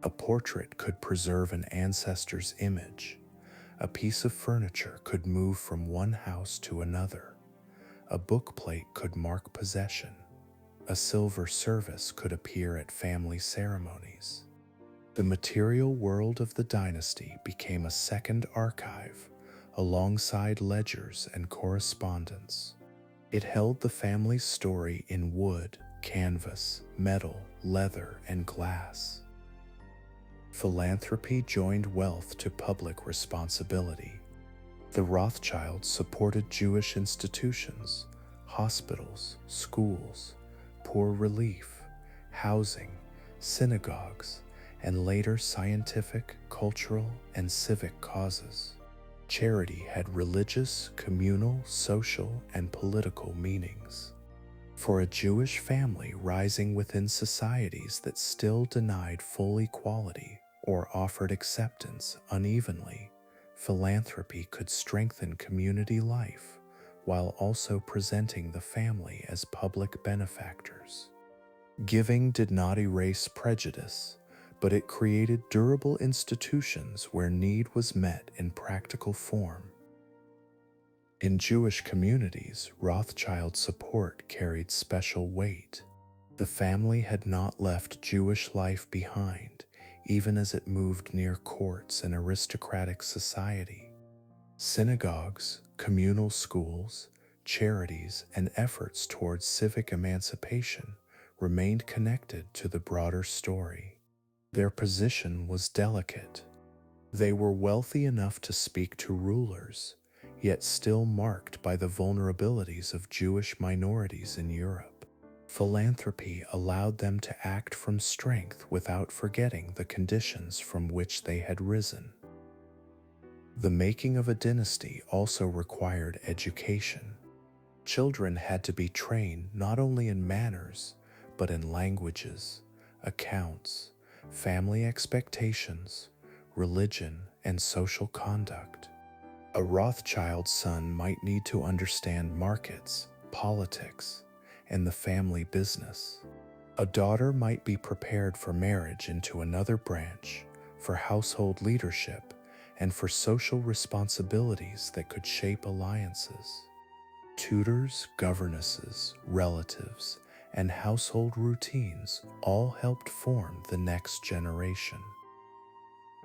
A portrait could preserve an ancestor's image. A piece of furniture could move from one house to another. A bookplate could mark possession. A silver service could appear at family ceremonies. The material world of the dynasty became a second archive, alongside ledgers and correspondence. It held the family's story in wood, canvas, metal, leather, and glass. Philanthropy joined wealth to public responsibility. The Rothschilds supported Jewish institutions, hospitals, schools, poor relief, housing, synagogues, and later scientific, cultural, and civic causes. Charity had religious, communal, social, and political meanings. For a Jewish family rising within societies that still denied full equality or offered acceptance unevenly, philanthropy could strengthen community life while also presenting the family as public benefactors. Giving did not erase prejudice, but it created durable institutions where need was met in practical form. In Jewish communities, Rothschild support carried special weight. The family had not left Jewish life behind, even as it moved near courts and aristocratic society. Synagogues, communal schools, charities, and efforts towards civic emancipation remained connected to the broader story. Their position was delicate. They were wealthy enough to speak to rulers, yet still marked by the vulnerabilities of Jewish minorities in Europe. Philanthropy allowed them to act from strength without forgetting the conditions from which they had risen. The making of a dynasty also required education. Children had to be trained not only in manners, but in languages, accounts, family expectations, religion, and social conduct. A Rothschild son might need to understand markets, politics, and the family business. A daughter might be prepared for marriage into another branch, for household leadership, and for social responsibilities that could shape alliances. Tutors, governesses, relatives, and household routines all helped form the next generation.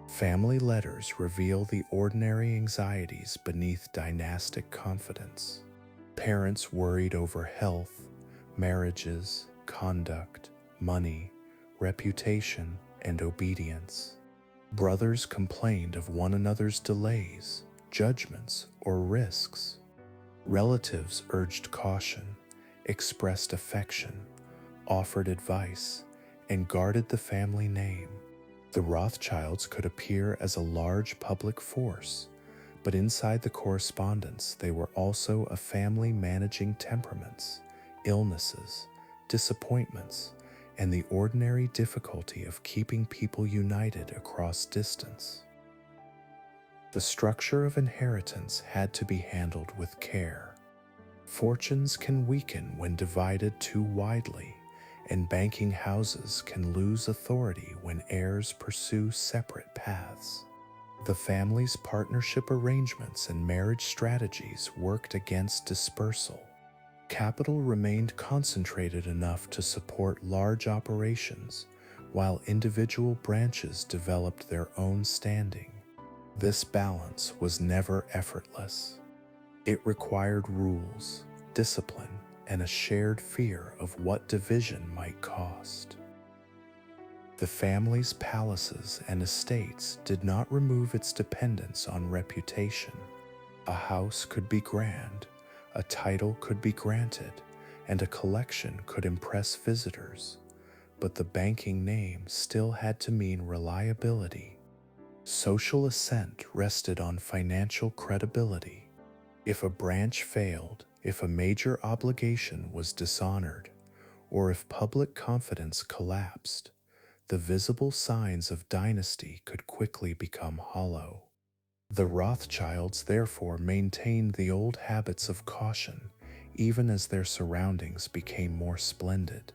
Family letters reveal the ordinary anxieties beneath dynastic confidence. Parents worried over health, marriages, conduct, money, reputation, and obedience. Brothers complained of one another's delays, judgments, or risks. Relatives urged caution, expressed affection, offered advice, and guarded the family name. The Rothschilds could appear as a large public force, but inside the correspondence they were also a family managing temperaments, illnesses, disappointments, and the ordinary difficulty of keeping people united across distance. The structure of inheritance had to be handled with care. Fortunes can weaken when divided too widely, and banking houses can lose authority when heirs pursue separate paths. The family's partnership arrangements and marriage strategies worked against dispersal. Capital remained concentrated enough to support large operations, while individual branches developed their own standing. This balance was never effortless. It required rules, discipline, and a shared fear of what division might cost. The family's palaces and estates did not remove its dependence on reputation. A house could be grand, a title could be granted, and a collection could impress visitors, but the banking name still had to mean reliability. Social assent rested on financial credibility. If a branch failed, if a major obligation was dishonored, or if public confidence collapsed, the visible signs of dynasty could quickly become hollow. The Rothschilds therefore maintained the old habits of caution, even as their surroundings became more splendid.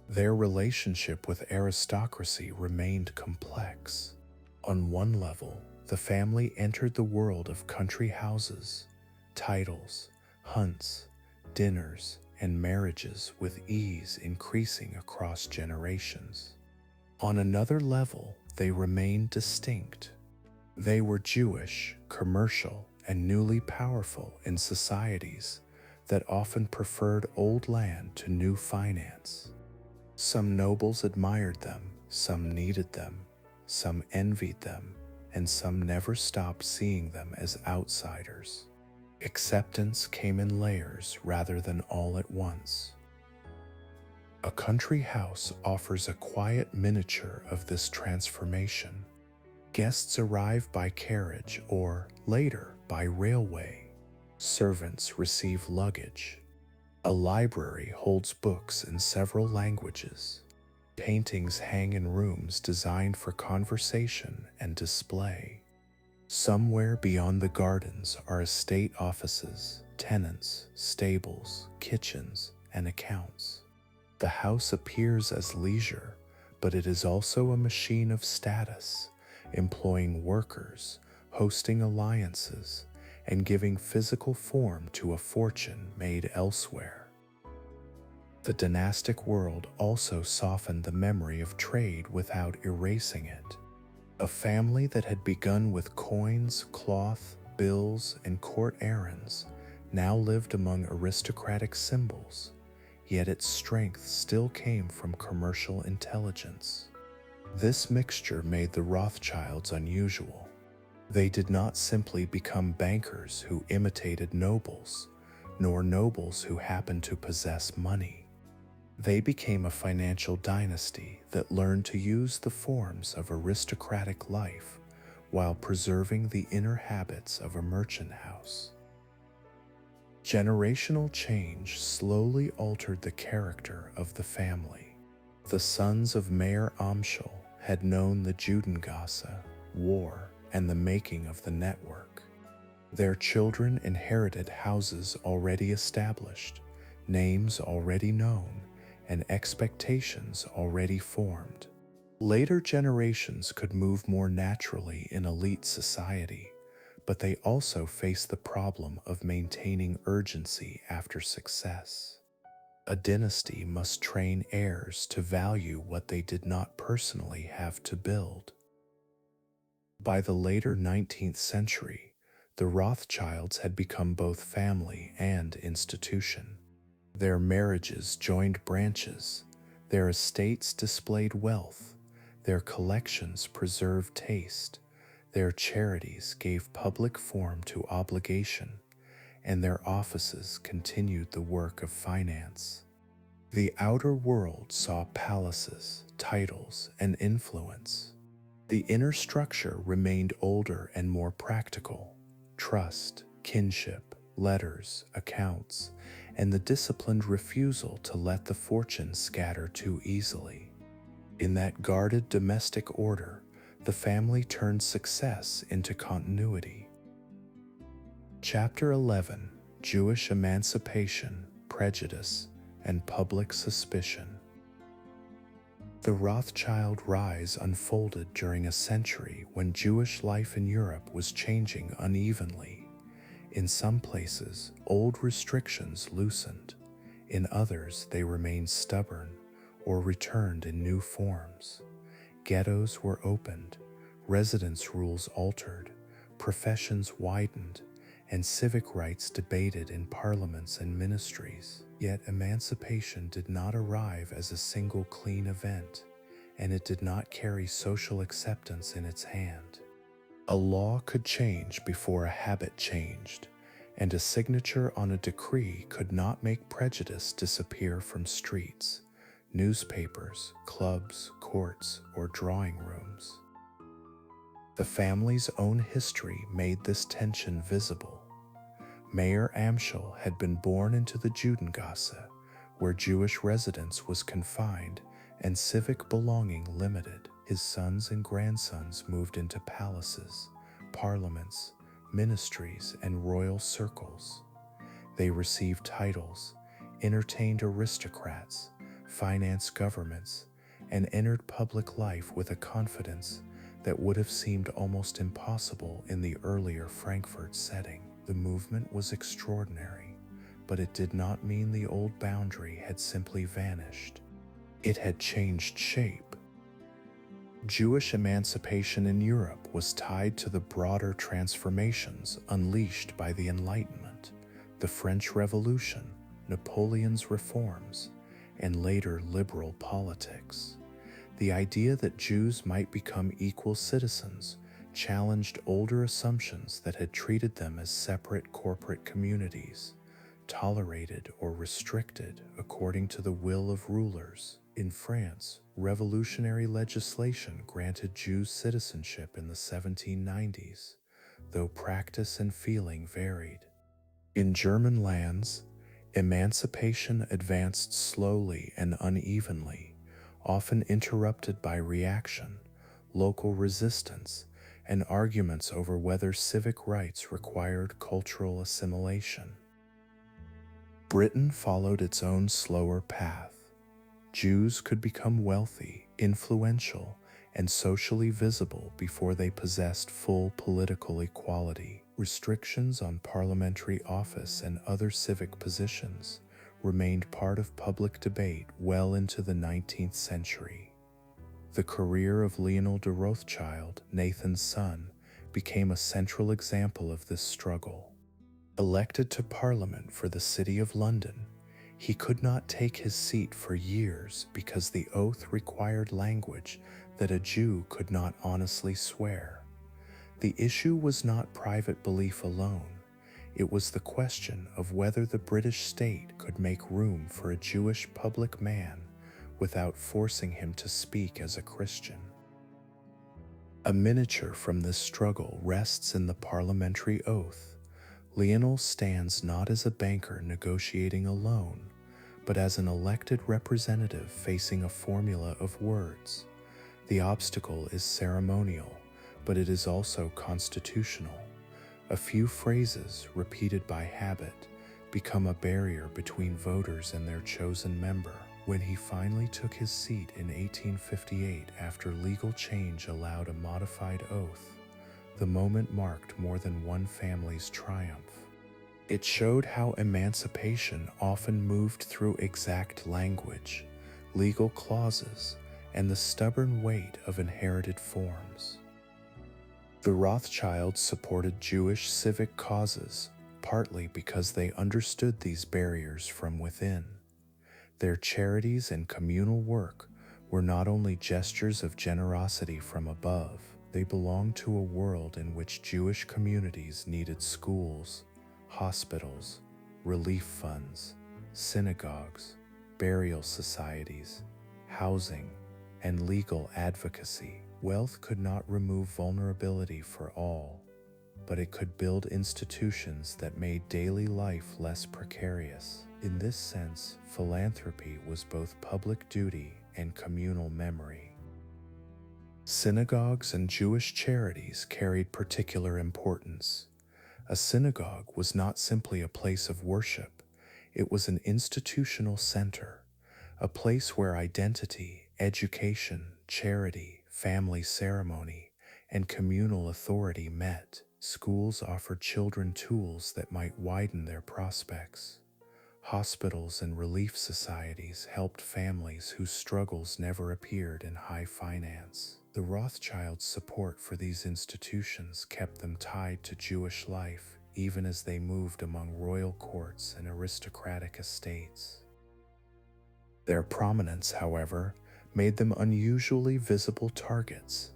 Their relationship with aristocracy remained complex. On one level, the family entered the world of country houses, titles, hunts, dinners, and marriages with ease increasing across generations. On another level, they remained distinct. They were Jewish, commercial, and newly powerful in societies that often preferred old land to new finance. Some nobles admired them, some needed them, some envied them, and some never stopped seeing them as outsiders. Acceptance came in layers rather than all at once. A country house offers a quiet miniature of this transformation. Guests arrive by carriage or, later, by railway. Servants receive luggage. A library holds books in several languages. Paintings hang in rooms designed for conversation and display. Somewhere beyond the gardens are estate offices, tenants, stables, kitchens, and accounts. The house appears as leisure, but it is also a machine of status, employing workers, hosting alliances, and giving physical form to a fortune made elsewhere. The dynastic world also softened the memory of trade without erasing it. A family that had begun with coins, cloth, bills, and court errands now lived among aristocratic symbols, yet its strength still came from commercial intelligence. This mixture made the Rothschilds unusual. They did not simply become bankers who imitated nobles, nor nobles who happened to possess money. They became a financial dynasty that learned to use the forms of aristocratic life while preserving the inner habits of a merchant house. Generational change slowly altered the character of the family. The sons of Mayer Amschel had known the Judengasse, war, and the making of the network. Their children inherited houses already established, names already known, and expectations already formed. Later generations could move more naturally in elite society, but they also faced the problem of maintaining urgency after success. A dynasty must train heirs to value what they did not personally have to build. By the later 19th century, the Rothschilds had become both family and institution. Their marriages joined branches, their estates displayed wealth, their collections preserved taste, their charities gave public form to obligation, and their offices continued the work of finance. The outer world saw palaces, titles, and influence. The inner structure remained older and more practical: trust, kinship, letters, accounts, and the disciplined refusal to let the fortune scatter too easily. In that guarded domestic order, the family turned success into continuity. Chapter 11: Jewish Emancipation, Prejudice, and Public Suspicion. The Rothschild rise unfolded during a century when Jewish life in Europe was changing unevenly. In some places, old restrictions loosened. In others, they remained stubborn or returned in new forms. Ghettos were opened, residence rules altered, professions widened, and civic rights debated in parliaments and ministries. Yet emancipation did not arrive as a single clean event, and it did not carry social acceptance in its hand. A law could change before a habit changed, and a signature on a decree could not make prejudice disappear from streets, newspapers, clubs, courts, or drawing rooms. The family's own history made this tension visible. Mayer Amschel had been born into the Judengasse, where Jewish residence was confined and civic belonging limited. His sons and grandsons moved into palaces, parliaments, ministries, and royal circles. They received titles, entertained aristocrats, financed governments, and entered public life with a confidence that would have seemed almost impossible in the earlier Frankfurt setting. The movement was extraordinary, but it did not mean the old boundary had simply vanished. It had changed shape. Jewish emancipation in Europe was tied to the broader transformations unleashed by the Enlightenment, the French Revolution, Napoleon's reforms, and later liberal politics. The idea that Jews might become equal citizens challenged older assumptions that had treated them as separate corporate communities, tolerated or restricted according to the will of rulers. In France, revolutionary legislation granted Jews citizenship in the 1790s, though practice and feeling varied. In German lands, emancipation advanced slowly and unevenly, often interrupted by reaction, local resistance, and arguments over whether civic rights required cultural assimilation. Britain followed its own slower path. Jews could become wealthy, influential, and socially visible before they possessed full political equality. Restrictions on parliamentary office and other civic positions remained part of public debate well into the 19th century. The career of Lionel de Rothschild, Nathan's son, became a central example of this struggle. Elected to Parliament for the City of London, he could not take his seat for years because the oath required language that a Jew could not honestly swear. The issue was not private belief alone. It was the question of whether the British state could make room for a Jewish public man without forcing him to speak as a Christian. A miniature from this struggle rests in the parliamentary oath. Lionel stands not as a banker negotiating a loan, but as an elected representative facing a formula of words. The obstacle is ceremonial, but it is also constitutional. A few phrases, repeated by habit, become a barrier between voters and their chosen member. When he finally took his seat in 1858 after legal change allowed a modified oath, the moment marked more than one family's triumph. It showed how emancipation often moved through exact language, legal clauses, and the stubborn weight of inherited forms. The Rothschilds supported Jewish civic causes, partly because they understood these barriers from within. Their charities and communal work were not only gestures of generosity from above, they belonged to a world in which Jewish communities needed schools, hospitals, relief funds, synagogues, burial societies, housing, and legal advocacy. Wealth could not remove vulnerability for all. but it could build institutions that made daily life less precarious. In this sense, philanthropy was both public duty and communal memory. Synagogues and Jewish charities carried particular importance. A synagogue was not simply a place of worship, it was an institutional center, a place where identity, education, charity, family ceremony, and communal authority met. Schools offered children tools that might widen their prospects. Hospitals and relief societies helped families whose struggles never appeared in high finance. The Rothschilds' support for these institutions kept them tied to Jewish life, even as they moved among royal courts and aristocratic estates. Their prominence, however, made them unusually visible targets.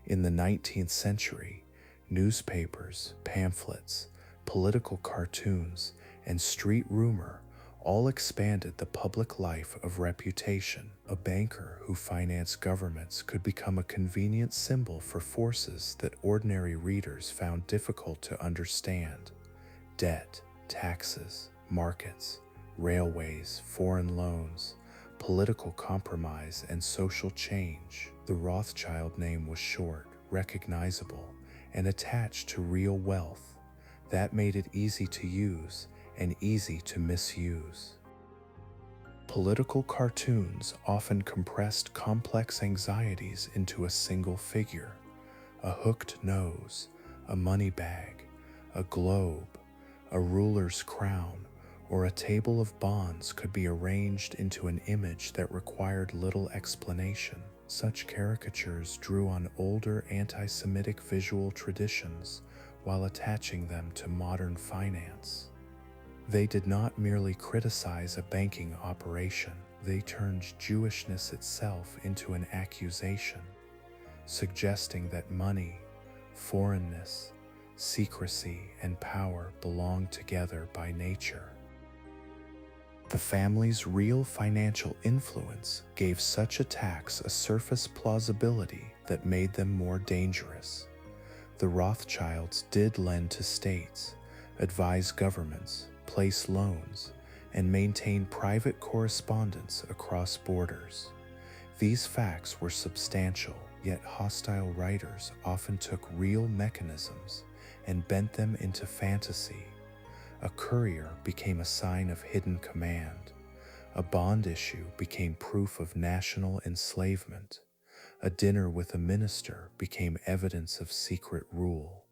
In the 19th century, newspapers, pamphlets, political cartoons, and street rumor all expanded the public life of reputation. A banker who financed governments could become a convenient symbol for forces that ordinary readers found difficult to understand. Debt, taxes, markets, railways, foreign loans, political compromise, and social change. The Rothschild name was short, recognizable, and attached to real wealth. That made it easy to use and easy to misuse. Political cartoons often compressed complex anxieties into a single figure: a hooked nose, a money bag, a globe, a ruler's crown, or a table of bonds could be arranged into an image that required little explanation. Such caricatures drew on older anti-Semitic visual traditions while attaching them to modern finance. They did not merely criticize a banking operation, they turned Jewishness itself into an accusation, suggesting that money, foreignness, secrecy, and power belong together by nature. The family's real financial influence gave such attacks a surface plausibility that made them more dangerous. The Rothschilds did lend to states, advise governments, place loans, and maintain private correspondence across borders. These facts were substantial, yet hostile writers often took real mechanisms and bent them into fantasy. A courier became a sign of hidden command. A bond issue became proof of national enslavement. A dinner with a minister became evidence of secret rule.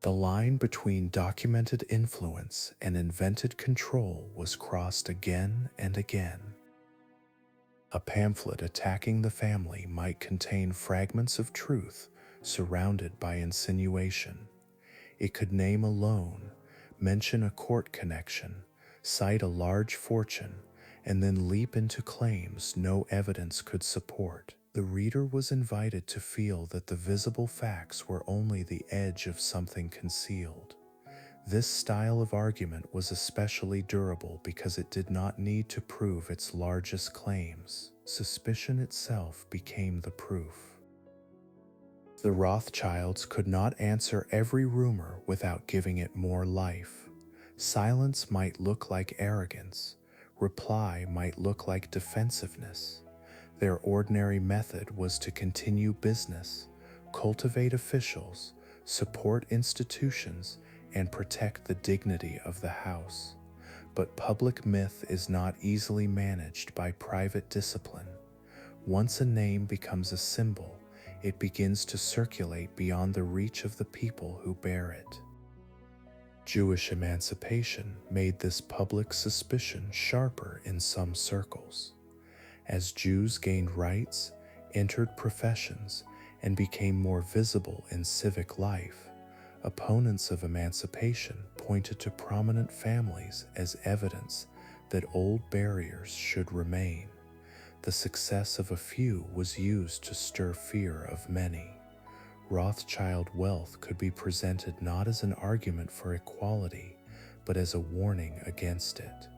The line between documented influence and invented control was crossed again and again. A pamphlet attacking the family might contain fragments of truth surrounded by insinuation. It could name a loan, mention a court connection, cite a large fortune, and then leap into claims no evidence could support. The reader was invited to feel that the visible facts were only the edge of something concealed. This style of argument was especially durable because it did not need to prove its largest claims. Suspicion itself became the proof. The Rothschilds could not answer every rumor without giving it more life. Silence might look like arrogance. Reply might look like defensiveness. Their ordinary method was to continue business, cultivate officials, support institutions, and protect the dignity of the house. But public myth is not easily managed by private discipline. Once a name becomes a symbol, it begins to circulate beyond the reach of the people who bear it. Jewish emancipation made this public suspicion sharper in some circles. As Jews gained rights, entered professions, and became more visible in civic life, opponents of emancipation pointed to prominent families as evidence that old barriers should remain. The success of a few was used to stir fear of many. Rothschild wealth could be presented not as an argument for equality, but as a warning against it.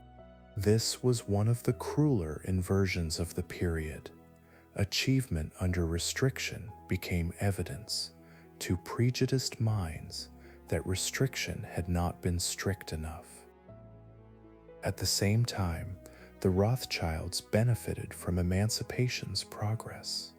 This was one of the crueler inversions of the period. Achievement under restriction became evidence. To prejudiced minds, that restriction had not been strict enough. At the same time, the Rothschilds benefited from emancipation's progress.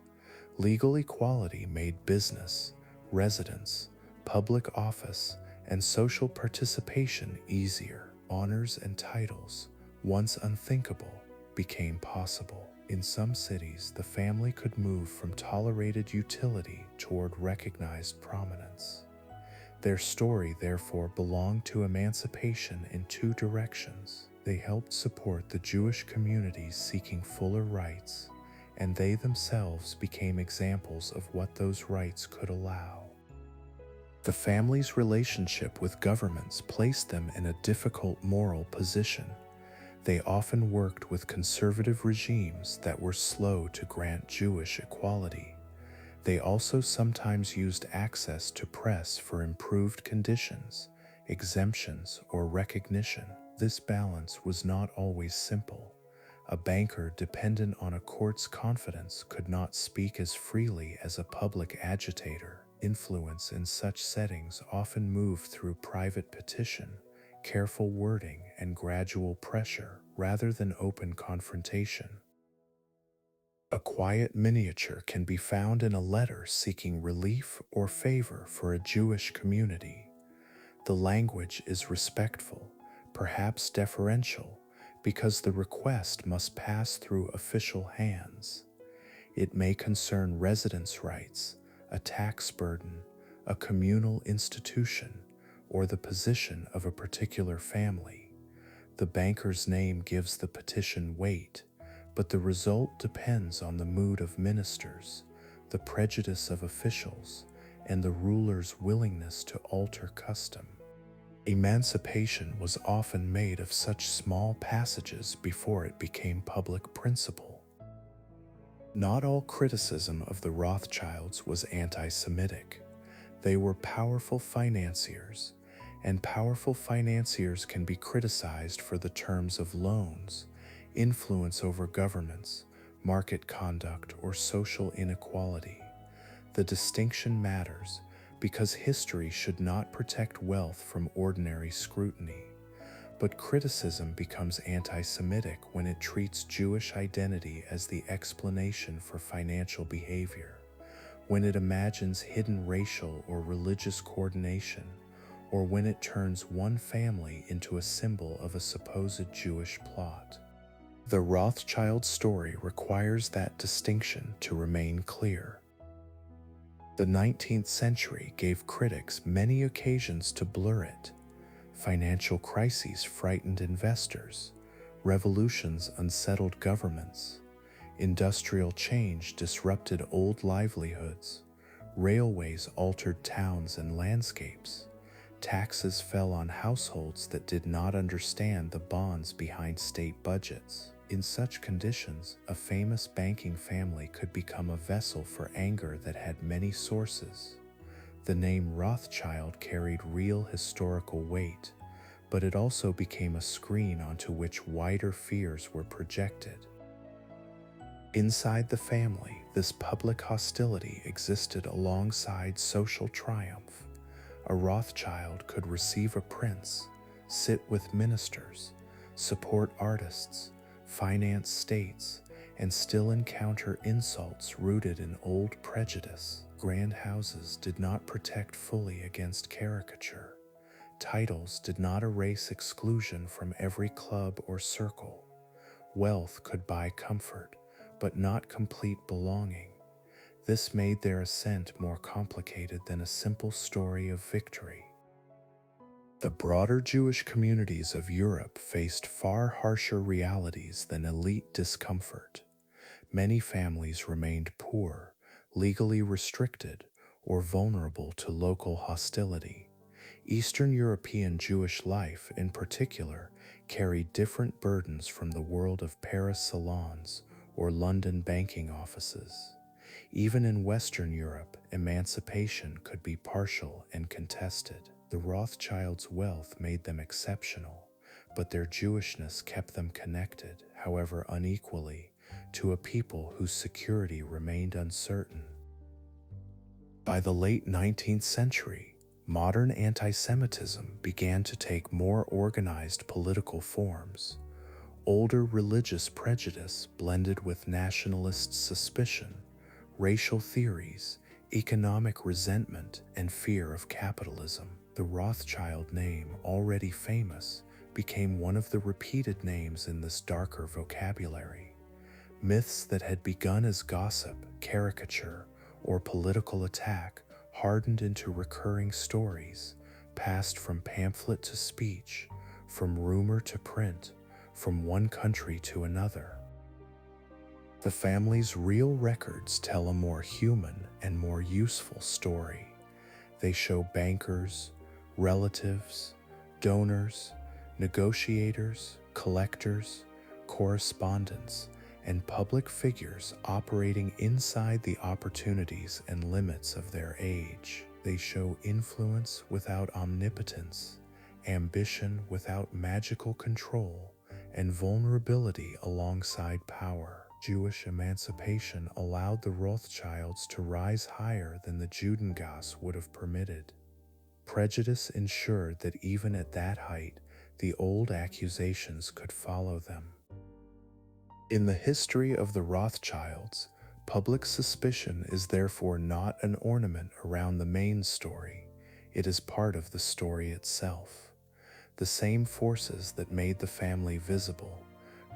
Legal equality made business, residence, public office, and social participation easier. Honors and titles, once unthinkable, became possible. In some cities, the family could move from tolerated utility toward recognized prominence. Their story therefore belonged to emancipation in two directions. They helped support the Jewish communities seeking fuller rights, and they themselves became examples of what those rights could allow. The family's relationship with governments placed them in a difficult moral position. They often worked with conservative regimes that were slow to grant Jewish equality. They also sometimes used access to press for improved conditions, exemptions, or recognition. This balance was not always simple. A banker dependent on a court's confidence could not speak as freely as a public agitator. Influence in such settings often moved through private petition, careful wording, and gradual pressure, rather than open confrontation. A quiet miniature can be found in a letter seeking relief or favor for a Jewish community. The language is respectful, perhaps deferential, because the request must pass through official hands. It may concern residence rights, a tax burden, a communal institution, or the position of a particular family. The banker's name gives the petition weight, but the result depends on the mood of ministers, the prejudice of officials, and the ruler's willingness to alter custom. Emancipation was often made of such small passages before it became public principle. Not all criticism of the Rothschilds was anti-Semitic. They were powerful financiers, and powerful financiers can be criticized for the terms of loans, influence over governments, market conduct, or social inequality. The distinction matters because history should not protect wealth from ordinary scrutiny. But criticism becomes anti-Semitic when it treats Jewish identity as the explanation for financial behavior, when it imagines hidden racial or religious coordination, or when it turns one family into a symbol of a supposed Jewish plot. The Rothschild story requires that distinction to remain clear. The 19th century gave critics many occasions to blur it. Financial crises frightened investors, revolutions unsettled governments, industrial change disrupted old livelihoods, railways altered towns and landscapes, taxes fell on households that did not understand the bonds behind state budgets. In such conditions, a famous banking family could become a vessel for anger that had many sources. The name Rothschild carried real historical weight, but it also became a screen onto which wider fears were projected. Inside the family, this public hostility existed alongside social triumph. A Rothschild could receive a prince, sit with ministers, support artists, finance states, and still encounter insults rooted in old prejudice. Grand houses did not protect fully against caricature. Titles did not erase exclusion from every club or circle. Wealth could buy comfort, but not complete belonging. This made their ascent more complicated than a simple story of victory. The broader Jewish communities of Europe faced far harsher realities than elite discomfort. Many families remained poor, legally restricted, or vulnerable to local hostility. Eastern European Jewish life, in particular, carried different burdens from the world of Paris salons or London banking offices. Even in Western Europe, emancipation could be partial and contested. The Rothschilds' wealth made them exceptional, but their Jewishness kept them connected, however unequally, to a people whose security remained uncertain. By the late 19th century, Modern anti-Semitism began to take more organized political forms. Older religious prejudice blended with nationalist suspicion, racial theories, economic resentment, and fear of capitalism. The Rothschild name, already famous, became one of the repeated names in this darker vocabulary. Myths that had begun as gossip, caricature, or political attack hardened into recurring stories, passed from pamphlet to speech, from rumor to print, from one country to another. The family's real records tell a more human and more useful story. They show bankers, relatives, donors, negotiators, collectors, correspondents, and public figures operating inside the opportunities and limits of their age. They show influence without omnipotence, ambition without magical control, and vulnerability alongside power. Jewish emancipation allowed the Rothschilds to rise higher than the Judengasse would have permitted. Prejudice ensured that even at that height, the old accusations could follow them. In the history of the Rothschilds, public suspicion is therefore not an ornament around the main story. It is part of the story itself. The same forces that made the family visible,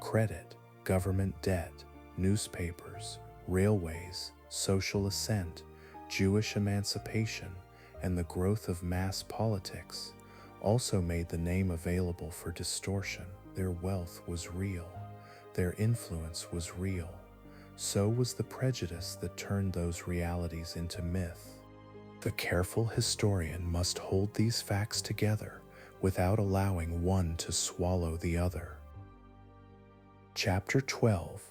credit, government debt, newspapers, railways, social ascent, Jewish emancipation, and the growth of mass politics, also made the name available for distortion. Their wealth was real. Their influence was real. So was the prejudice that turned those realities into myth. The careful historian must hold these facts together without allowing one to swallow the other. Chapter 12: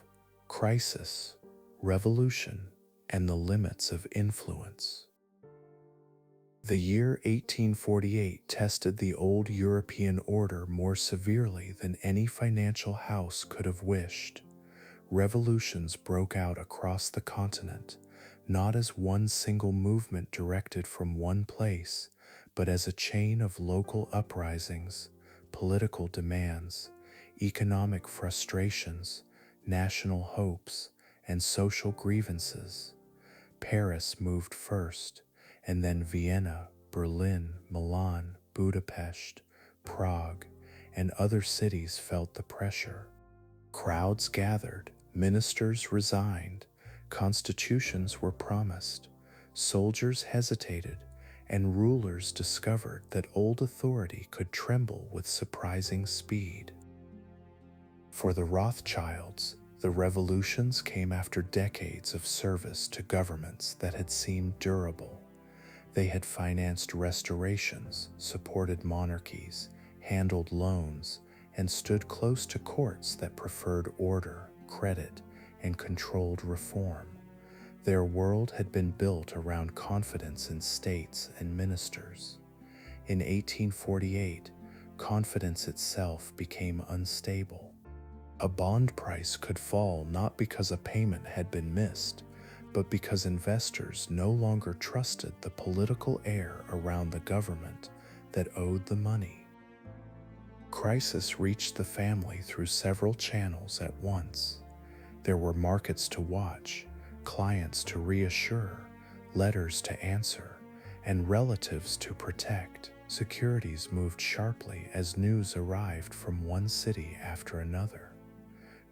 Crisis, Revolution, and the Limits of Influence. The year 1848 tested the old European order more severely than any financial house could have wished. Revolutions broke out across the continent, not as one single movement directed from one place, but as a chain of local uprisings, political demands, economic frustrations, national hopes, and social grievances. Paris moved first, and then Vienna, Berlin, Milan, Budapest, Prague, and other cities felt the pressure. Crowds gathered, ministers resigned, constitutions were promised, soldiers hesitated, and rulers discovered that old authority could tremble with surprising speed. For the Rothschilds, the revolutions came after decades of service to governments that had seemed durable. They had financed restorations, supported monarchies, handled loans, and stood close to courts that preferred order, credit, and controlled reform. Their world had been built around confidence in states and ministers. In 1848, confidence itself became unstable. A bond price could fall not because a payment had been missed, but because investors no longer trusted the political air around the government that owed the money. Crisis reached the family through several channels at once. There were markets to watch, clients to reassure, letters to answer, and relatives to protect. Securities moved sharply as news arrived from one city after another.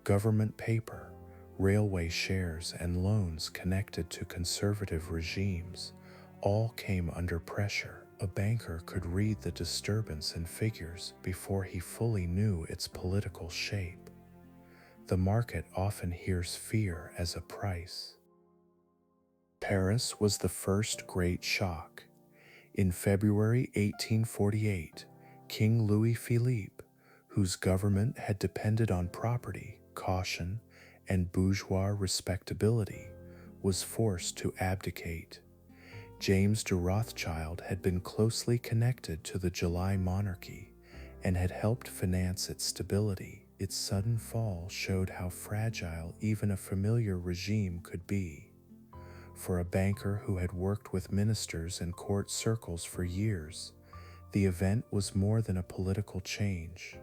Government paper, railway shares, and loans connected to conservative regimes all came under pressure. A banker could read the disturbance in figures before he fully knew its political shape. The market often hears fear as a price. Paris was the first great shock. In February 1848, King Louis-Philippe, whose government had depended on property, caution, and bourgeois respectability, was forced to abdicate. James de Rothschild had been closely connected to the July monarchy and had helped finance its stability. Its sudden fall showed how fragile even a familiar regime could be. for a banker who had worked with ministers and court circles for years, the event was more than a political change.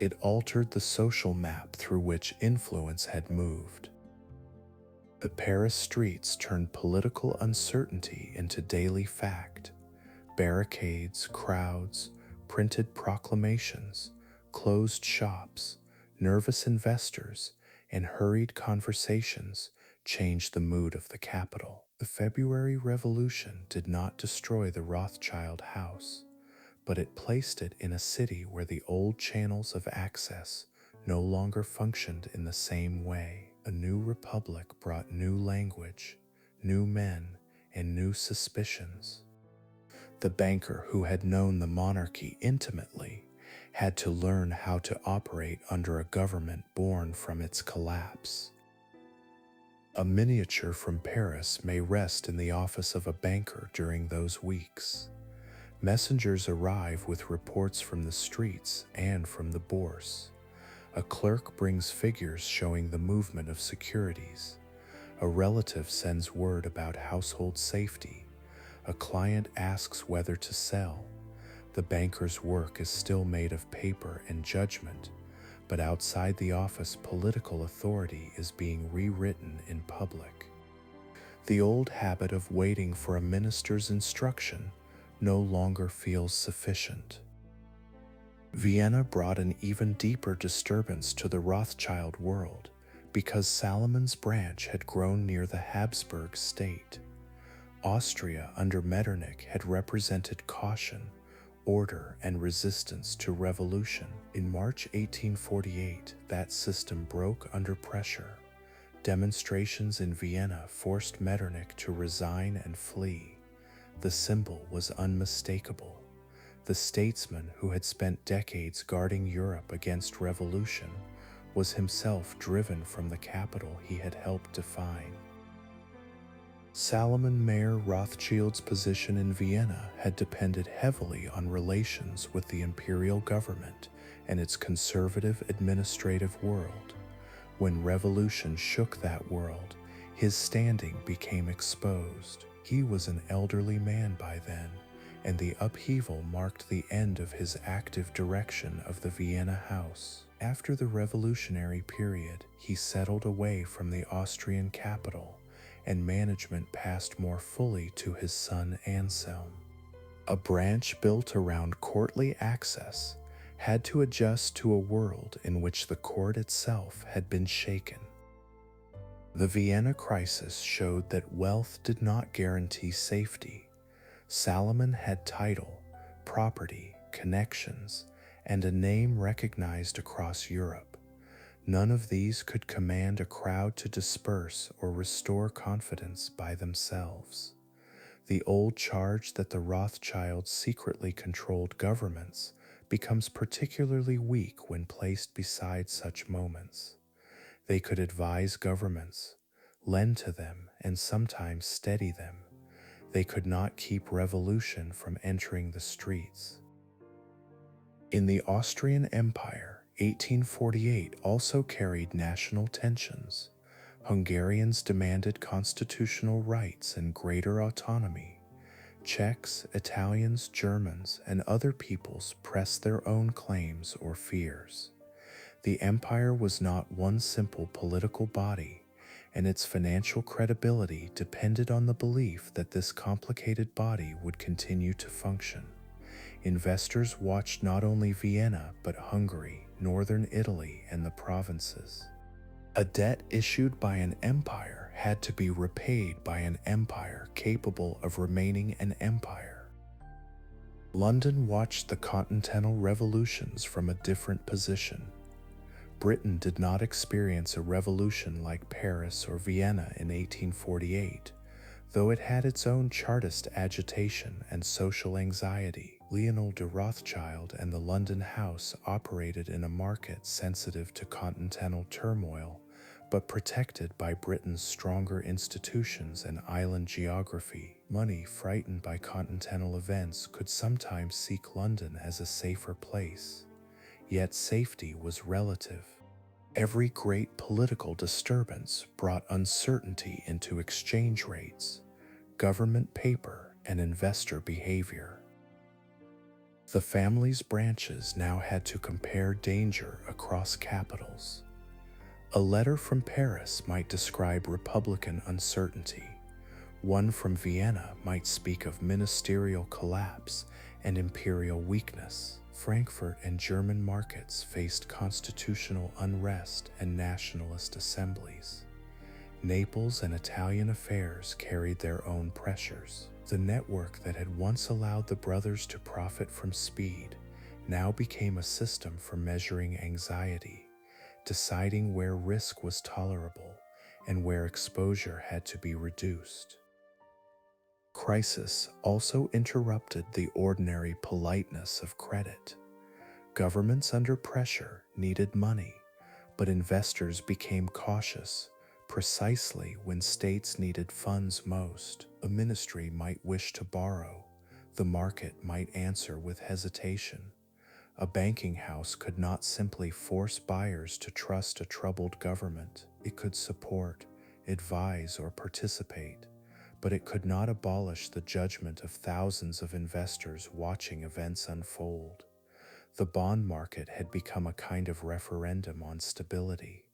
It altered the social map through which influence had moved. The Paris streets turned political uncertainty into daily fact. Barricades, crowds, printed proclamations, closed shops, nervous investors, and hurried conversations changed the mood of the capital. The February Revolution did not destroy the Rothschild house, but it placed it in a city where the old channels of access no longer functioned in the same way. A new republic brought new language, new men, and new suspicions. The banker who had known the monarchy intimately had to learn how to operate under a government born from its collapse. A miniature from Paris may rest in the office of a banker during those weeks. Messengers arrive with reports from the streets and from the bourse. A clerk brings figures showing the movement of securities. A relative sends word about household safety. A client asks whether to sell. The banker's work is still made of paper and judgment, but outside the office, political authority is being rewritten in public. The old habit of waiting for a minister's instruction no longer feels sufficient. Vienna brought an even deeper disturbance to the Rothschild world because Salomon's branch had grown near the Habsburg state. Austria under Metternich had represented caution, order, and resistance to revolution. In March 1848, that system broke under pressure. Demonstrations in Vienna forced Metternich to resign and flee. The symbol was unmistakable. The statesman who had spent decades guarding Europe against revolution was himself driven from the capital he had helped define. Salomon Mayer Rothschild's position in Vienna had depended heavily on relations with the imperial government and its conservative administrative world. When revolution shook that world, his standing became exposed. He was an elderly man by then, and the upheaval marked the end of his active direction of the Vienna house. After the revolutionary period, he settled away from the Austrian capital, and management passed more fully to his son Anselm. A branch built around courtly access had to adjust to a world in which the court itself had been shaken. The Vienna crisis showed that wealth did not guarantee safety. Salomon had title, property, connections, and a name recognized across Europe. None of these could command a crowd to disperse or restore confidence by themselves. The old charge that the Rothschilds secretly controlled governments becomes particularly weak when placed beside such moments. They could advise governments, lend to them, and sometimes steady them. They could not keep revolution from entering the streets. In the Austrian Empire, 1848 also carried national tensions. Hungarians demanded constitutional rights and greater autonomy. Czechs, Italians, Germans, and other peoples pressed their own claims or fears. The empire was not one simple political body, and its financial credibility depended on the belief that this complicated body would continue to function. Investors watched not only Vienna but Hungary, northern Italy, and the provinces. A debt issued by an empire had to be repaid by an empire capable of remaining an empire. London watched the continental revolutions from a different position. Britain did not experience a revolution like Paris or Vienna in 1848, though it had its own Chartist agitation and social anxiety. Leopold de Rothschild and the London House operated in a market sensitive to continental turmoil, but protected by Britain's stronger institutions and island geography. Money frightened by continental events could sometimes seek London as a safer place, yet safety was relative. Every great political disturbance brought uncertainty into exchange rates, government paper, and investor behavior. The family's branches now had to compare danger across capitals. A letter from Paris might describe Republican uncertainty. One from Vienna might speak of ministerial collapse and imperial weakness. Frankfurt and German markets faced constitutional unrest and nationalist assemblies. Naples and Italian affairs carried their own pressures. The network that had once allowed the brothers to profit from speed now became a system for measuring anxiety, deciding where risk was tolerable and where exposure had to be reduced. Crisis also interrupted the ordinary politeness of credit. Governments under pressure needed money, but investors became cautious precisely when states needed funds most. A ministry might wish to borrow, the market might answer with hesitation. A banking house could not simply force buyers to trust a troubled government. It could support, advise, or participate, but it could not abolish the judgment of thousands of investors watching events unfold. The bond market had become a kind of referendum on stability.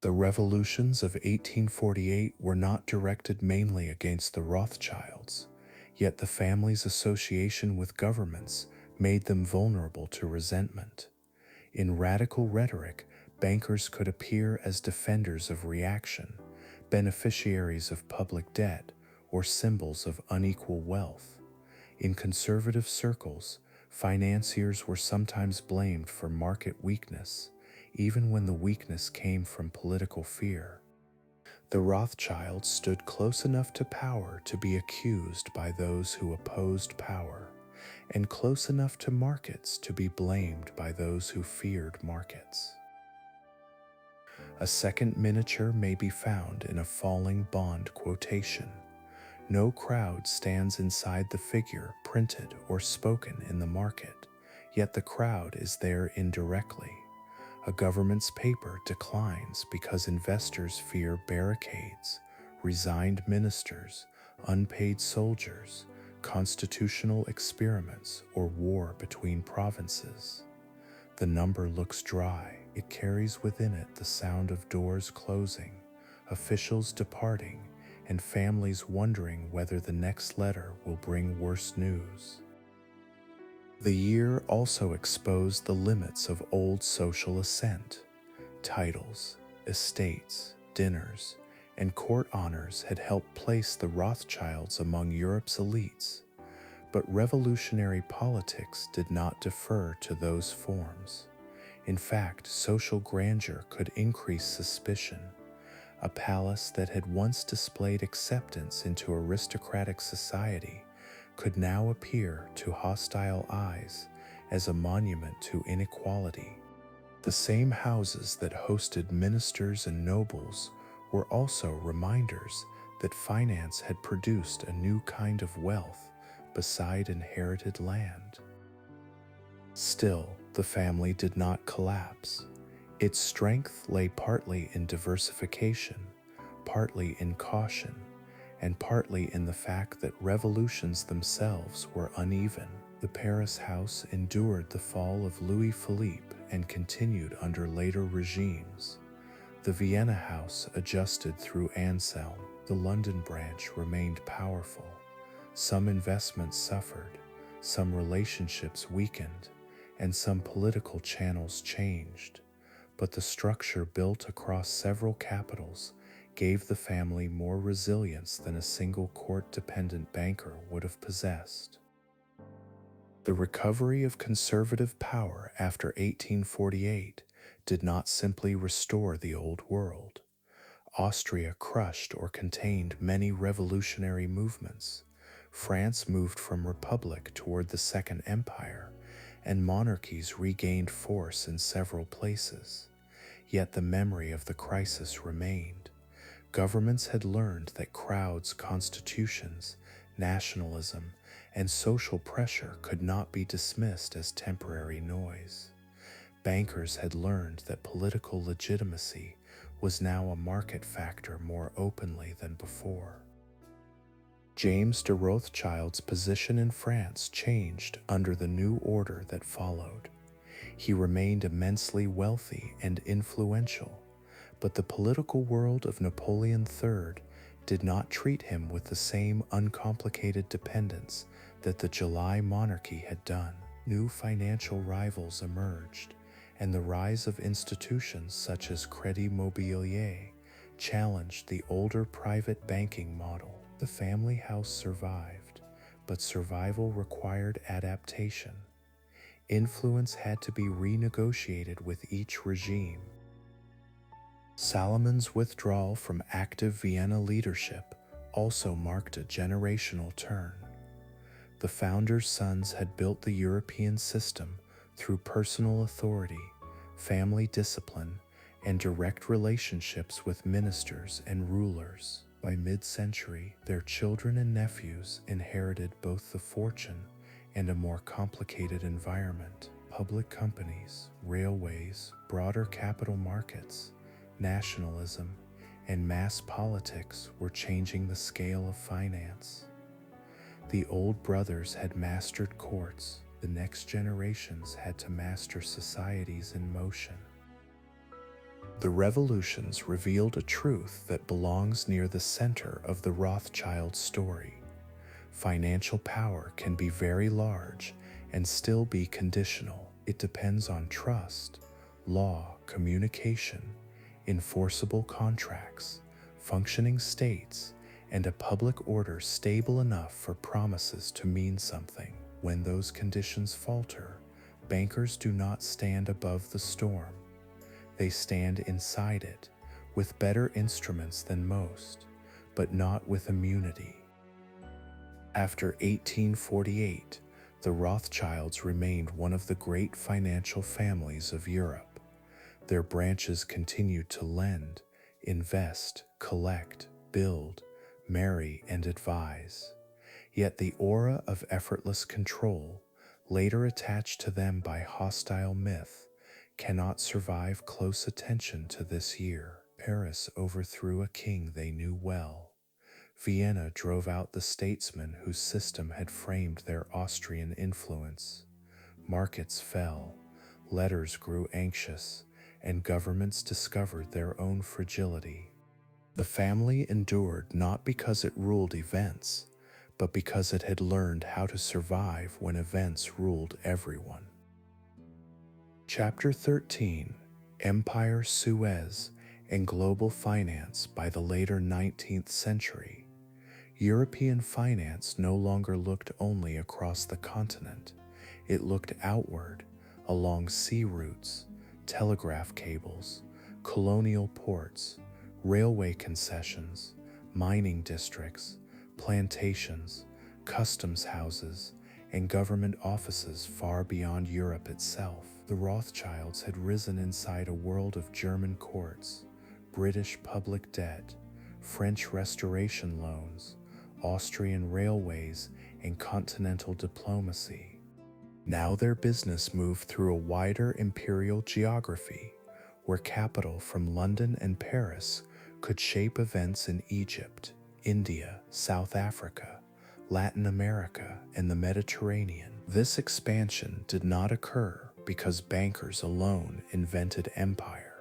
The revolutions of 1848 were not directed mainly against the Rothschilds, yet the family's association with governments made them vulnerable to resentment. In radical rhetoric, bankers could appear as defenders of reaction, beneficiaries of public debt, or symbols of unequal wealth. In conservative circles, financiers were sometimes blamed for market weakness, even when the weakness came from political fear. The Rothschilds stood close enough to power to be accused by those who opposed power, and close enough to markets to be blamed by those who feared markets. A second miniature may be found in a falling bond quotation. No crowd stands inside the figure printed or spoken in the market, yet the crowd is there indirectly. A government's paper declines because investors fear barricades, resigned ministers, unpaid soldiers, constitutional experiments, or war between provinces. The number looks dry. It carries within it the sound of doors closing, officials departing, and families wondering whether the next letter will bring worse news. The year also exposed the limits of old social assent. Titles, estates, dinners, and court honors had helped place the Rothschilds among Europe's elites, but revolutionary politics did not defer to those forms. In fact, social grandeur could increase suspicion. A palace that had once displayed acceptance into aristocratic society could now appear to hostile eyes as a monument to inequality. The same houses that hosted ministers and nobles were also reminders that finance had produced a new kind of wealth beside inherited land. Still, the family did not collapse. Its strength lay partly in diversification, partly in caution, and partly in the fact that revolutions themselves were uneven. The Paris house endured the fall of Louis Philippe and continued under later regimes. The Vienna house adjusted through Anselm. The London branch remained powerful. Some investments suffered, some relationships weakened, and some political channels changed. But the structure built across several capitals gave the family more resilience than a single court-dependent banker would have possessed. The recovery of conservative power after 1848 did not simply restore the old world. Austria crushed or contained many revolutionary movements. France moved from republic toward the Second Empire, and monarchies regained force in several places. Yet the memory of the crisis remained. Governments had learned that crowds, constitutions, nationalism, and social pressure could not be dismissed as temporary noise. bankers had learned that political legitimacy was now a market factor more openly than before. James de Rothschild's position in France changed under the new order that followed. He remained immensely wealthy and influential, but the political world of Napoleon III did not treat him with the same uncomplicated dependence that the July monarchy had done. New financial rivals emerged, and the rise of institutions such as Crédit Mobilier challenged the older private banking model. The family house survived, but survival required adaptation. Influence had to be renegotiated with each regime. Salomon's withdrawal from active Vienna leadership also marked a generational turn. The founders' sons had built the European system through personal authority, family discipline, and direct relationships with ministers and rulers. By mid-century, their children and nephews inherited both the fortune and a more complicated environment. Public companies, railways, broader capital markets, nationalism, and mass politics were changing the scale of finance. The old brothers had mastered courts, the next generations had to master societies in motion. The revolutions revealed a truth that belongs near the center of the Rothschild story. Financial power can be very large and still be conditional. It depends on trust, law, communication, enforceable contracts, functioning states, and a public order stable enough for promises to mean something. When those conditions falter, bankers do not stand above the storm. They stand inside it, with better instruments than most, but not with immunity. After 1848, the Rothschilds remained one of the great financial families of Europe. Their branches continued to lend, invest, collect, build, marry, and advise. Yet the aura of effortless control, later attached to them by hostile myth, cannot survive close attention to this year. Paris overthrew a king they knew well. Vienna drove out the statesmen whose system had framed their Austrian influence. Markets fell, letters grew anxious, and governments discovered their own fragility. The family endured not because it ruled events, but because it had learned how to survive when events ruled everyone. Chapter 13: Empire, Suez, and Global Finance. By the later 19th century, European finance no longer looked only across the continent. It looked outward, along sea routes, telegraph cables, colonial ports, railway concessions, mining districts, plantations, customs houses, and government offices far beyond Europe itself. The Rothschilds had risen inside a world of German courts, British public debt, French restoration loans, Austrian railways, and continental diplomacy. Now their business moved through a wider imperial geography, where capital from London and Paris could shape events in Egypt, India, South Africa, Latin America, and the Mediterranean. This expansion did not occur because bankers alone invented empire.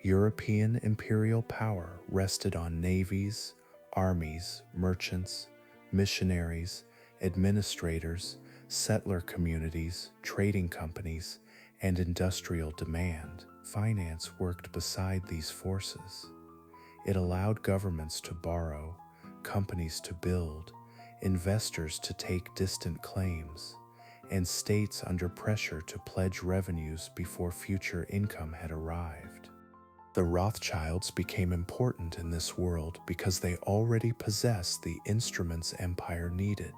European imperial power rested on navies, armies, merchants, missionaries, administrators, settler communities, trading companies, and industrial demand. Finance worked beside these forces. It allowed governments to borrow, companies to build, investors to take distant claims, and states under pressure to pledge revenues before future income had arrived. The Rothschilds became important in this world because they already possessed the instruments empire needed: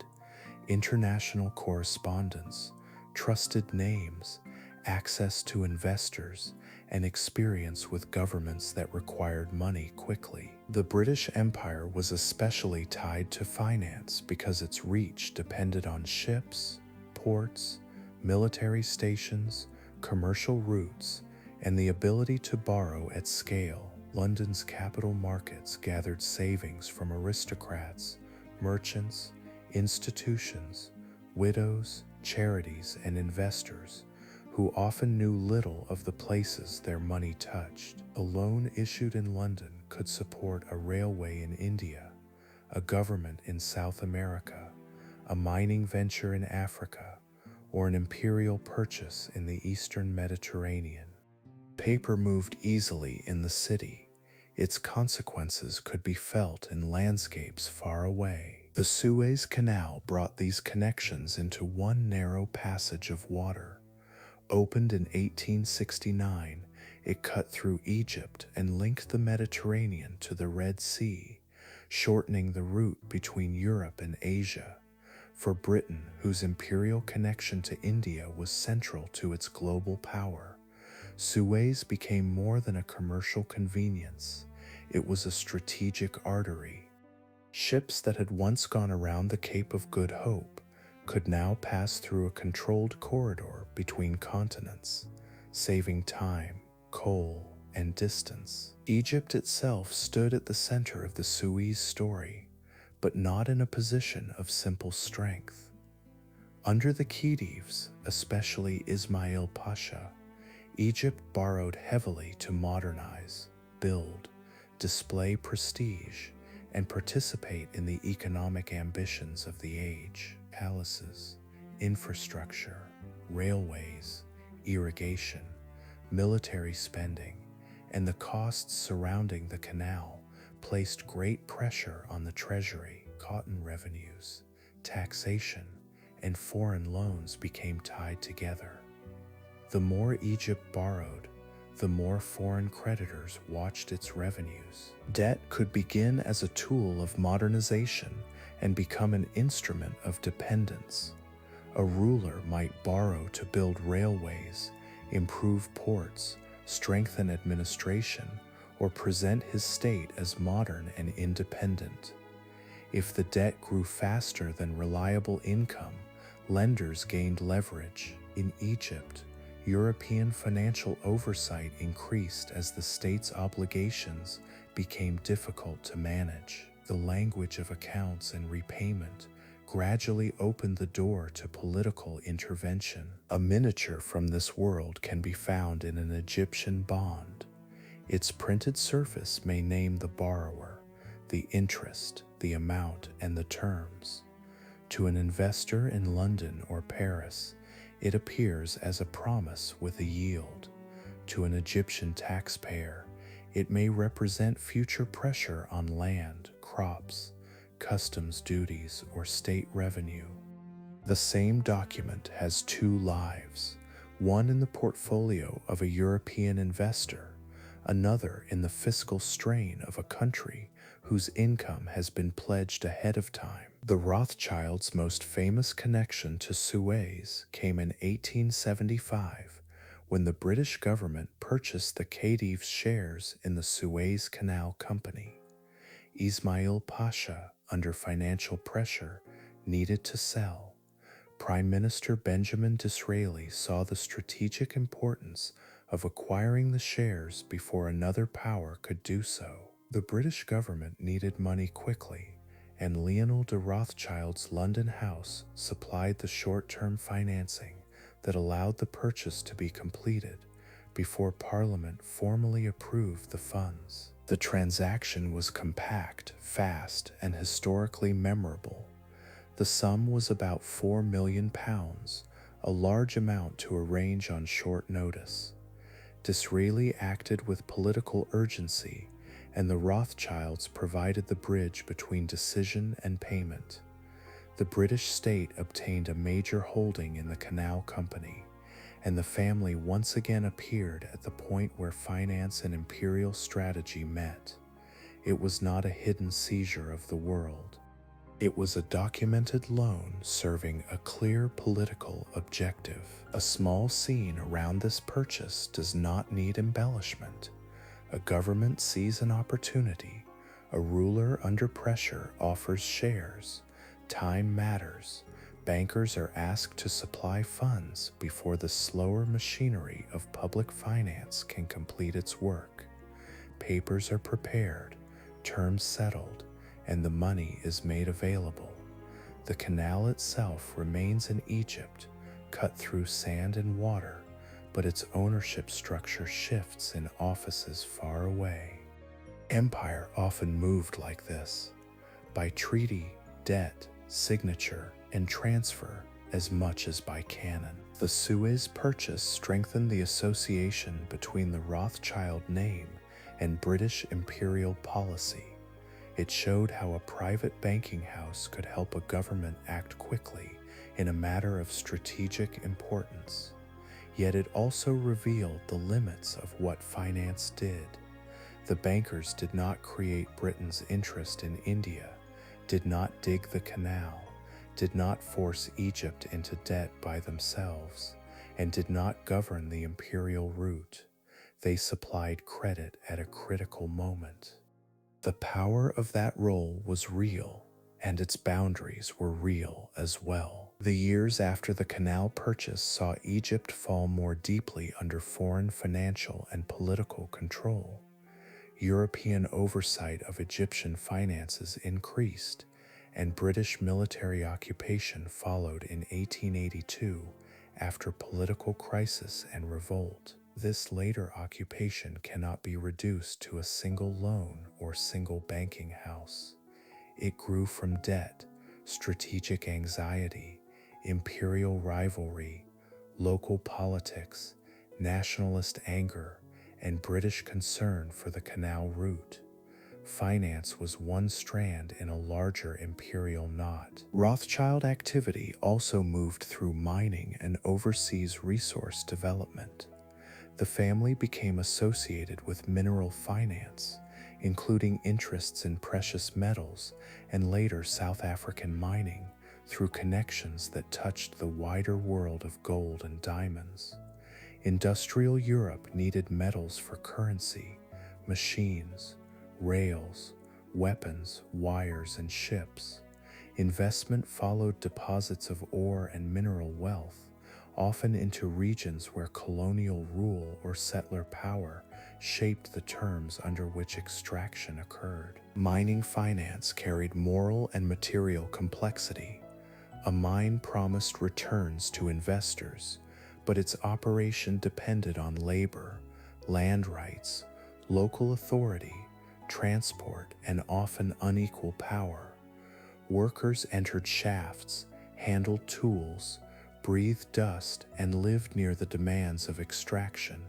international correspondence, trusted names, access to investors, and experience with governments that required money quickly. The British Empire was especially tied to finance because its reach depended on ships, ports, military stations, commercial routes, and the ability to borrow at scale. London's capital markets gathered savings from aristocrats, merchants, institutions, widows, charities, and investors who often knew little of the places their money touched. A loan issued in London could support a railway in India, a government in South America, a mining venture in Africa, or an imperial purchase in the eastern Mediterranean. Paper moved easily in the city. Its consequences could be felt in landscapes far away. The Suez Canal brought these connections into one narrow passage of water. Opened in 1869, it cut through Egypt and linked the Mediterranean to the Red Sea, shortening the route between Europe and Asia. For Britain, whose imperial connection to India was central to its global power, Suez became more than a commercial convenience. It was a strategic artery. Ships that had once gone around the Cape of Good Hope could now pass through a controlled corridor between continents, saving time, coal, and distance. Egypt itself stood at the center of the Suez story, but not in a position of simple strength. Under the Khedives, especially Ismail Pasha, Egypt borrowed heavily to modernize, build, display prestige, and participate in the economic ambitions of the age. Palaces, infrastructure, railways, irrigation, military spending, and the costs surrounding the canal placed great pressure on the treasury. Cotton revenues, taxation, and foreign loans became tied together. The more Egypt borrowed, the more foreign creditors watched its revenues. Debt could begin as a tool of modernization and become an instrument of dependence. A ruler might borrow to build railways, improve ports, strengthen administration, or present his state as modern and independent. If the debt grew faster than reliable income, lenders gained leverage. In Egypt, European financial oversight increased as the state's obligations became difficult to manage. The language of accounts and repayment gradually opened the door to political intervention. A miniature from this world can be found in an Egyptian bond. Its printed surface may name the borrower, the interest, the amount, and the terms. To an investor in London or Paris, it appears as a promise with a yield. To an Egyptian taxpayer, it may represent future pressure on land, crops, customs duties, or state revenue. The same document has two lives, one in the portfolio of a European investor, another in the fiscal strain of a country whose income has been pledged ahead of time. The Rothschilds' most famous connection to Suez came in 1875, when the British government purchased the Khedives' shares in the Suez Canal Company. Ismail Pasha, under financial pressure, needed to sell. Prime Minister Benjamin Disraeli saw the strategic importance of acquiring the shares before another power could do so. The British government needed money quickly, and Lionel de Rothschild's London house supplied the short-term financing that allowed the purchase to be completed before Parliament formally approved the funds. The transaction was compact, fast, and historically memorable. The sum was about £4 million, a large amount to arrange on short notice. Disraeli acted with political urgency, and the Rothschilds provided the bridge between decision and payment. The British state obtained a major holding in the Canal Company, and the family once again appeared at the point where finance and imperial strategy met. It was not a hidden seizure of the world. It was a documented loan serving a clear political objective. A small scene around this purchase does not need embellishment. A government sees an opportunity. A ruler under pressure offers shares. Time matters. Bankers are asked to supply funds before the slower machinery of public finance can complete its work. Papers are prepared, terms settled, and the money is made available. The canal itself remains in Egypt, cut through sand and water, but its ownership structure shifts in offices far away. Empire often moved like this, by treaty, debt, signature, and transfer as much as by cannon. The Suez Purchase strengthened the association between the Rothschild name and British imperial policy. It showed how a private banking house could help a government act quickly in a matter of strategic importance. Yet it also revealed the limits of what finance did. The bankers did not create Britain's interest in India, did not dig the canal, did not force Egypt into debt by themselves, and did not govern the imperial route. They supplied credit at a critical moment. The power of that role was real, and its boundaries were real as well. The years after the canal purchase saw Egypt fall more deeply under foreign financial and political control. European oversight of Egyptian finances increased, and British military occupation followed in 1882 after political crisis and revolt. This later occupation cannot be reduced to a single loan or single banking house. It grew from debt, strategic anxiety, imperial rivalry, local politics, nationalist anger, and British concern for the canal route. Finance was one strand in a larger imperial knot. Rothschild activity also moved through mining and overseas resource development. The family became associated with mineral finance, including interests in precious metals and later South African mining, through connections that touched the wider world of gold and diamonds. Industrial Europe needed metals for currency, machines, rails, weapons, wires, and ships. Investment followed deposits of ore and mineral wealth, often into regions where colonial rule or settler power shaped the terms under which extraction occurred. Mining finance carried moral and material complexity. A mine promised returns to investors, but its operation depended on labor, land rights, local authority, transport, and often unequal power. Workers entered shafts, handled tools, breathed dust, and lived near the demands of extraction.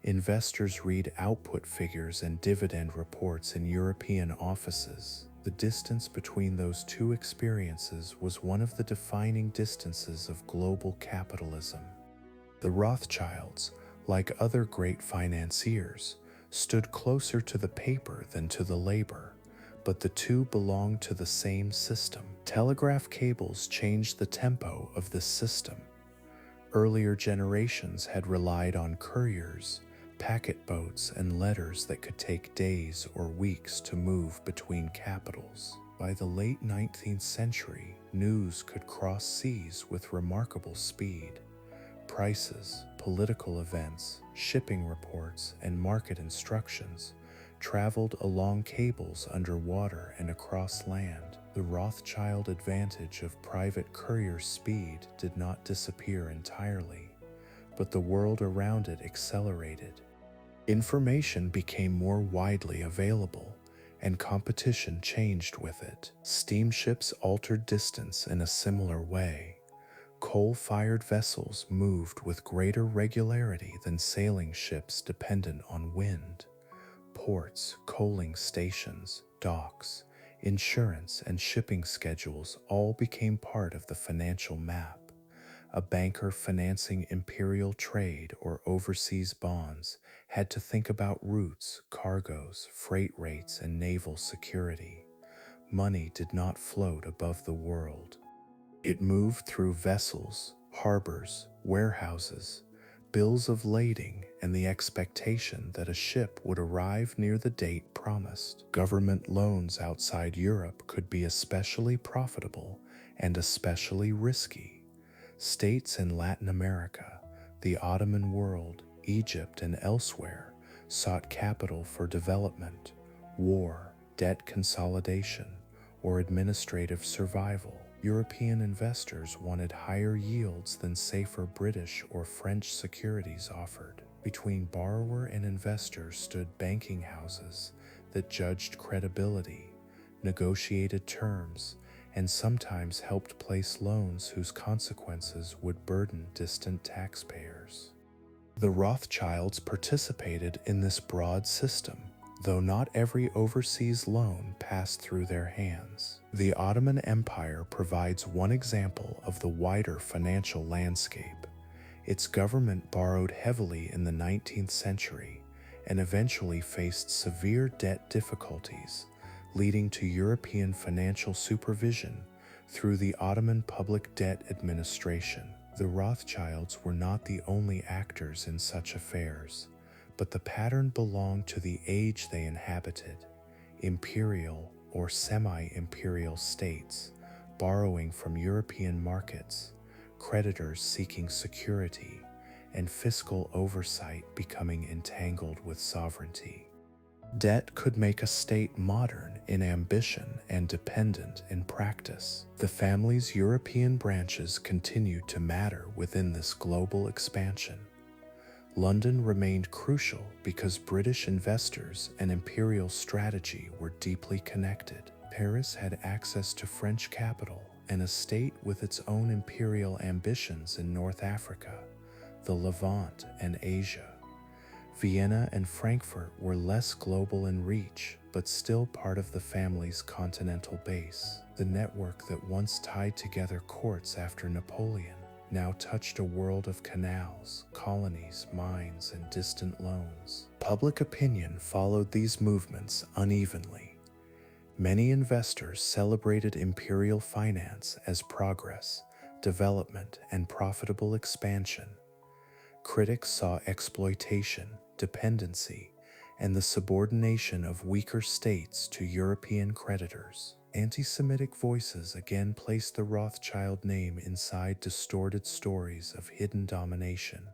Investors read output figures and dividend reports in European offices. The distance between those two experiences was one of the defining distances of global capitalism. The Rothschilds, like other great financiers, stood closer to the paper than to the labor, but the two belonged to the same system. Telegraph cables changed the tempo of this system. Earlier generations had relied on couriers, packet boats, and letters that could take days or weeks to move between capitals. By the late 19th century, news could cross seas with remarkable speed. Prices, political events, shipping reports, and market instructions traveled along cables underwater and across land. The Rothschild advantage of private courier speed did not disappear entirely, but the world around it accelerated. Information became more widely available, and competition changed with it. Steamships altered distance in a similar way. Coal-fired vessels moved with greater regularity than sailing ships dependent on wind. Ports, coaling stations, docks, insurance, and shipping schedules all became part of the financial map. A banker financing imperial trade or overseas bonds had to think about routes, cargoes, freight rates, and naval security. Money did not float above the world. It moved through vessels, harbors, warehouses, bills of lading, and the expectation that a ship would arrive near the date promised. Government loans outside Europe could be especially profitable, and especially risky. States in Latin America, the Ottoman world, Egypt, and elsewhere sought capital for development, war, debt consolidation, or administrative survival. European investors wanted higher yields than safer British or French securities offered. Between borrower and investor stood banking houses that judged credibility, negotiated terms, and sometimes helped place loans whose consequences would burden distant taxpayers. The Rothschilds participated in this broad system, though not every overseas loan passed through their hands. The Ottoman Empire provides one example of the wider financial landscape. Its government borrowed heavily in the 19th century and eventually faced severe debt difficulties, leading to European financial supervision through the Ottoman Public Debt Administration. The Rothschilds were not the only actors in such affairs, but the pattern belonged to the age they inhabited: imperial or semi-imperial states borrowing from European markets, creditors seeking security, and fiscal oversight becoming entangled with sovereignty. Debt could make a state modern in ambition and dependent in practice. The family's European branches continued to matter within this global expansion. London remained crucial because British investors and imperial strategy were deeply connected. Paris had access to French capital, and a state with its own imperial ambitions in North Africa, the Levant, and Asia. Vienna and Frankfurt were less global in reach, but still part of the family's continental base. The network that once tied together courts after Napoleon now touched a world of canals, colonies, mines, and distant loans. Public opinion followed these movements unevenly. Many investors celebrated imperial finance as progress, development, and profitable expansion. Critics saw exploitation, dependency, and the subordination of weaker states to European creditors. Anti-Semitic voices again placed the Rothschild name inside distorted stories of hidden domination,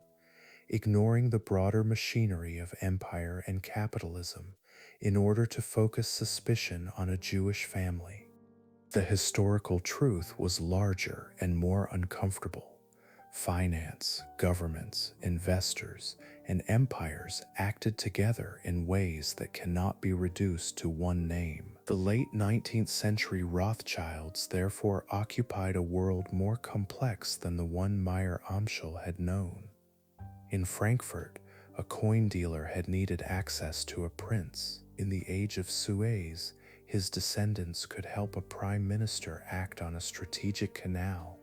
ignoring the broader machinery of empire and capitalism in order to focus suspicion on a Jewish family. The historical truth was larger and more uncomfortable. Finance, governments, investors, and empires acted together in ways that cannot be reduced to one name. The late 19th century Rothschilds therefore occupied a world more complex than the one Mayer Amschel had known. In Frankfurt, a coin dealer had needed access to a prince. In the age of Suez, his descendants could help a prime minister act on a strategic canal,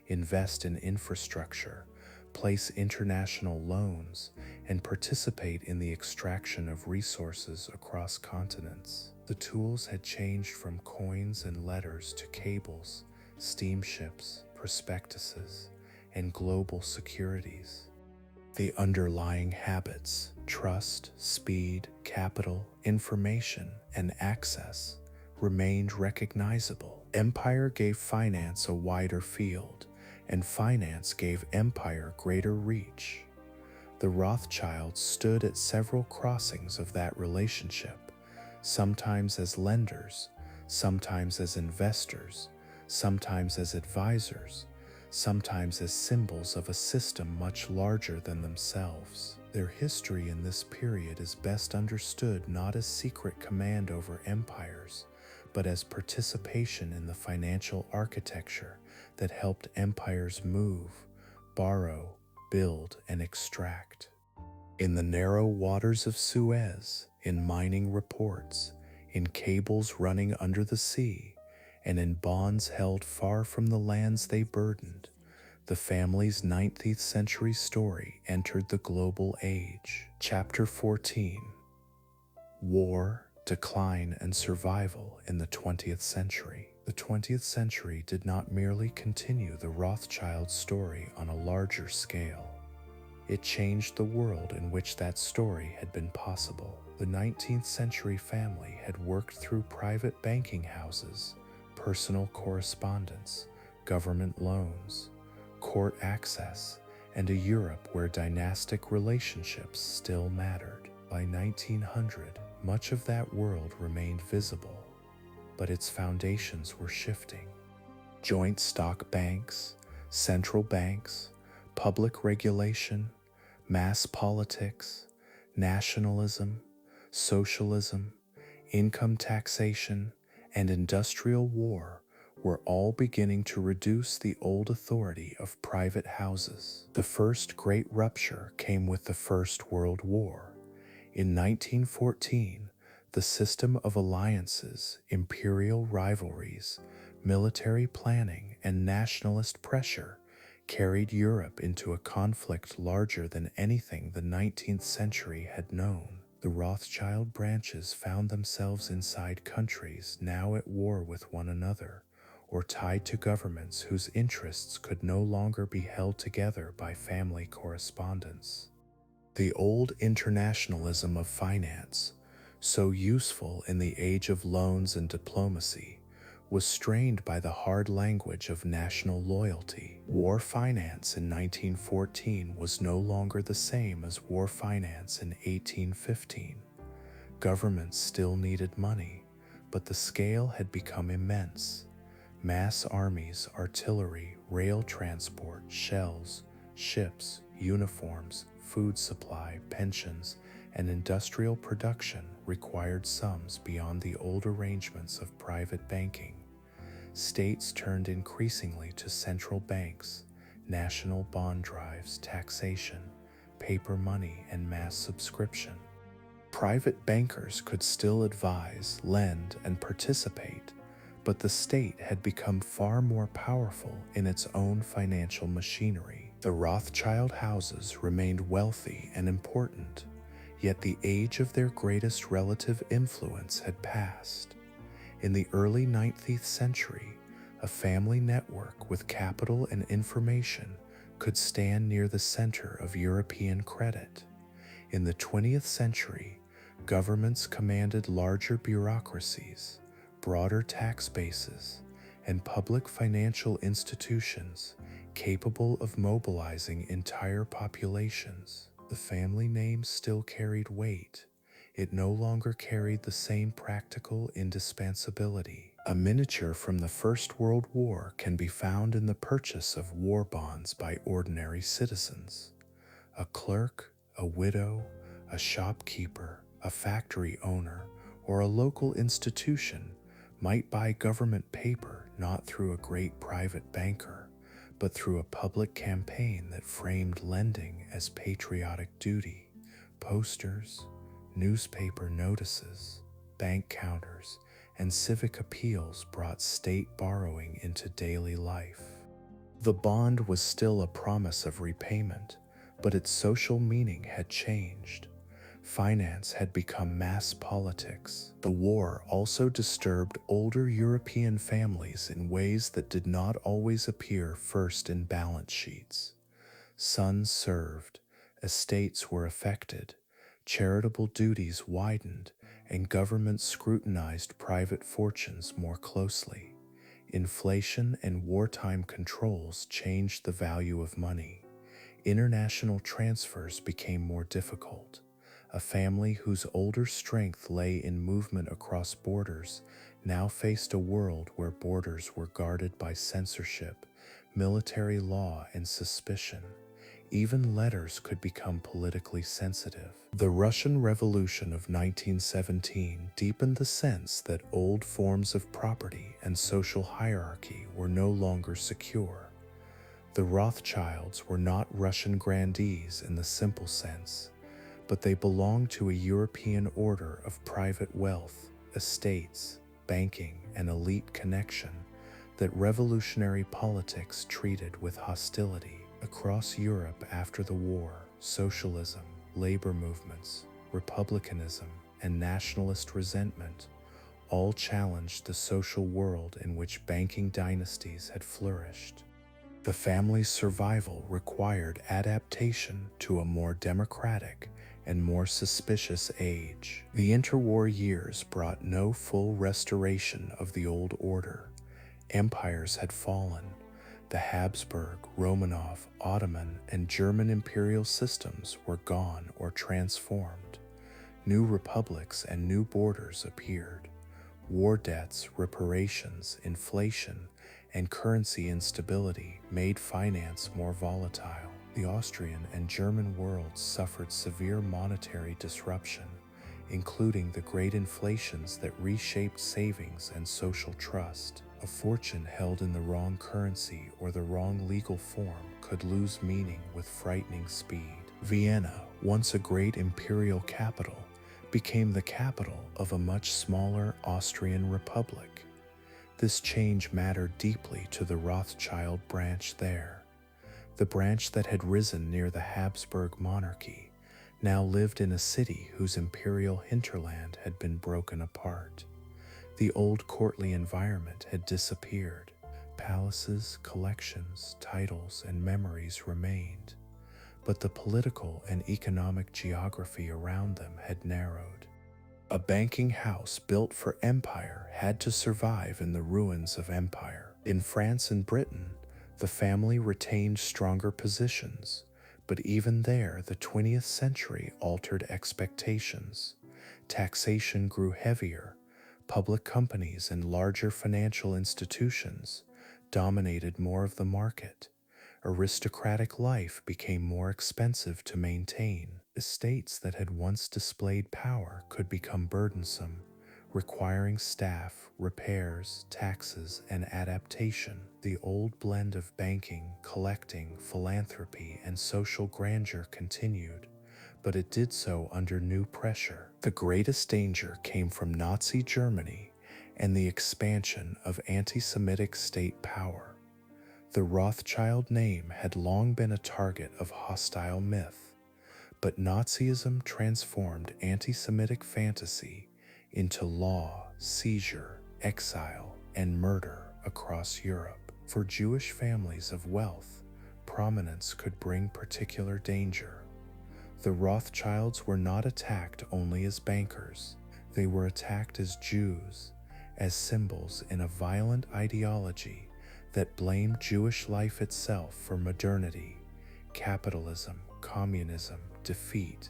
invest in infrastructure, place international loans, and participate in the extraction of resources across continents. The tools had changed from coins and letters to cables, steamships, prospectuses, and global securities. The underlying habits, trust, speed, capital, information, and access remained recognizable. Empire gave finance a wider field, and finance gave empire greater reach. The Rothschilds stood at several crossings of that relationship, sometimes as lenders, sometimes as investors, sometimes as advisors, sometimes as symbols of a system much larger than themselves. Their history in this period is best understood not as secret command over empires, but as participation in the financial architecture that helped empires move, borrow, build, and extract. In the narrow waters of Suez, in mining reports, in cables running under the sea, and in bonds held far from the lands they burdened, the family's 19th century story entered the global age. Chapter 14: War, Decline, and Survival in the 20th Century. The 20th century did not merely continue the Rothschild story on a larger scale. It changed the world in which that story had been possible. The 19th century family had worked through private banking houses, personal correspondence, government loans, court access, and a Europe where dynastic relationships still mattered. By 1900, much of that world remained visible, but its foundations were shifting. Joint stock banks, central banks, public regulation, mass politics, nationalism, socialism, income taxation, and industrial war were all beginning to reduce the old authority of private houses. The first great rupture came with the First World War. In 1914, the system of alliances, imperial rivalries, military planning, and nationalist pressure carried Europe into a conflict larger than anything the 19th century had known. The Rothschild branches found themselves inside countries now at war with one another, or tied to governments whose interests could no longer be held together by family correspondence. The old internationalism of finance, so useful in the age of loans and diplomacy, was strained by the hard language of national loyalty. War finance in 1914 was no longer the same as war finance in 1815. Governments still needed money, but the scale had become immense. Mass armies, artillery, rail transport, shells, ships, uniforms, food supply, pensions, and industrial production required sums beyond the old arrangements of private banking. States turned increasingly to central banks, national bond drives, taxation, paper money, and mass subscription. Private bankers could still advise, lend, and participate, but the state had become far more powerful in its own financial machinery. The Rothschild houses remained wealthy and important, yet the age of their greatest relative influence had passed. In the early 19th century, a family network with capital and information could stand near the center of European credit. In the 20th century, governments commanded larger bureaucracies, broader tax bases, and public financial institutions capable of mobilizing entire populations. The family name still carried weight. It no longer carried the same practical indispensability. A miniature from the First World War can be found in the purchase of war bonds by ordinary citizens. A clerk, a widow, a shopkeeper, a factory owner, or a local institution might buy government paper not through a great private banker, but through a public campaign that framed lending as patriotic duty. Posters, newspaper notices, bank counters, and civic appeals brought state borrowing into daily life. The bond was still a promise of repayment, but its social meaning had changed. Finance had become mass politics. The war also disturbed older European families in ways that did not always appear first in balance sheets. Sons served, estates were affected, charitable duties widened, and governments scrutinized private fortunes more closely. Inflation and wartime controls changed the value of money. International transfers became more difficult. A family whose older strength lay in movement across borders now faced a world where borders were guarded by censorship, military law, and suspicion. Even letters could become politically sensitive. The Russian Revolution of 1917 deepened the sense that old forms of property and social hierarchy were no longer secure. The Rothschilds were not Russian grandees in the simple sense, but they belonged to a European order of private wealth, estates, banking, and elite connection that revolutionary politics treated with hostility. Across Europe after the war, socialism, labor movements, republicanism, and nationalist resentment all challenged the social world in which banking dynasties had flourished. The family's survival required adaptation to a more democratic and more suspicious age. The interwar years brought no full restoration of the old order. Empires had fallen, The Habsburg, Romanov, Ottoman, and German imperial systems were gone or transformed. New republics and new borders appeared. War debts, reparations, inflation, and currency instability made finance more volatile. The Austrian and German worlds suffered severe monetary disruption, including the great inflations that reshaped savings and social trust. A fortune held in the wrong currency or the wrong legal form could lose meaning with frightening speed. Vienna, once a great imperial capital, became the capital of a much smaller Austrian republic. This change mattered deeply to the Rothschild branch there. The branch that had risen near the Habsburg monarchy now lived in a city whose imperial hinterland had been broken apart. The old courtly environment had disappeared. Palaces, collections, titles, and memories remained, but the political and economic geography around them had narrowed. A banking house built for empire had to survive in the ruins of empire. In France and Britain, the family retained stronger positions, but even there the 20th century altered expectations. Taxation grew heavier. Public companies and larger financial institutions dominated more of the market. Aristocratic life became more expensive to maintain. Estates that had once displayed power could become burdensome, requiring staff, repairs, taxes, and adaptation. The old blend of banking, collecting, philanthropy, and social grandeur continued, but it did so under new pressure. The greatest danger came from Nazi Germany and the expansion of anti-Semitic state power. The Rothschild name had long been a target of hostile myth, but Nazism transformed anti-Semitic fantasy into law, seizure, exile, and murder across Europe. For Jewish families of wealth, prominence could bring particular danger. The Rothschilds were not attacked only as bankers. They were attacked as Jews, as symbols in a violent ideology that blamed Jewish life itself for modernity, capitalism, communism, defeat,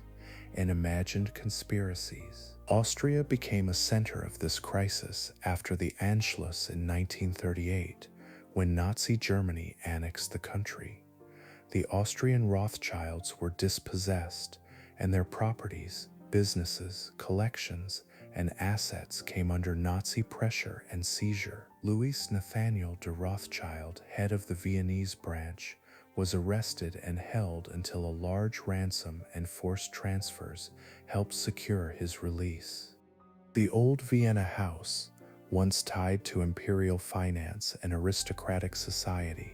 and imagined conspiracies. Austria became a center of this crisis after the Anschluss in 1938, when Nazi Germany annexed the country. The Austrian Rothschilds were dispossessed, and their properties, businesses, collections, and assets came under Nazi pressure and seizure. Louis Nathaniel de Rothschild, head of the Viennese branch, was arrested and held until a large ransom and forced transfers helped secure his release. The old Vienna house, once tied to imperial finance and aristocratic society,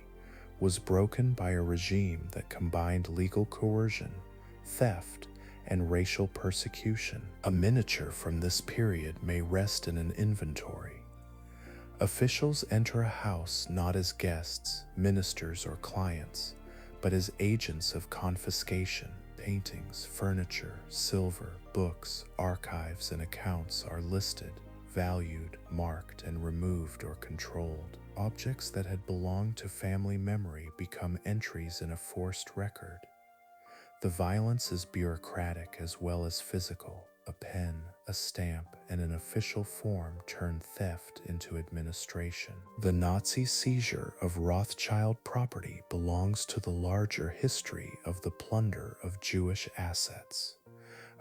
was broken by a regime that combined legal coercion, theft, and racial persecution. A miniature from this period may rest in an inventory. Officials enter a house not as guests, ministers, or clients, but as agents of confiscation. Paintings, furniture, silver, books, archives, and accounts are listed, valued, marked, and removed or controlled. Objects that had belonged to family memory become entries in a forced record. The violence is bureaucratic as well as physical. A pen, a stamp, and an official form turn theft into administration. The Nazi seizure of Rothschild property belongs to the larger history of the plunder of Jewish assets.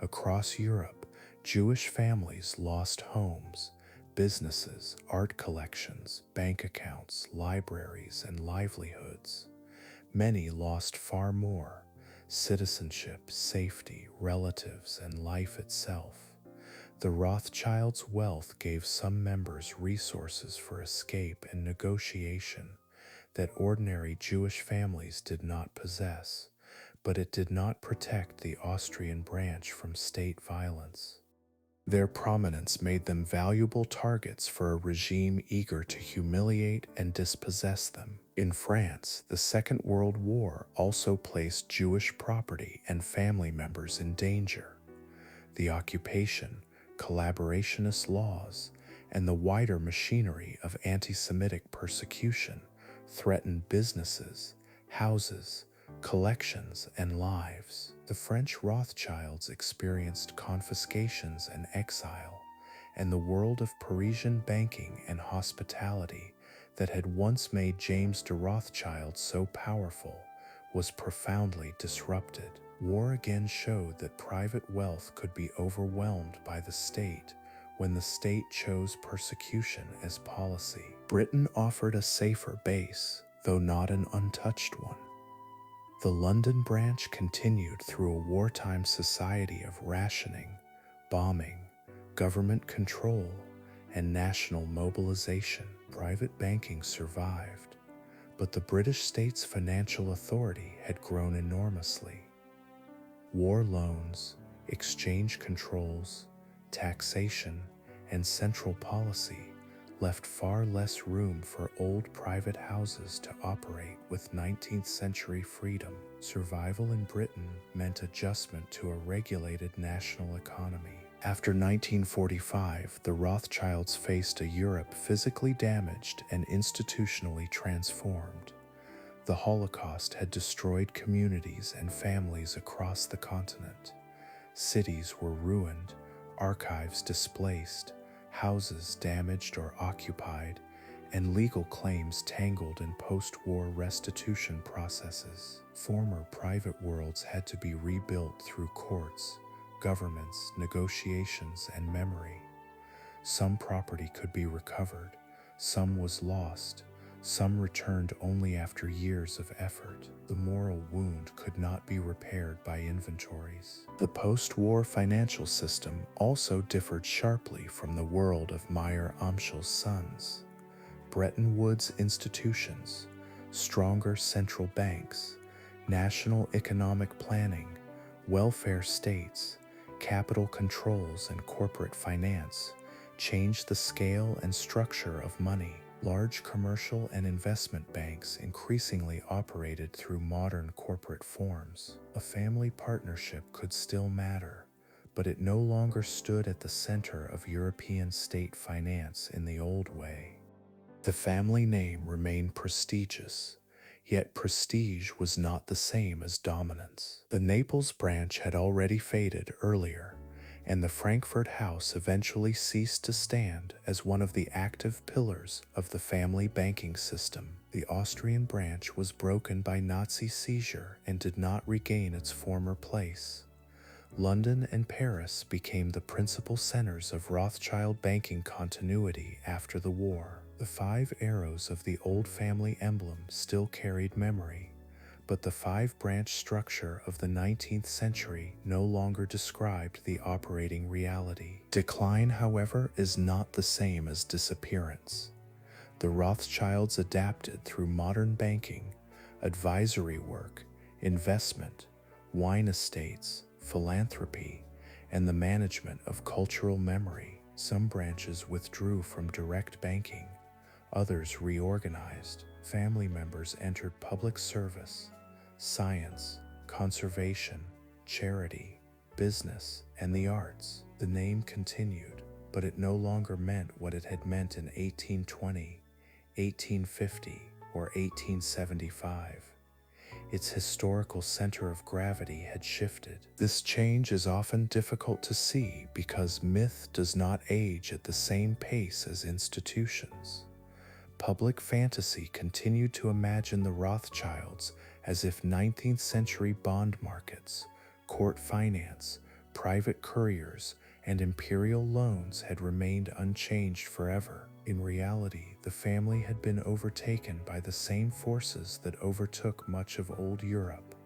Across Europe, Jewish families lost homes, businesses, art collections, bank accounts, libraries, and livelihoods. Many lost far more: citizenship, safety, relatives, and life itself. The Rothschilds' wealth gave some members resources for escape and negotiation that ordinary Jewish families did not possess, but it did not protect the Austrian branch from state violence. Their prominence made them valuable targets for a regime eager to humiliate and dispossess them. In France, the Second World War also placed Jewish property and family members in danger. The occupation, collaborationist laws, and the wider machinery of anti-Semitic persecution threatened businesses, houses, collections, and lives. The French Rothschilds experienced confiscations and exile, and the world of Parisian banking and hospitality that had once made James de Rothschild so powerful was profoundly disrupted. War again showed that private wealth could be overwhelmed by the state when the state chose persecution as policy. Britain offered a safer base, though not an untouched one. The London branch continued through a wartime society of rationing, bombing, government control, and national mobilization. Private banking survived, but the British state's financial authority had grown enormously. War loans, exchange controls, taxation, and central policy left far less room for old private houses to operate with 19th-century freedom. Survival in Britain meant adjustment to a regulated national economy. After 1945, the Rothschilds faced a Europe physically damaged and institutionally transformed. The Holocaust had destroyed communities and families across the continent. Cities were ruined, archives displaced, houses damaged or occupied, and legal claims tangled in post-war restitution processes. Former private worlds had to be rebuilt through courts, governments, negotiations, and memory. Some property could be recovered, some was lost, some returned only after years of effort. The moral wound could not be repaired by inventories. The post-war financial system also differed sharply from the world of Mayer Amschel's sons. Bretton Woods institutions, stronger central banks, national economic planning, welfare states, capital controls, and corporate finance changed the scale and structure of money. Large commercial and investment banks increasingly operated through modern corporate forms. A family partnership could still matter, but it no longer stood at the center of European state finance in the old way. The family name remained prestigious, yet prestige was not the same as dominance. The Naples branch had already faded earlier, and the Frankfurt house eventually ceased to stand as one of the active pillars of the family banking system. The Austrian branch was broken by Nazi seizure and did not regain its former place. London and Paris became the principal centers of Rothschild banking continuity after the war. The 5 arrows of the old family emblem still carried memory, but the 5-branch structure of the 19th century no longer described the operating reality. Decline, however, is not the same as disappearance. The Rothschilds adapted through modern banking, advisory work, investment, wine estates, philanthropy, and the management of cultural memory. Some branches withdrew from direct banking, others reorganized. Family members entered public service, science, conservation, charity, business, and the arts. The name continued, but it no longer meant what it had meant in 1820, 1850, or 1875. Its historical center of gravity had shifted. This change is often difficult to see because myth does not age at the same pace as institutions. Public fantasy continued to imagine the Rothschilds as if 19th century bond markets, court finance, private couriers, and imperial loans had remained unchanged forever. In reality, the family had been overtaken by the same forces that overtook much of old Europe: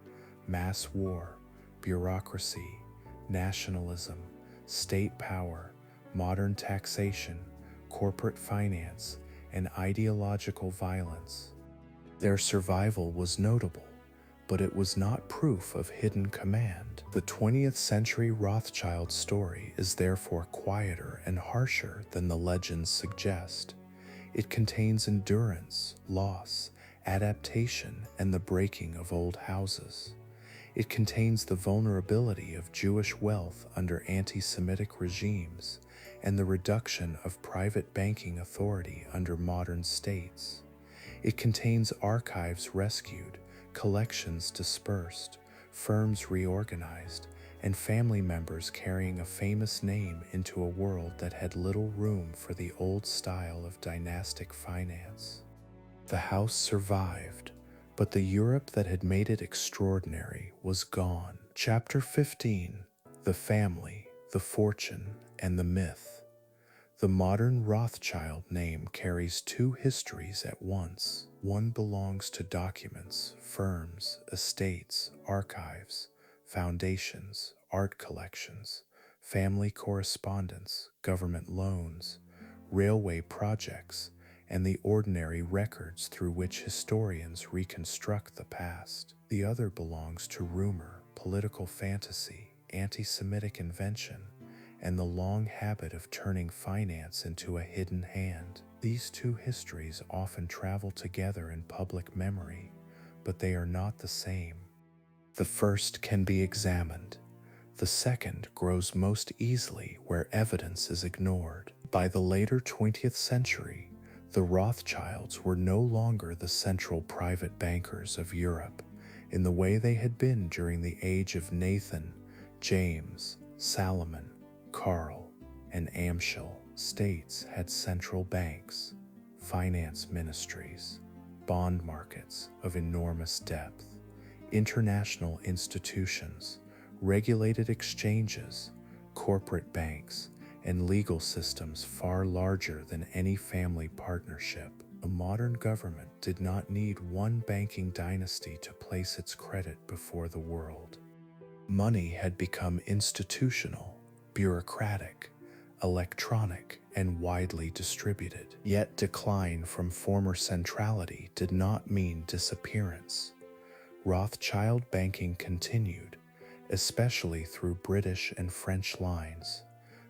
mass war, bureaucracy, nationalism, state power, modern taxation, corporate finance, and ideological violence. Their survival was notable, but it was not proof of hidden command. The 20th century Rothschild story is therefore quieter and harsher than the legends suggest. It contains endurance, loss, adaptation, and the breaking of old houses. It contains the vulnerability of Jewish wealth under anti-Semitic regimes and the reduction of private banking authority under modern states. It contains archives rescued, collections dispersed, firms reorganized, and family members carrying a famous name into a world that had little room for the old style of dynastic finance. The house survived, but the Europe that had made it extraordinary was gone. Chapter 15: The Family, the Fortune, and the Myth. The modern Rothschild name carries two histories at once. One belongs to documents, firms, estates, archives, foundations, art collections, family correspondence, government loans, railway projects, and the ordinary records through which historians reconstruct the past. The other belongs to rumor, political fantasy, anti-Semitic invention, and the long habit of turning finance into a hidden hand. These two histories often travel together in public memory, but they are not the same. The first can be examined. The second grows most easily where evidence is ignored. By the later 20th century, the Rothschilds were no longer the central private bankers of Europe in the way they had been during the age of Nathan, James, Salomon, Karl, and Amschel. States had central banks, finance ministries, bond markets of enormous depth, international institutions, regulated exchanges, corporate banks, and legal systems far larger than any family partnership. A modern government did not need one banking dynasty to place its credit before the world. Money had become institutional, bureaucratic, electronic, and widely distributed. Yet decline from former centrality did not mean disappearance. Rothschild banking continued, especially through British and French lines,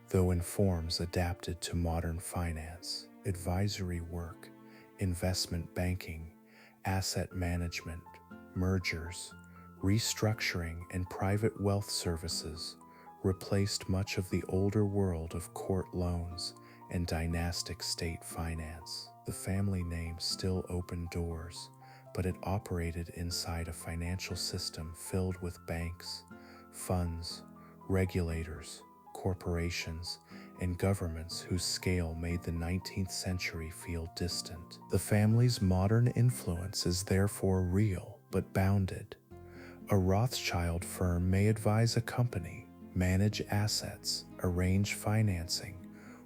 though in forms adapted to modern finance, advisory work, investment banking, asset management, mergers, restructuring, and private wealth services replaced much of the older world of court loans and dynastic state finance. The family name still opened doors, but it operated inside a financial system filled with banks, funds, regulators, corporations, and governments whose scale made the 19th century feel distant. The family's modern influence is therefore real but bounded. A Rothschild firm may advise a company, manage assets, arrange financing,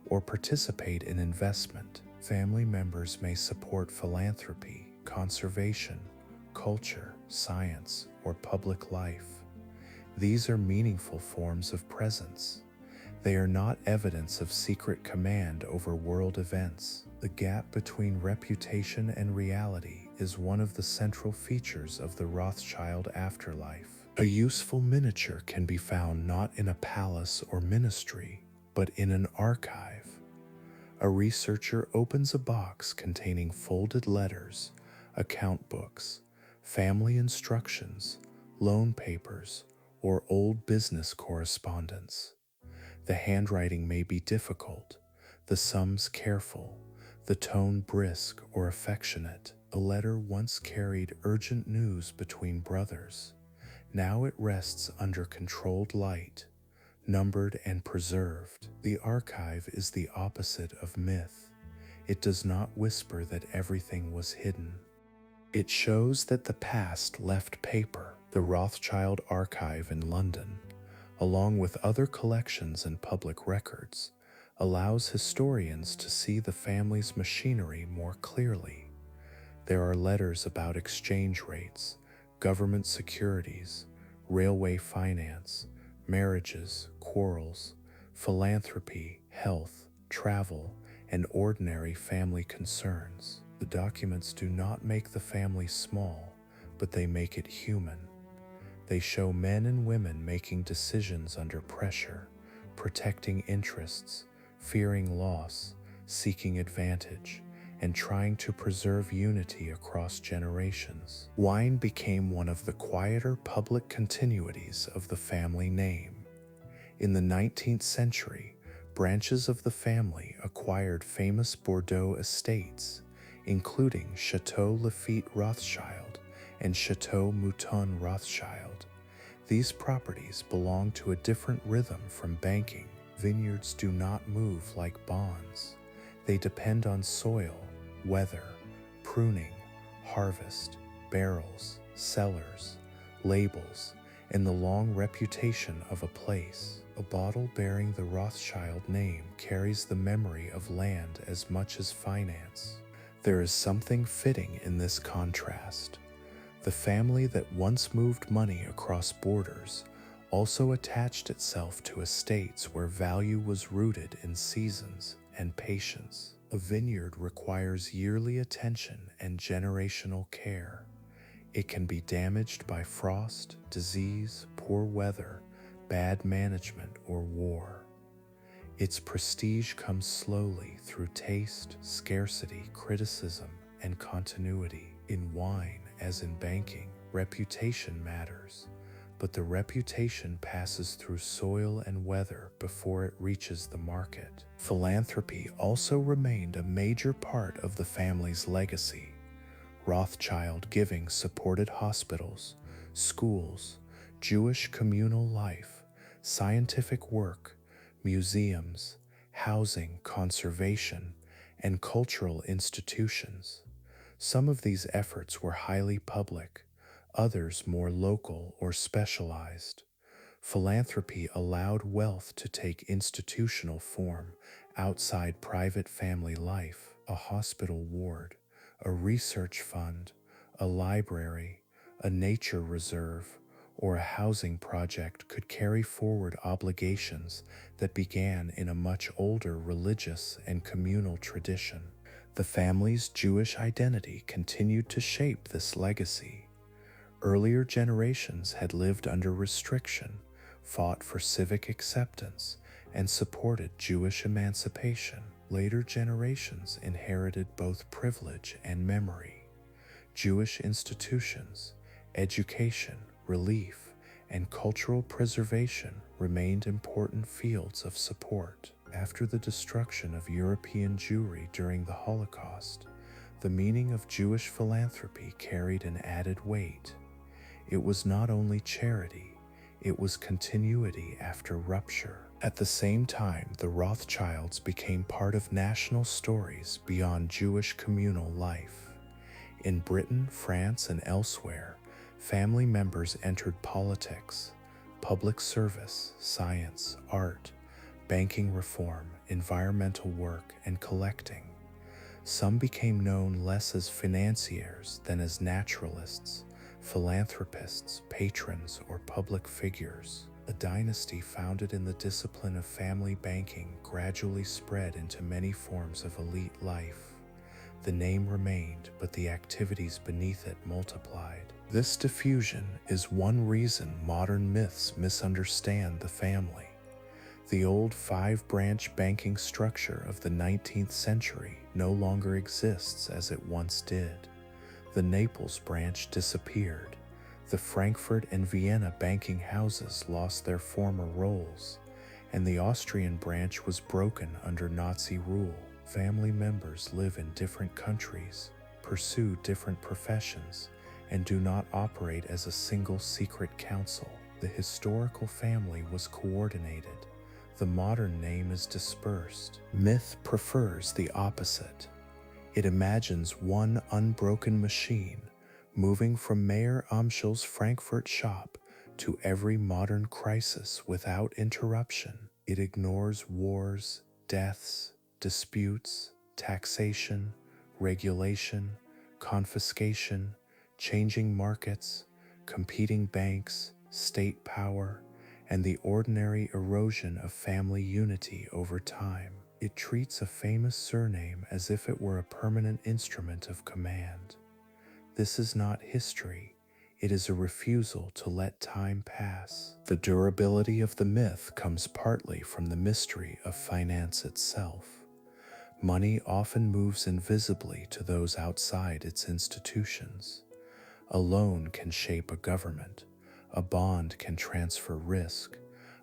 or participate in investment. Family members may support philanthropy, conservation, culture, science, or public life. These are meaningful forms of presence. They are not evidence of secret command over world events. The gap between reputation and reality is one of the central features of the Rothschild afterlife. A useful miniature can be found not in a palace or ministry, but in an archive. A researcher opens a box containing folded letters, account books, family instructions, loan papers, or old business correspondence. The handwriting may be difficult, the sums careful, the tone brisk or affectionate. A letter once carried urgent news between brothers. Now it rests under controlled light, numbered and preserved. The archive is the opposite of myth. It does not whisper that everything was hidden. It shows that the past left paper. The Rothschild Archive in London, along with other collections and public records, allows historians to see the family's machinery more clearly. There are letters about exchange rates, government securities, railway finance, marriages, quarrels, philanthropy, health, travel, and ordinary family concerns. The documents do not make the family small, but they make it human. They show men and women making decisions under pressure, protecting interests, fearing loss, seeking advantage, and trying to preserve unity across generations. Wine became one of the quieter public continuities of the family name. In the 19th century, branches of the family acquired famous Bordeaux estates, including Chateau Lafite Rothschild and Chateau Mouton Rothschild. These properties belong to a different rhythm from banking. Vineyards do not move like bonds. They depend on soil, weather, pruning, harvest, barrels, cellars, labels, and the long reputation of a place. A bottle bearing the Rothschild name carries the memory of land as much as finance. There is something fitting in this contrast. The family that once moved money across borders also attached itself to estates where value was rooted in seasons and patience. A vineyard requires yearly attention and generational care. It can be damaged by frost, disease, poor weather, bad management, or war. Its prestige comes slowly through taste, scarcity, criticism, and continuity. In wine, as in banking, reputation matters, but the reputation passes through soil and weather before it reaches the market. Philanthropy also remained a major part of the family's legacy. Rothschild giving supported hospitals, schools, Jewish communal life, scientific work, museums, housing, conservation, and cultural institutions. Some of these efforts were highly public, others more local or specialized. Philanthropy allowed wealth to take institutional form outside private family life. A hospital ward, a research fund, a library, a nature reserve, or a housing project could carry forward obligations that began in a much older religious and communal tradition. The family's Jewish identity continued to shape this legacy. Earlier generations had lived under restriction, fought for civic acceptance, and supported Jewish emancipation. Later generations inherited both privilege and memory. Jewish institutions, education, relief, and cultural preservation remained important fields of support. After the destruction of European Jewry during the Holocaust, the meaning of Jewish philanthropy carried an added weight. It was not only charity, it was continuity after rupture. At the same time, the Rothschilds became part of national stories beyond Jewish communal life. In Britain, France, and elsewhere, family members entered politics, public service, science, art, banking reform, environmental work, and collecting. Some became known less as financiers than as naturalists, philanthropists, patrons, or public figures. A dynasty founded in the discipline of family banking gradually spread into many forms of elite life. The name remained, but the activities beneath it multiplied. This diffusion is one reason modern myths misunderstand the family. The old five-branch banking structure of the 19th century no longer exists as it once did. The Naples branch disappeared. The Frankfurt and Vienna banking houses lost their former roles, and the Austrian branch was broken under Nazi rule. Family members live in different countries, pursue different professions, and do not operate as a single secret council. The historical family was coordinated. The modern name is dispersed. Myth prefers the opposite. It imagines one unbroken machine moving from Mayer Amschel's Frankfurt shop to every modern crisis without interruption. It ignores wars, deaths, disputes, taxation, regulation, confiscation, changing markets, competing banks, state power, and the ordinary erosion of family unity over time. It treats a famous surname as if it were a permanent instrument of command. This is not history. It is a refusal to let time pass. The durability of the myth comes partly from the mystery of finance itself. Money often moves invisibly to those outside its institutions. A loan can shape a government. A bond can transfer risk.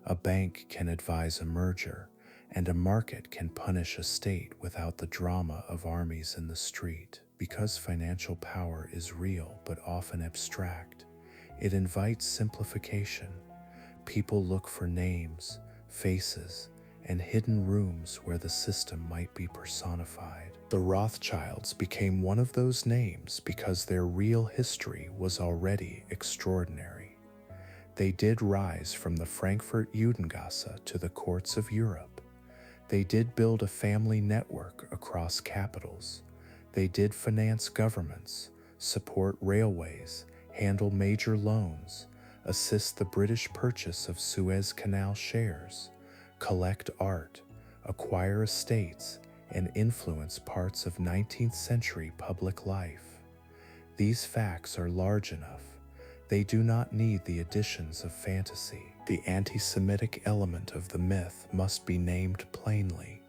A bank can advise a merger. And a market can punish a state without the drama of armies in the street. because financial power is real but often abstract, it invites simplification. People look for names, faces, and hidden rooms where the system might be personified. The Rothschilds became one of those names because their real history was already extraordinary. They did rise from the Frankfurt Judengasse to the courts of Europe. They did build a family network across capitals. They did finance governments, support railways, handle major loans, assist the British purchase of Suez Canal shares, collect art, acquire estates, and influence parts of 19th-century public life. These facts are large enough. They do not need the additions of fantasy. The anti-Semitic element of the myth must be named plainly.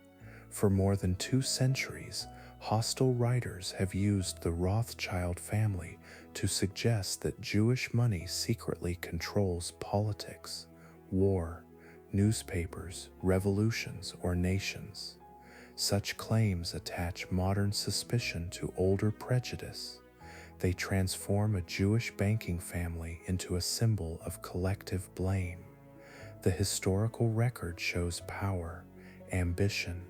For more than 2 centuries, hostile writers have used the Rothschild family to suggest that Jewish money secretly controls politics, war, newspapers, revolutions, or nations. Such claims attach modern suspicion to older prejudice. They transform a Jewish banking family into a symbol of collective blame. The historical record shows power, ambition,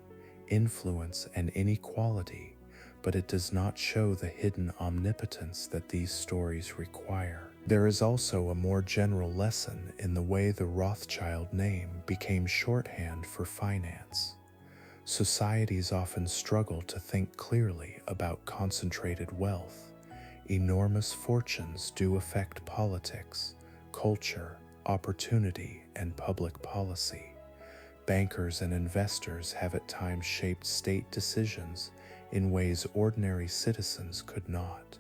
influence, and inequality, but it does not show the hidden omnipotence that these stories require. There is also a more general lesson in the way the Rothschild name became shorthand for finance. Societies often struggle to think clearly about concentrated wealth. Enormous fortunes do affect politics, culture, opportunity, and public policy. Bankers and investors have at times shaped state decisions in ways ordinary citizens could not.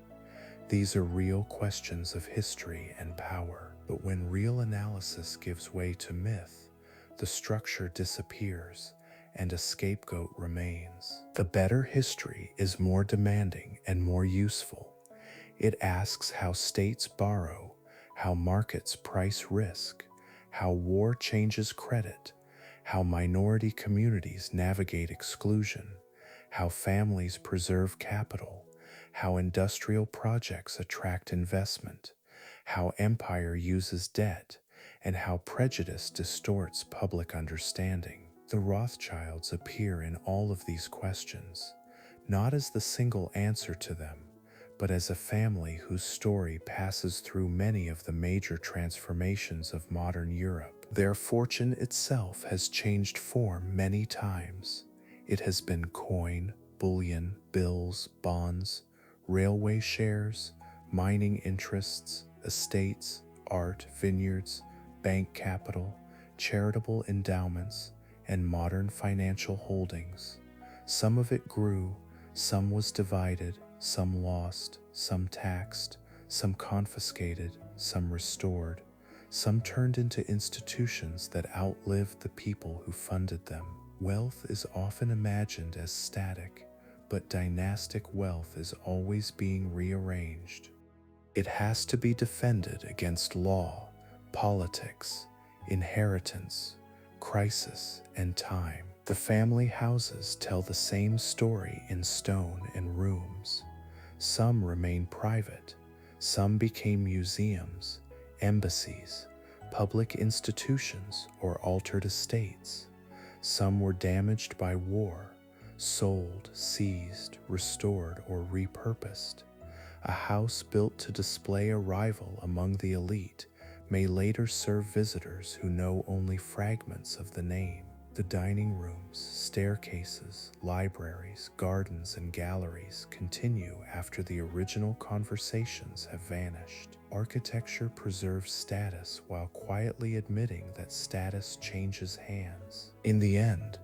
These are real questions of history and power, but when real analysis gives way to myth, the structure disappears and a scapegoat remains. The better history is more demanding and more useful. It asks how states borrow, how markets price risk, how war changes credit, how minority communities navigate exclusion, how families preserve capital, how industrial projects attract investment, how empire uses debt, and how prejudice distorts public understanding. The Rothschilds appear in all of these questions, not as the single answer to them, but as a family whose story passes through many of the major transformations of modern Europe. Their fortune itself has changed form many times. It has been coin, bullion, bills, bonds, railway shares, mining interests, estates, art, vineyards, bank capital, charitable endowments, and modern financial holdings. Some of it grew, some was divided, some lost, some taxed, some confiscated, some restored, some turned into institutions that outlived the people who funded them. Wealth is often imagined as static, but dynastic wealth is always being rearranged. It has to be defended against law, politics, inheritance, crisis, and time. The family houses tell the same story in stone and rooms. Some remain private, some became museums, embassies, public institutions, or altered estates. Some were damaged by war, sold, seized, restored, or repurposed. A house built to display a rival among the elite may later serve visitors who know only fragments of the name. The dining rooms, staircases, libraries, gardens, and galleries continue after the original conversations have vanished. Architecture preserves status while quietly admitting that status changes hands. In the end,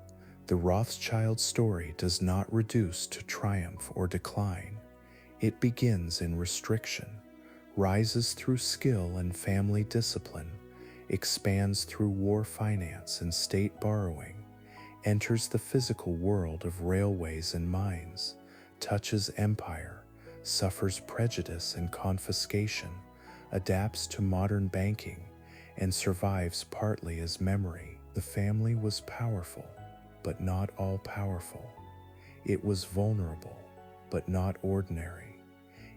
the Rothschild story does not reduce to triumph or decline. It begins in restriction, rises through skill and family discipline, expands through war finance and state borrowing, enters the physical world of railways and mines, touches empire, suffers prejudice and confiscation, adapts to modern banking, and survives partly as memory. The family was powerful, but not all powerful. It was vulnerable, but not ordinary.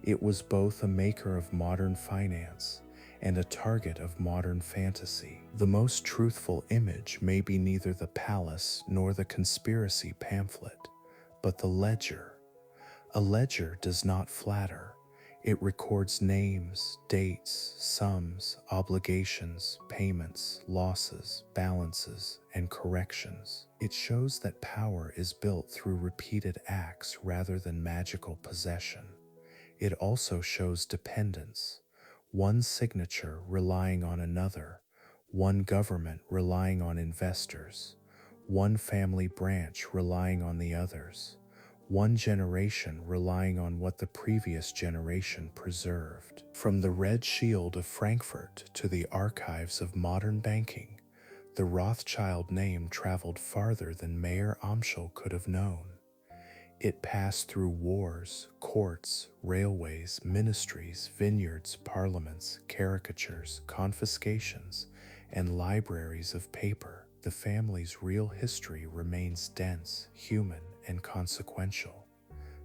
It was both a maker of modern finance and a target of modern fantasy. The most truthful image may be neither the palace nor the conspiracy pamphlet, but the ledger. A ledger does not flatter. It records names, dates, sums, obligations, payments, losses, balances, and corrections. It shows that power is built through repeated acts rather than magical possession. It also shows dependence, one signature relying on another, one government relying on investors, one family branch relying on the others, one generation relying on what the previous generation preserved. From the Red Shield of Frankfurt to the archives of modern banking, the Rothschild name traveled farther than Mayer Amschel could have known. It passed through wars, courts, railways, ministries, vineyards, parliaments, caricatures, confiscations, and libraries of paper. The family's real history remains dense, human, and consequential.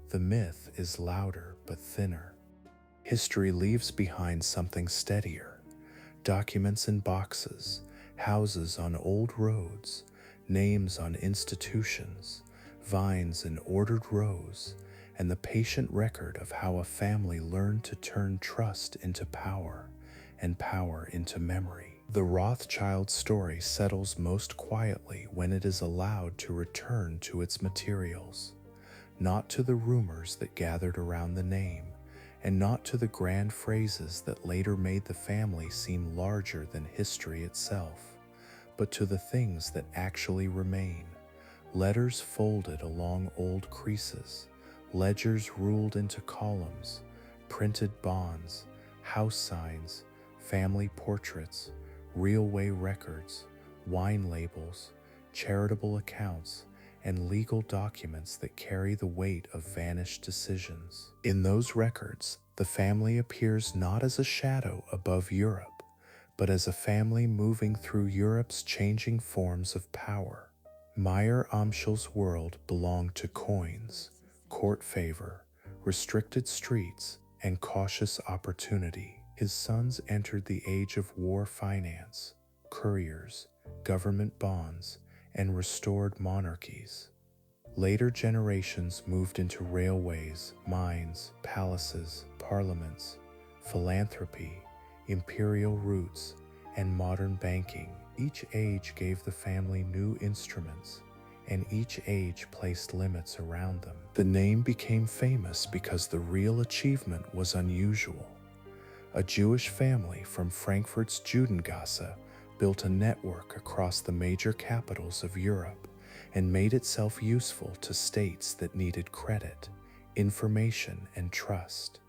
The myth is louder but thinner. History leaves behind something steadier: documents in boxes, houses on old roads, names on institutions, vines in ordered rows, and the patient record of how a family learned to turn trust into power and power into memory. The Rothschild story settles most quietly when it is allowed to return to its materials, not to the rumors that gathered around the name, and not to the grand phrases that later made the family seem larger than history itself, but to the things that actually remain: letters folded along old creases, ledgers ruled into columns, printed bonds, house signs, family portraits, railway records, wine labels, charitable accounts, and legal documents that carry the weight of vanished decisions. In those records, the family appears not as a shadow above Europe, but as a family moving through Europe's changing forms of power. Mayer Amschel's world belonged to coins, court favor, restricted streets, and cautious opportunity. His sons entered the age of war finance, couriers, government bonds, and restored monarchies. Later generations moved into railways, mines, palaces, parliaments, philanthropy, imperial routes, and modern banking. Each age gave the family new instruments, and each age placed limits around them. The name became famous because the real achievement was unusual. A Jewish family from Frankfurt's Judengasse built a network across the major capitals of Europe and made itself useful to states that needed credit, information, and trust.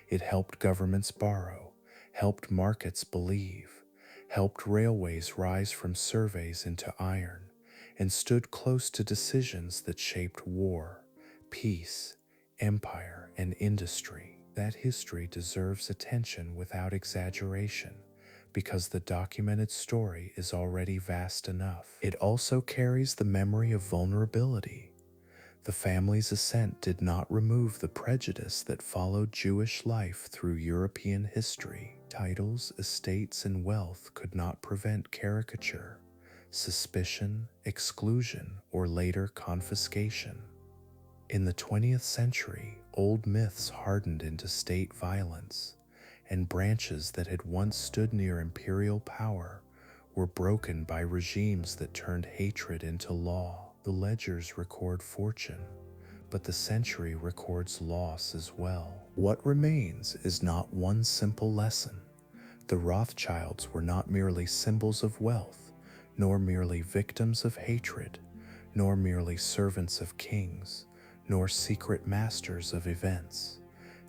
It helped governments borrow, helped markets believe, helped railways rise from surveys into iron, and stood close to decisions that shaped war, peace, empire, and industry. That history deserves attention without exaggeration, because the documented story is already vast enough. It also carries the memory of vulnerability. The family's ascent did not remove the prejudice that followed Jewish life through European history. Titles, estates, and wealth could not prevent caricature, suspicion, exclusion, or later confiscation. In the 20th century, old myths hardened into state violence, and branches that had once stood near imperial power were broken by regimes that turned hatred into law. The ledgers record fortune, but the century records loss as well. What remains is not one simple lesson. The Rothschilds were not merely symbols of wealth, nor merely victims of hatred, nor merely servants of kings, nor secret masters of events.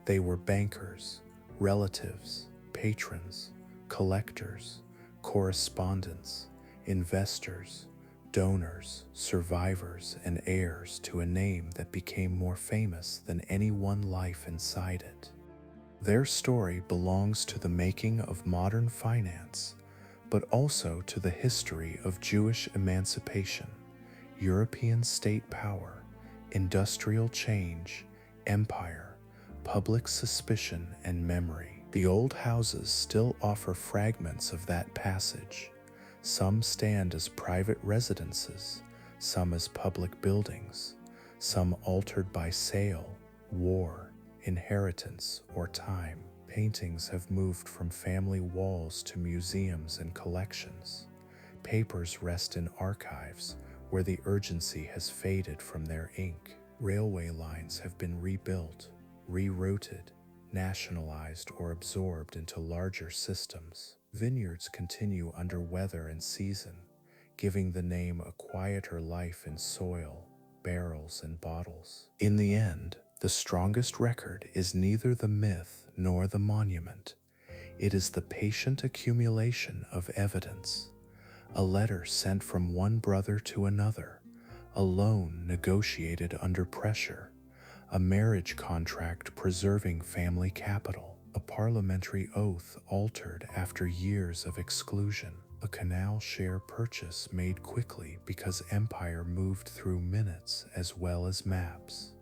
They were bankers, relatives, patrons, collectors, correspondents, investors, donors, survivors, and heirs to a name that became more famous than any one life inside it. Their story belongs to the making of modern finance, but also to the history of Jewish emancipation, European state power, industrial change, empire, public suspicion, and memory. The old houses still offer fragments of that passage. Some stand as private residences, some as public buildings, some altered by sale, war, inheritance, or time. Paintings have moved from family walls to museums and collections. Papers rest in archives where the urgency has faded from their ink. Railway lines have been rebuilt, rerouted, nationalized, or absorbed into larger systems. Vineyards continue under weather and season, giving the name a quieter life in soil, barrels, and bottles. In the end, the strongest record is neither the myth nor the monument. It is the patient accumulation of evidence. A letter sent from one brother to another, a loan negotiated under pressure, a marriage contract preserving family capital, a parliamentary oath altered after years of exclusion, a canal share purchase made quickly because empire moved through minutes as well as maps,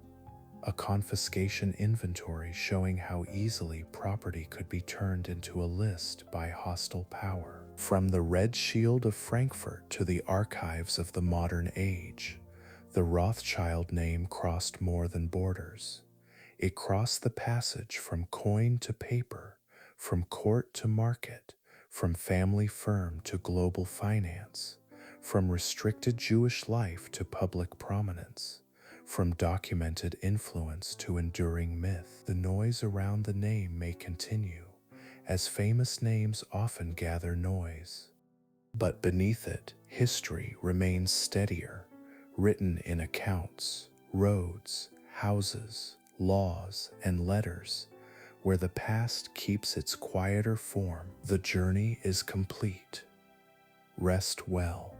a confiscation inventory showing how easily property could be turned into a list by hostile power. From the Red Shield of Frankfurt to the archives of the modern age, the Rothschild name crossed more than borders. It crossed the passage from coin to paper, from court to market, from family firm to global finance, from restricted Jewish life to public prominence, from documented influence to enduring myth. The noise around the name may continue, as famous names often gather noise. But beneath it, history remains steadier, written in accounts, roads, houses, laws, and letters. Where the past keeps its quieter form, the journey is complete. Rest well.